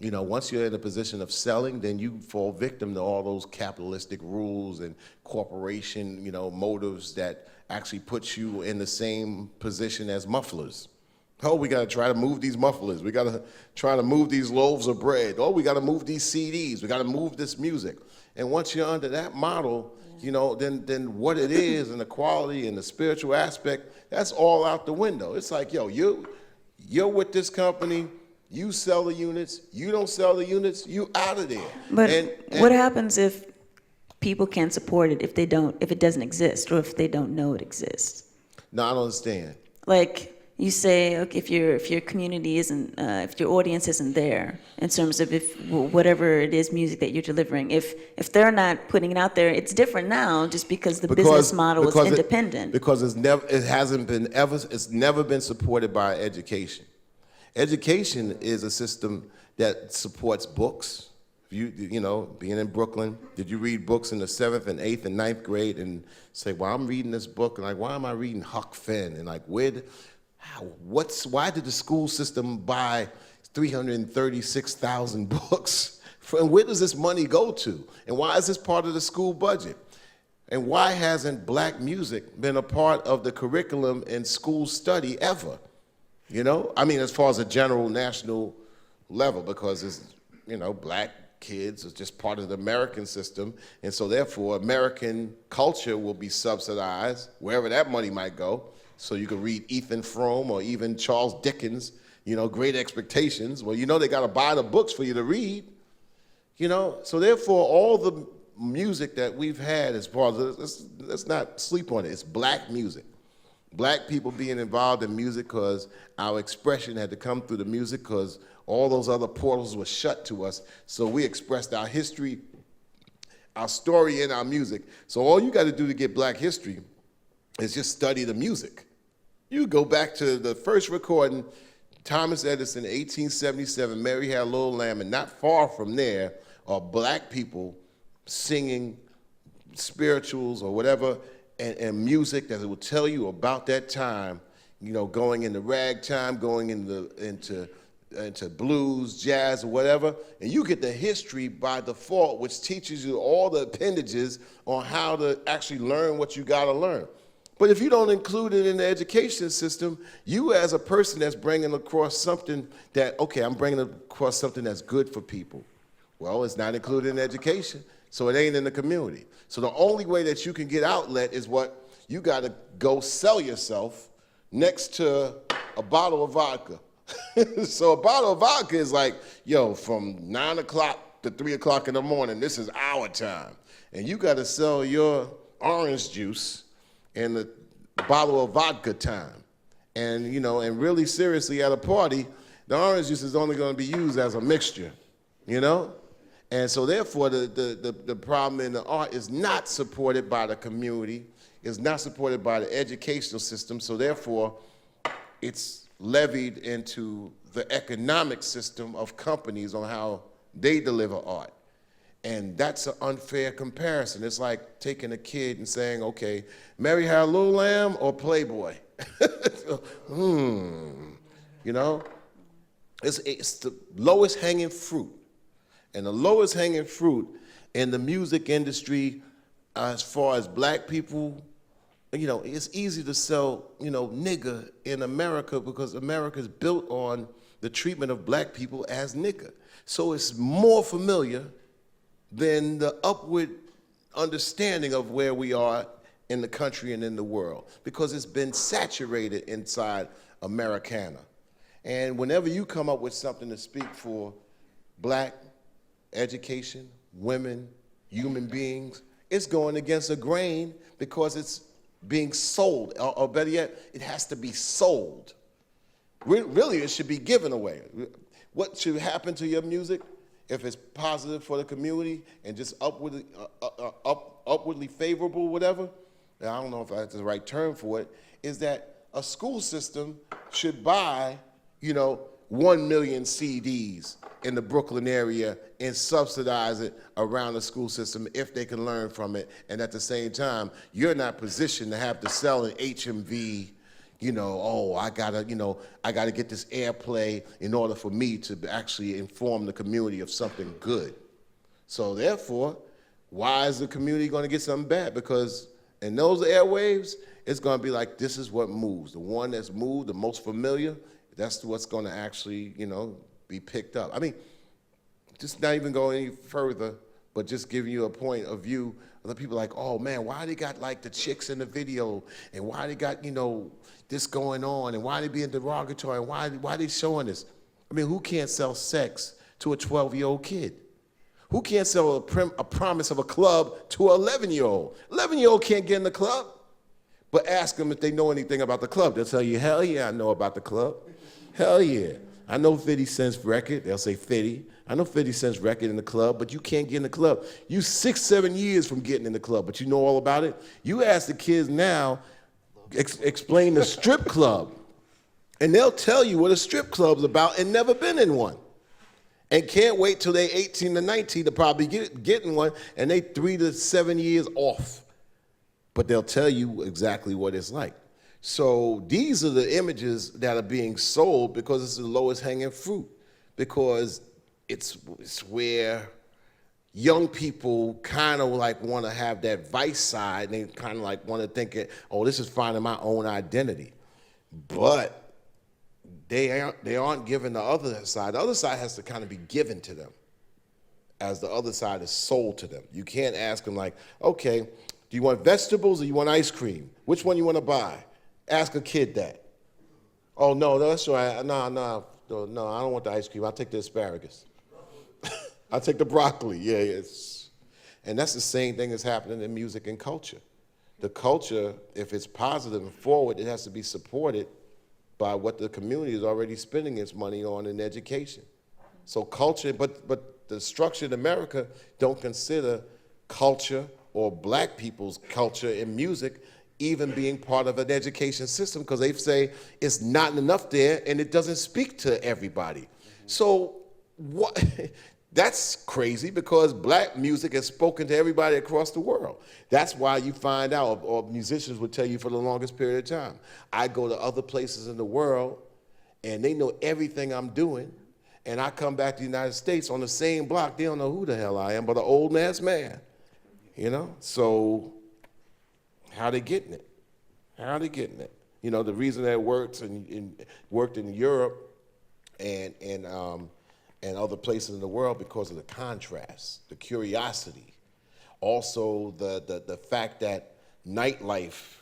once you're in a position of selling, then you fall victim to all those capitalistic rules and corporation, motives that actually put you in the same position as mufflers. Oh, we got to try to move these mufflers. We got to try to move these loaves of bread. Oh, we got to move these CDs. We got to move this music. And once you're under that model, then what it is and the quality and the spiritual aspect, that's all out the window. It's like, you're with this company. You sell the units. You don't sell the units. You out of there. But what happens if people can't support it if it doesn't exist, or if they don't know it exists? No, I don't understand. Like you say, okay, if your community isn't, if your audience isn't there in terms of whatever it is music that you're delivering, if they're not putting it out there, it's different now just because the business model is independent. Because it's never been supported by education. Education is a system that supports books. Being in Brooklyn, did you read books in the 7th and 8th and 9th grade and say, well, I'm reading this book, and like, why am I reading Huck Finn? And like, why did the school system buy 336,000 books? And where does this money go to? And why is this part of the school budget? And why hasn't black music been a part of the curriculum in school study ever? As far as a general national level, because it's, black kids is just part of the American system, and so therefore American culture will be subsidized wherever that money might go. So you can read Ethan Frome or even Charles Dickens, Great Expectations. Well, they got to buy the books for you to read, So therefore, all the music that we've had as far as, let's not sleep on it, it's black music. Black people being involved in music because our expression had to come through the music because all those other portals were shut to us. So we expressed our history our story and our music. So all you got to do to get black history is just study the music. You go back to the first recording, Thomas Edison, 1877, Mary Had a Little Lamb, and not far from there are black people singing spirituals or whatever, and music that will tell you about that time, you know, going into ragtime, going into blues, jazz, or whatever, and you get the history by default, which teaches you all the appendages on how to actually learn what you gotta learn. But if you don't include it in the education system, you as a person that's bringing across something that, okay, I'm bringing across something that's good for people. Well, it's not included in education, so it ain't in the community. So the only way that you can get outlet is what you gotta go sell yourself next to a bottle of vodka. So a bottle of vodka is like, yo, from 9 o'clock to 3 o'clock in the morning, this is our time. And you gotta sell your orange juice and the bottle of vodka time. And, you know, and really seriously at a party, the orange juice is only gonna be used as a mixture, you know? And so therefore, the problem in the art is not supported by the community, is not supported by the educational system, so therefore, it's levied into the economic system of companies on how they deliver art. And that's an unfair comparison. It's like taking a kid and saying, okay, Mary Had a Little Lamb or Playboy? You know? It's the lowest hanging fruit. And the lowest hanging fruit in the music industry, as far as black people, you know, it's easy to sell, you know, nigger in America because America is built on the treatment of black people as nigger. So it's more familiar than the upward understanding of where we are in the country and in the world, because it's been saturated inside Americana. And whenever you come up with something to speak for black education, women, human beings, it's going against the grain because it's being sold, or better yet, it has to be sold. Really, it should be given away. What should happen to your music, if it's positive for the community and just upwardly favorable, whatever, I don't know if that's the right term for it, is that a school system should buy, you know, 1 million CDs in the Brooklyn area and subsidize it around the school system if they can learn from it. And at the same time, you're not positioned to have to sell an HMV, you know, oh, I gotta get this airplay in order for me to actually inform the community of something good. So therefore, why is the community gonna get something bad? Because in those airwaves, it's gonna be like, this is what moves. The one that's moved, the most familiar, that's what's gonna actually, you know, be picked up. I mean, just not even going any further, but just giving you a point of view of the people like, oh man, why they got like the chicks in the video, and why they got, you know, this going on, and why they being derogatory, and why they showing this? I mean, who can't sell sex to a 12-year-old kid? Who can't sell a promise of a club to an 11-year-old? 11-year-old can't get in the club, but ask them if they know anything about the club. They'll tell you, hell yeah, I know about the club. Hell yeah. I know 50 Cent's record. They'll say 50. I know 50 Cent's record in the club, but you can't get in the club. You 6, 7 years from getting in the club, but you know all about it. You ask the kids now, explain the strip club, and they'll tell you what a strip club's about and never been in one. And can't wait till they're 18 to 19 to probably get in one, and they 3 to 7 years off. But they'll tell you exactly what it's like. So these are the images that are being sold because it's the lowest hanging fruit, because it's where young people kind of like want to have that vice side, and they kind of like want to think, oh, this is finding my own identity. But they aren't given the other side. The other side has to kind of be given to them as the other side is sold to them. You can't ask them like, okay, do you want vegetables or you want ice cream? Which one you want to buy? Ask a kid that. Oh, no, that's right. No, I don't want the ice cream. I'll take the asparagus. I'll take the broccoli. Yeah, yes. And that's the same thing that's happening in music and culture. The culture, if it's positive and forward, it has to be supported by what the community is already spending its money on in education. So culture, but the structure in America don't consider culture or black people's culture in music even being part of an education system, because they say it's not enough there and it doesn't speak to everybody. So what? That's crazy, because black music has spoken to everybody across the world. That's why you find out, or musicians would tell you for the longest period of time, I go to other places in the world and they know everything I'm doing, and I come back to the United States on the same block, they don't know who the hell I am, but an old ass man, you know? So how they getting it? How they getting it? You know, the reason that it works and worked in Europe and other places in the world, because of the contrast, the curiosity. Also, the fact that nightlife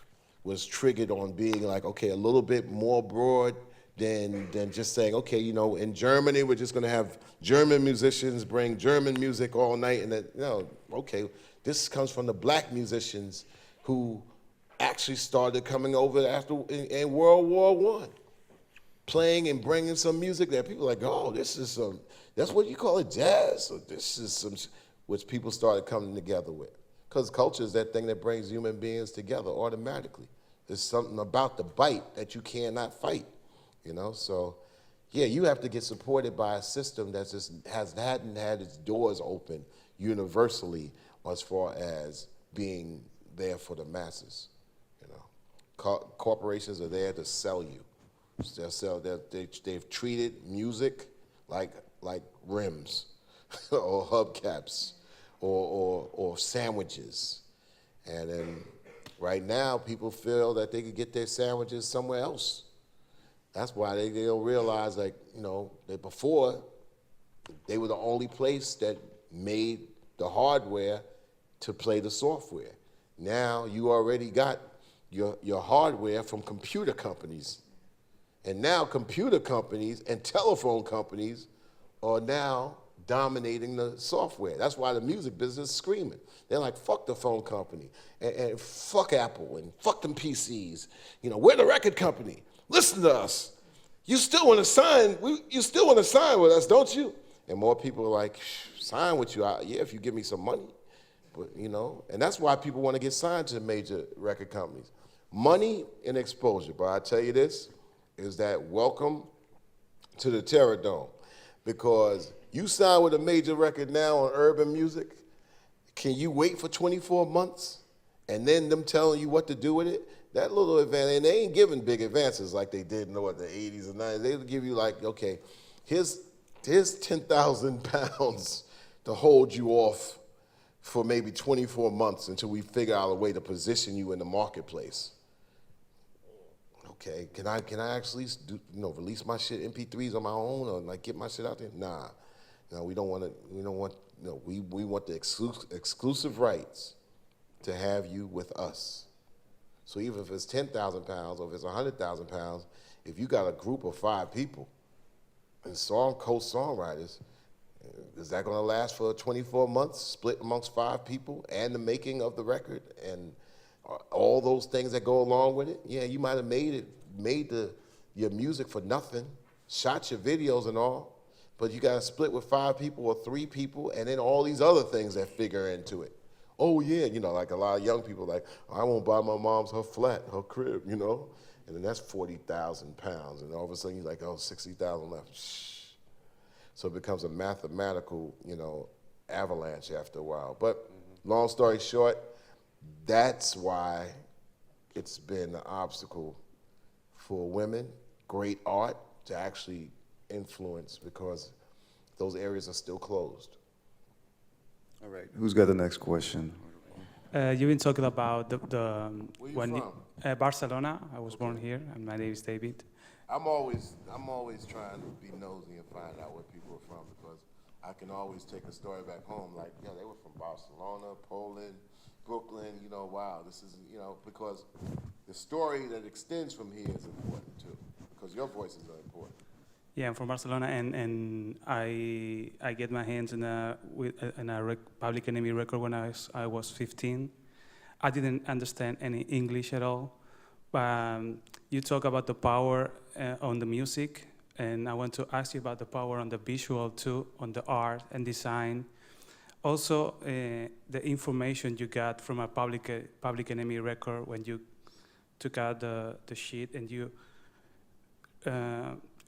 was triggered on being like, okay, a little bit more broad than just saying, okay, you know, in Germany, we're just gonna have German musicians bring German music all night, and then, you know, okay, this comes from the black musicians who actually started coming over after in World War I, playing and bringing some music that people are like, oh, this is some, that's what you call it, jazz, or this is some, which people started coming together with. Because culture is that thing that brings human beings together automatically. There's something about the bite that you cannot fight, you know? So, yeah, you have to get supported by a system that just hadn't had its doors open universally as far as being there for the masses, you know? Corporations are there to sell you. They've treated music like rims or hubcaps or sandwiches. And then right now, people feel that they could get their sandwiches somewhere else. That's why they don't realize, like, you know, that before, they were the only place that made the hardware to play the software. Now you already got your hardware from computer companies. And now computer companies and telephone companies are now dominating the software. That's why the music business is screaming. They're like, fuck the phone company, and fuck Apple, and fuck them PCs. You know, we're the record company. Listen to us. You still want to sign? You still want to sign with us, don't you? And more people are like, sign with you? Yeah, if you give me some money. But, you know, and that's why people want to get signed to major record companies. Money and exposure. But I tell you this, is that welcome to the Terror Dome. Because you sign with a major record now on urban music, can you wait for 24 months and then them telling you what to do with it? That little advance, and they ain't giving big advances like they did in the 80s and 90s. They'll give you like, okay, here's 10,000 pounds to hold you off for maybe 24 months until we figure out a way to position you in the marketplace. Okay, can I actually do, you know, release my shit MP3s on my own, or like get my shit out there? Nah, no, we don't want to. We don't want. No, we want the exclusive rights to have you with us. So even if it's 10,000 pounds or if it's 100,000 pounds, if you got a group of 5 people and co-songwriters, is that going to last for 24 months, split amongst 5 people, and the making of the record and all those things that go along with it? Yeah, you might have made your music for nothing, shot your videos and all, but you got to split with 5 people or 3 people, and then all these other things that figure into it. Oh yeah, you know, like a lot of young people like, I won't buy my mom's her flat, her crib, you know, and then that's 40,000 pounds, and all of a sudden you're like, oh, 60,000 left. Shh. So it becomes a mathematical, you know, avalanche after a while. But long story short, that's why it's been an obstacle for women, great art, to actually influence, because those areas are still closed. All right, who's got the next question? You've been talking about the Where you from? Barcelona. I was born here, and my name is David. I'm always trying to be nosy and find out where people are from, because I can always take a story back home. Like, yeah, they were from Barcelona, Poland, Brooklyn. You know, wow, this is, you know, because the story that extends from here is important too, because your voices are important. Yeah, I'm from Barcelona, and I get my hands in a Public Enemy record when I was 15. I didn't understand any English at all. You talk about the power on the music, and I want to ask you about the power on the visual too, on the art and design also the information you got from a Public Enemy record when you took out the sheet and you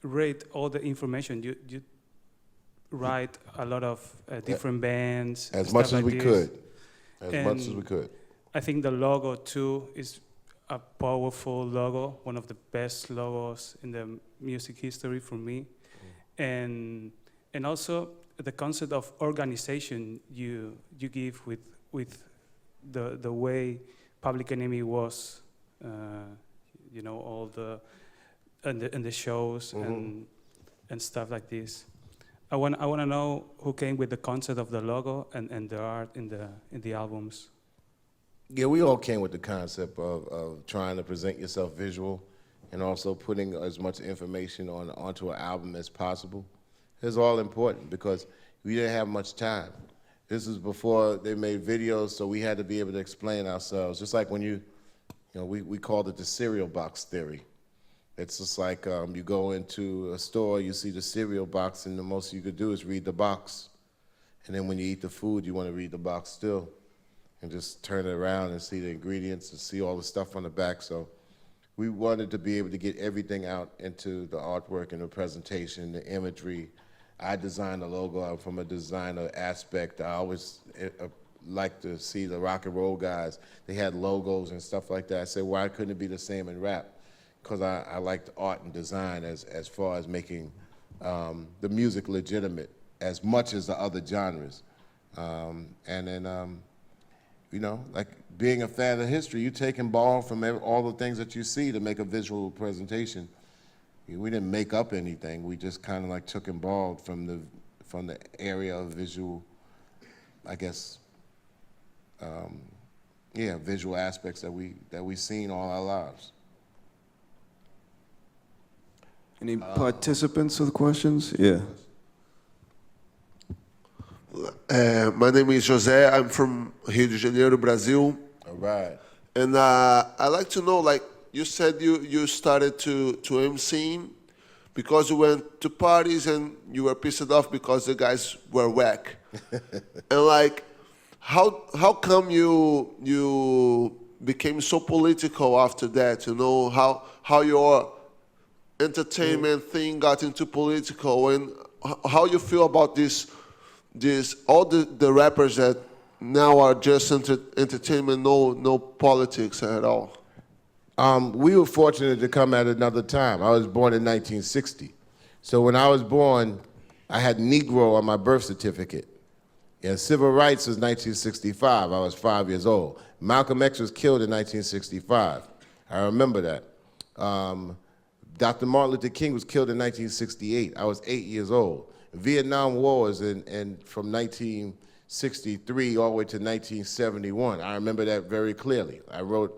rate all the information. You write a lot of different bands. As stuff much as like we this. could. As And much as we could. I think the logo too is a powerful logo, one of the best logos in the music history for me. And also the concept of organization you give with the way Public Enemy was, all the and the shows and stuff like this. I want to know who came with the concept of the logo and the art in the albums. Yeah, we all came with the concept of trying to present yourself visual and also putting as much information onto an album as possible. It's all important because we didn't have much time. This is before they made videos, so we had to be able to explain ourselves. Just like when we called it the cereal box theory. It's just like you go into a store, you see the cereal box, and the most you could do is read the box. And then when you eat the food, you want to read the box still. And just turn it around and see the ingredients and see all the stuff on the back. So we wanted to be able to get everything out into the artwork and the presentation, the imagery. I designed the logo from a designer aspect. I always like to see the rock and roll guys. They had logos and stuff like that. I said, why couldn't it be the same in rap? Because I liked art and design as far as making the music legitimate as much as the other genres. And then, like being a fan of history, you take and borrow from all the things that you see to make a visual presentation. We didn't make up anything. We just kind of like took and borrowed from the area of visual, I guess, visual aspects that we seen all our lives. Any participants with questions? Yeah. My name is José. I'm from Rio de Janeiro, Brazil. All right. And I'd like to know, like you said, you started to MCing because you went to parties and you were pissed off because the guys were whack. And like, how come you became so political after that? How your entertainment thing got into political, and how you feel about this all the rappers that now are just entertainment, no politics at all. We were fortunate to come at another time. I was born in 1960. So when I was born, I had Negro on my birth certificate. And civil rights was 1965. I was 5 years old. Malcolm X was killed in 1965. I remember that. Dr. Martin Luther King was killed in 1968. I was 8 years old. Vietnam War was from 1963 all the way to 1971. I remember that very clearly. I wrote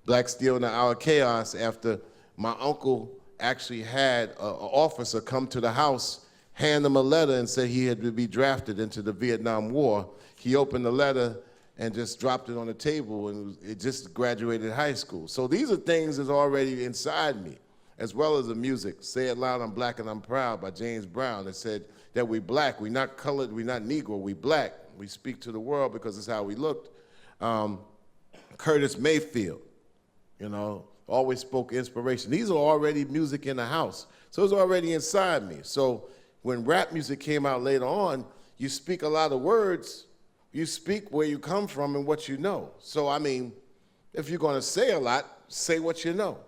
Black Steel in the Hour of Chaos after my uncle actually had an officer come to the house, hand him a letter and say he had to be drafted into the Vietnam War. He opened the letter and just dropped it on the table, and it just graduated high school. So these are things that's already inside me, as well as the music. Say It Loud, I'm Black and I'm Proud by James Brown. It said that we black, we not colored, we not Negro, we black. We speak to the world because it's how we looked. Curtis Mayfield, always spoke inspiration. These are already music in the house. So it's already inside me. So when rap music came out later on, you speak a lot of words, you speak where you come from and what you know. So I mean, if you're gonna say a lot, say what you know.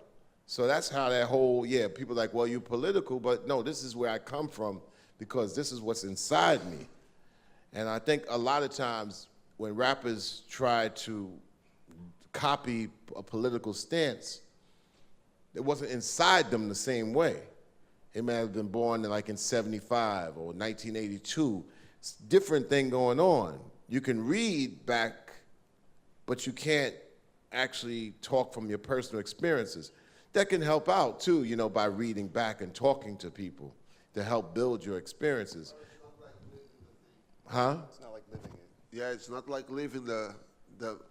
So that's how that whole, people are like, well, you're political, but no, this is where I come from because this is what's inside me. And I think a lot of times when rappers try to copy a political stance, it wasn't inside them the same way. It may have been born in 75 or 1982. It's a different thing going on. You can read back, but you can't actually talk from your personal experiences. That can help out too, by reading back and talking to people to help build your experiences. Huh? It's not like living it. Yeah, it's not like living the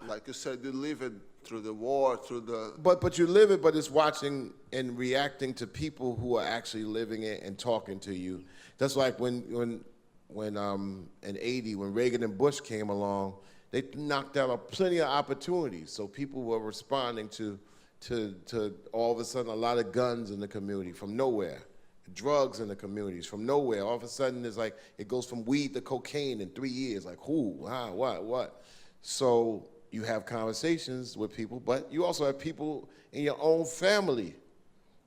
like you said, you live it through the war, through the... But you live it, but it's watching and reacting to people who are actually living it and talking to you. That's like when in '80, when Reagan and Bush came along, they knocked out plenty of opportunities. So people were responding to all of a sudden a lot of guns in the community from nowhere, drugs in the communities from nowhere. All of a sudden it's like it goes from weed to cocaine in 3 years. Like who, how, what? So you have conversations with people, but you also have people in your own family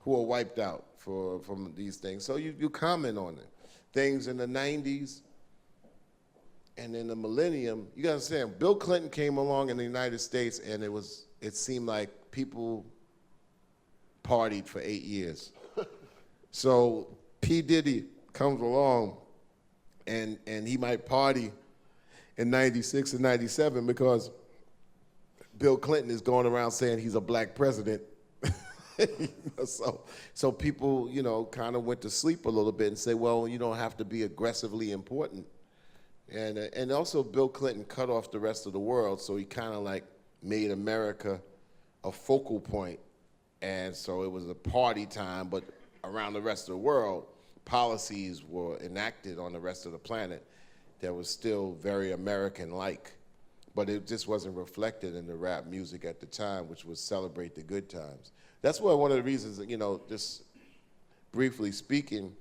who are wiped out from these things. So you comment on it. Things in the 90s and in the millennium, you gotta understand, Bill Clinton came along in the United States and it seemed like people partied for 8 years. So P. Diddy comes along and he might party in 96 and 97 because Bill Clinton is going around saying he's a black president. So people, kind of went to sleep a little bit and say, well, you don't have to be aggressively important. And also Bill Clinton cut off the rest of the world, so he kind of like made America a focal point. And so it was a party time, but around the rest of the world, policies were enacted on the rest of the planet that was still very American-like. But it just wasn't reflected in the rap music at the time, which was celebrate the good times. That's why one of the reasons, just briefly speaking,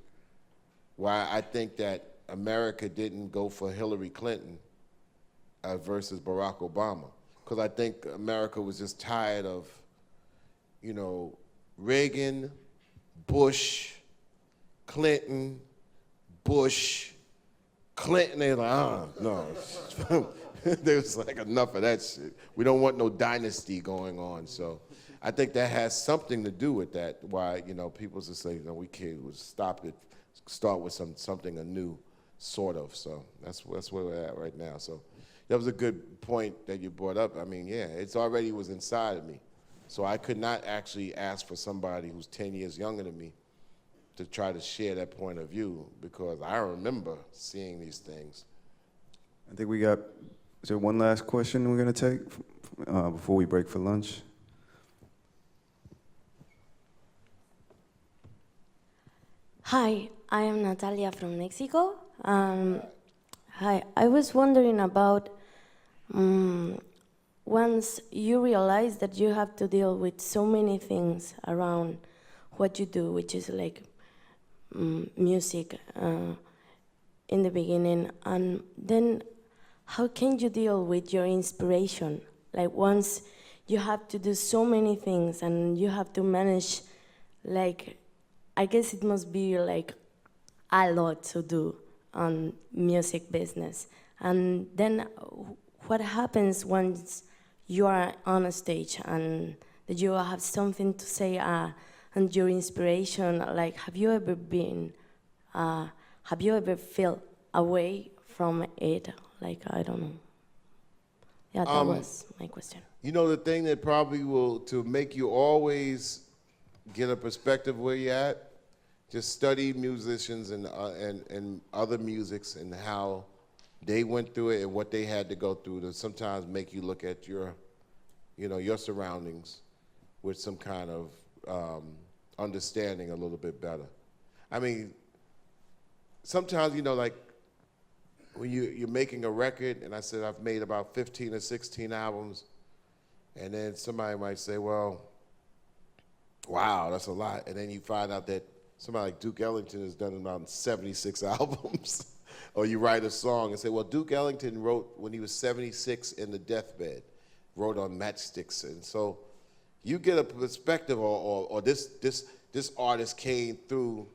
why I think that America didn't go for Hillary Clinton versus Barack Obama. Because I think America was just tired of, Reagan, Bush, Clinton, Bush, Clinton. They're like, no. There's like enough of that shit. We don't want no dynasty going on. So I think that has something to do with that. Why people just say, we can't stop it, start with something anew, sort of. So that's where we're at right now. So that was a good point that you brought up. I mean, yeah, it's already was inside of me. So I could not actually ask for somebody who's 10 years younger than me to try to share that point of view because I remember seeing these things. I think is there one last question we're going to take before we break for lunch? Hi, I am Natalia from Mexico. Hi, I was wondering about once you realize that you have to deal with so many things around what you do, which is like music in the beginning, and then how can you deal with your inspiration? Like once you have to do so many things and you have to manage, like, I guess it must be like a lot to do on music business. And then what happens once you are on a stage and that you have something to say and your inspiration, like have you ever felt away from it? Like, I don't know. Yeah, that was my question. The thing that probably will, to make you always get a perspective where you're at, just study musicians and other musics and how they went through it and what they had to go through to sometimes make you look at your surroundings with some kind of understanding a little bit better. I mean, sometimes, like when you're making a record, and I said I've made about 15 or 16 albums, and then somebody might say, well, wow, that's a lot. And then you find out that somebody like Duke Ellington has done about 76 albums. Or you write a song and say, well, Duke Ellington wrote when he was 76 in the deathbed, wrote on matchsticks. And so you get a perspective, or this artist came through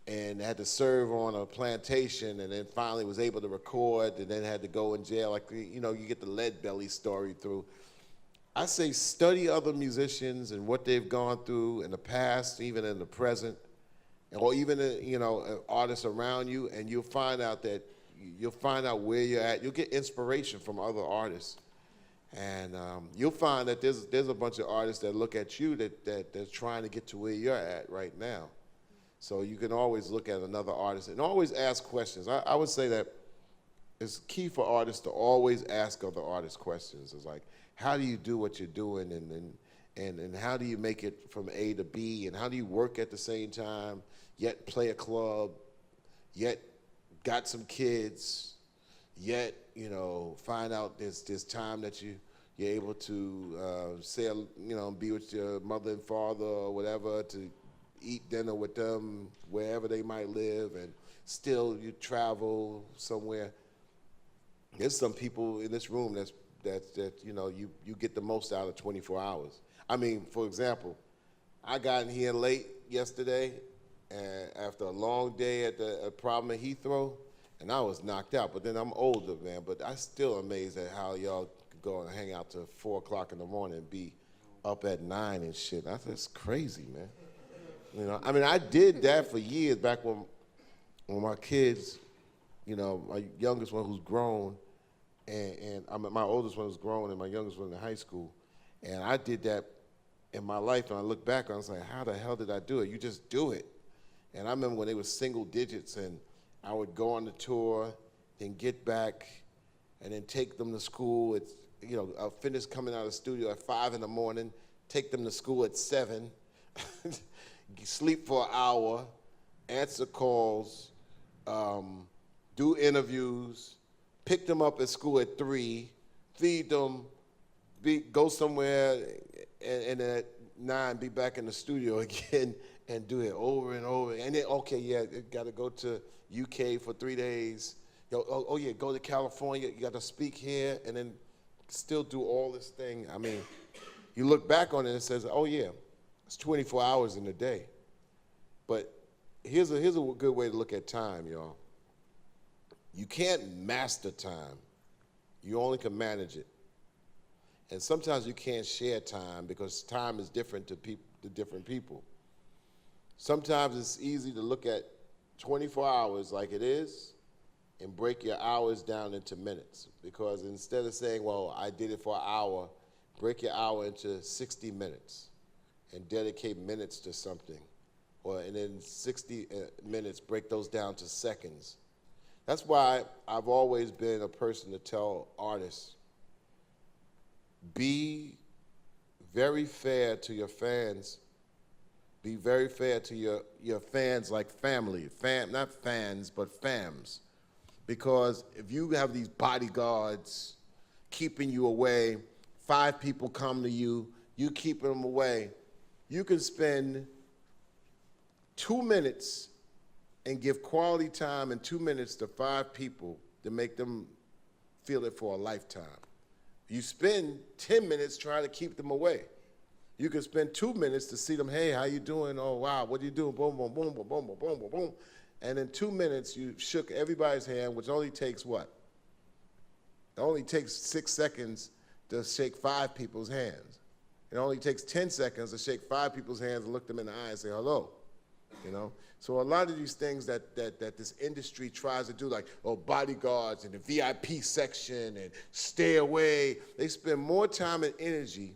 and had to serve on a plantation and then finally was able to record and then had to go in jail. Like, you get the Lead Belly story through. I say study other musicians and what they've gone through in the past, even in the present, or even, artists around you, and you'll find out where you're at. You'll get inspiration from other artists. And you'll find that there's a bunch of artists that look at you that they're trying to get to where you're at right now. So you can always look at another artist and always ask questions. I would say that it's key for artists to always ask other artists questions. It's like, how do you do what you're doing, and how do you make it from A to B, and how do you work at the same time, yet play a club, yet got some kids, yet, you know, find out there's time that you're able to say, you know, be with your mother and father or whatever, to eat dinner with them wherever they might live, and still you travel somewhere. There's some people in this room that you know, you get the most out of 24 hours. I mean, for example, I got in here late yesterday, and after a long day at the problem at Heathrow, and I was knocked out. But then I'm older, man. But I still amazed at how y'all could go and hang out till 4 o'clock in the morning and be up at 9 and shit. That's crazy, man. You know, I mean, I did that for years back when my kids, you know, my youngest one who's grown, and I mean, my oldest one was grown, and my youngest one in high school, and I did that in my life. And I look back, I was like, how the hell did I do it? You just do it. And I remember when they were single digits, and I would go on the tour, then get back, and then take them to school. It's, you know, I'll finish coming out of the studio at 5 in the morning, take them to school at 7, sleep for an hour, answer calls, do interviews, pick them up at school at 3, feed them, go somewhere, and then at 9 be back in the studio again and do it over and over. And then, okay, yeah, got to go to UK for 3 days. Oh yeah, go to California, you got to speak here, and then still do all this thing. I mean, you look back on it and it says, oh yeah, it's 24 hours in a day. But here's a good way to look at time, y'all. You can't master time. You only can manage it. And sometimes you can't share time because time is different to different people. Sometimes it's easy to look at 24 hours like it is and break your hours down into minutes. Because instead of saying, well, I did it for an hour, break your hour into 60 minutes and dedicate minutes to something. And then 60 minutes, break those down to seconds. That's why I've always been a person to tell artists, be very fair to your fans. Be very fair to your fans like family. Not fans, but fams. Because if you have these bodyguards keeping you away, 5 people come to you, you keep them away, you can spend 2 minutes and give quality time in 2 minutes to 5 people to make them feel it for a lifetime. You spend 10 minutes trying to keep them away. You can spend 2 minutes to see them, hey, how you doing? Oh, wow, what are you doing? Boom, boom, boom, boom, boom, boom, boom, boom, boom. And in 2 minutes, you shook everybody's hand, which only takes what? It only takes 6 seconds to shake 5 people's hands. It only takes 10 seconds to shake 5 people's hands and look them in the eye and say hello, you know? So a lot of these things that this industry tries to do, like, oh, bodyguards and the VIP section and stay away, they spend more time and energy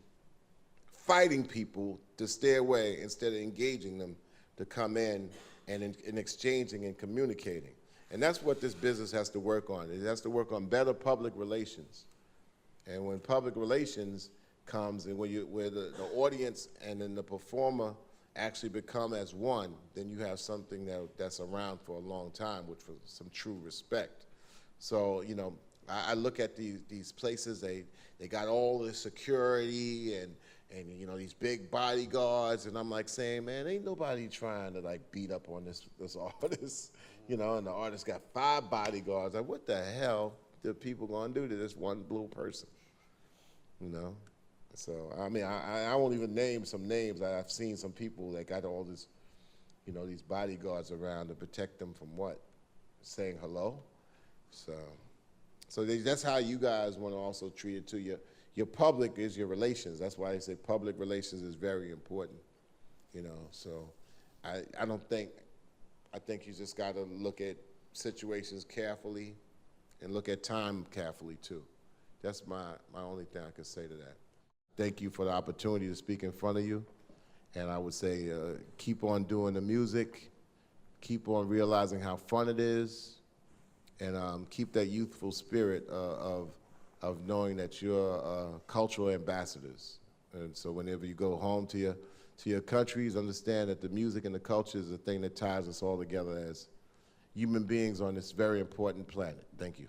fighting people to stay away instead of engaging them to come in and exchanging and communicating. And that's what this business has to work on. It has to work on better public relations. And when public relations comes and where the audience and then the performer actually become as one, then you have something that's around for a long time, which was some true respect. So, you know, I look at these places, they got all this security and you know, these big bodyguards, and I'm like saying, man, ain't nobody trying to like beat up on this artist, you know, and the artist got 5 bodyguards. Like, what the hell are people gonna do to this one blue person, you know? So, I mean, I won't even name some names. I've seen some people that got all this, you know, these bodyguards around to protect them from what? Saying hello? So that's how you guys want to also treat it too. Your public is your relations. That's why I say public relations is very important, you know. So I think you just got to look at situations carefully and look at time carefully too. That's my only thing I can say to that. Thank you for the opportunity to speak in front of you. And I would say keep on doing the music, keep on realizing how fun it is, and keep that youthful spirit of knowing that you're cultural ambassadors. And so whenever you go home to your countries, understand that the music and the culture is the thing that ties us all together as human beings on this very important planet. Thank you.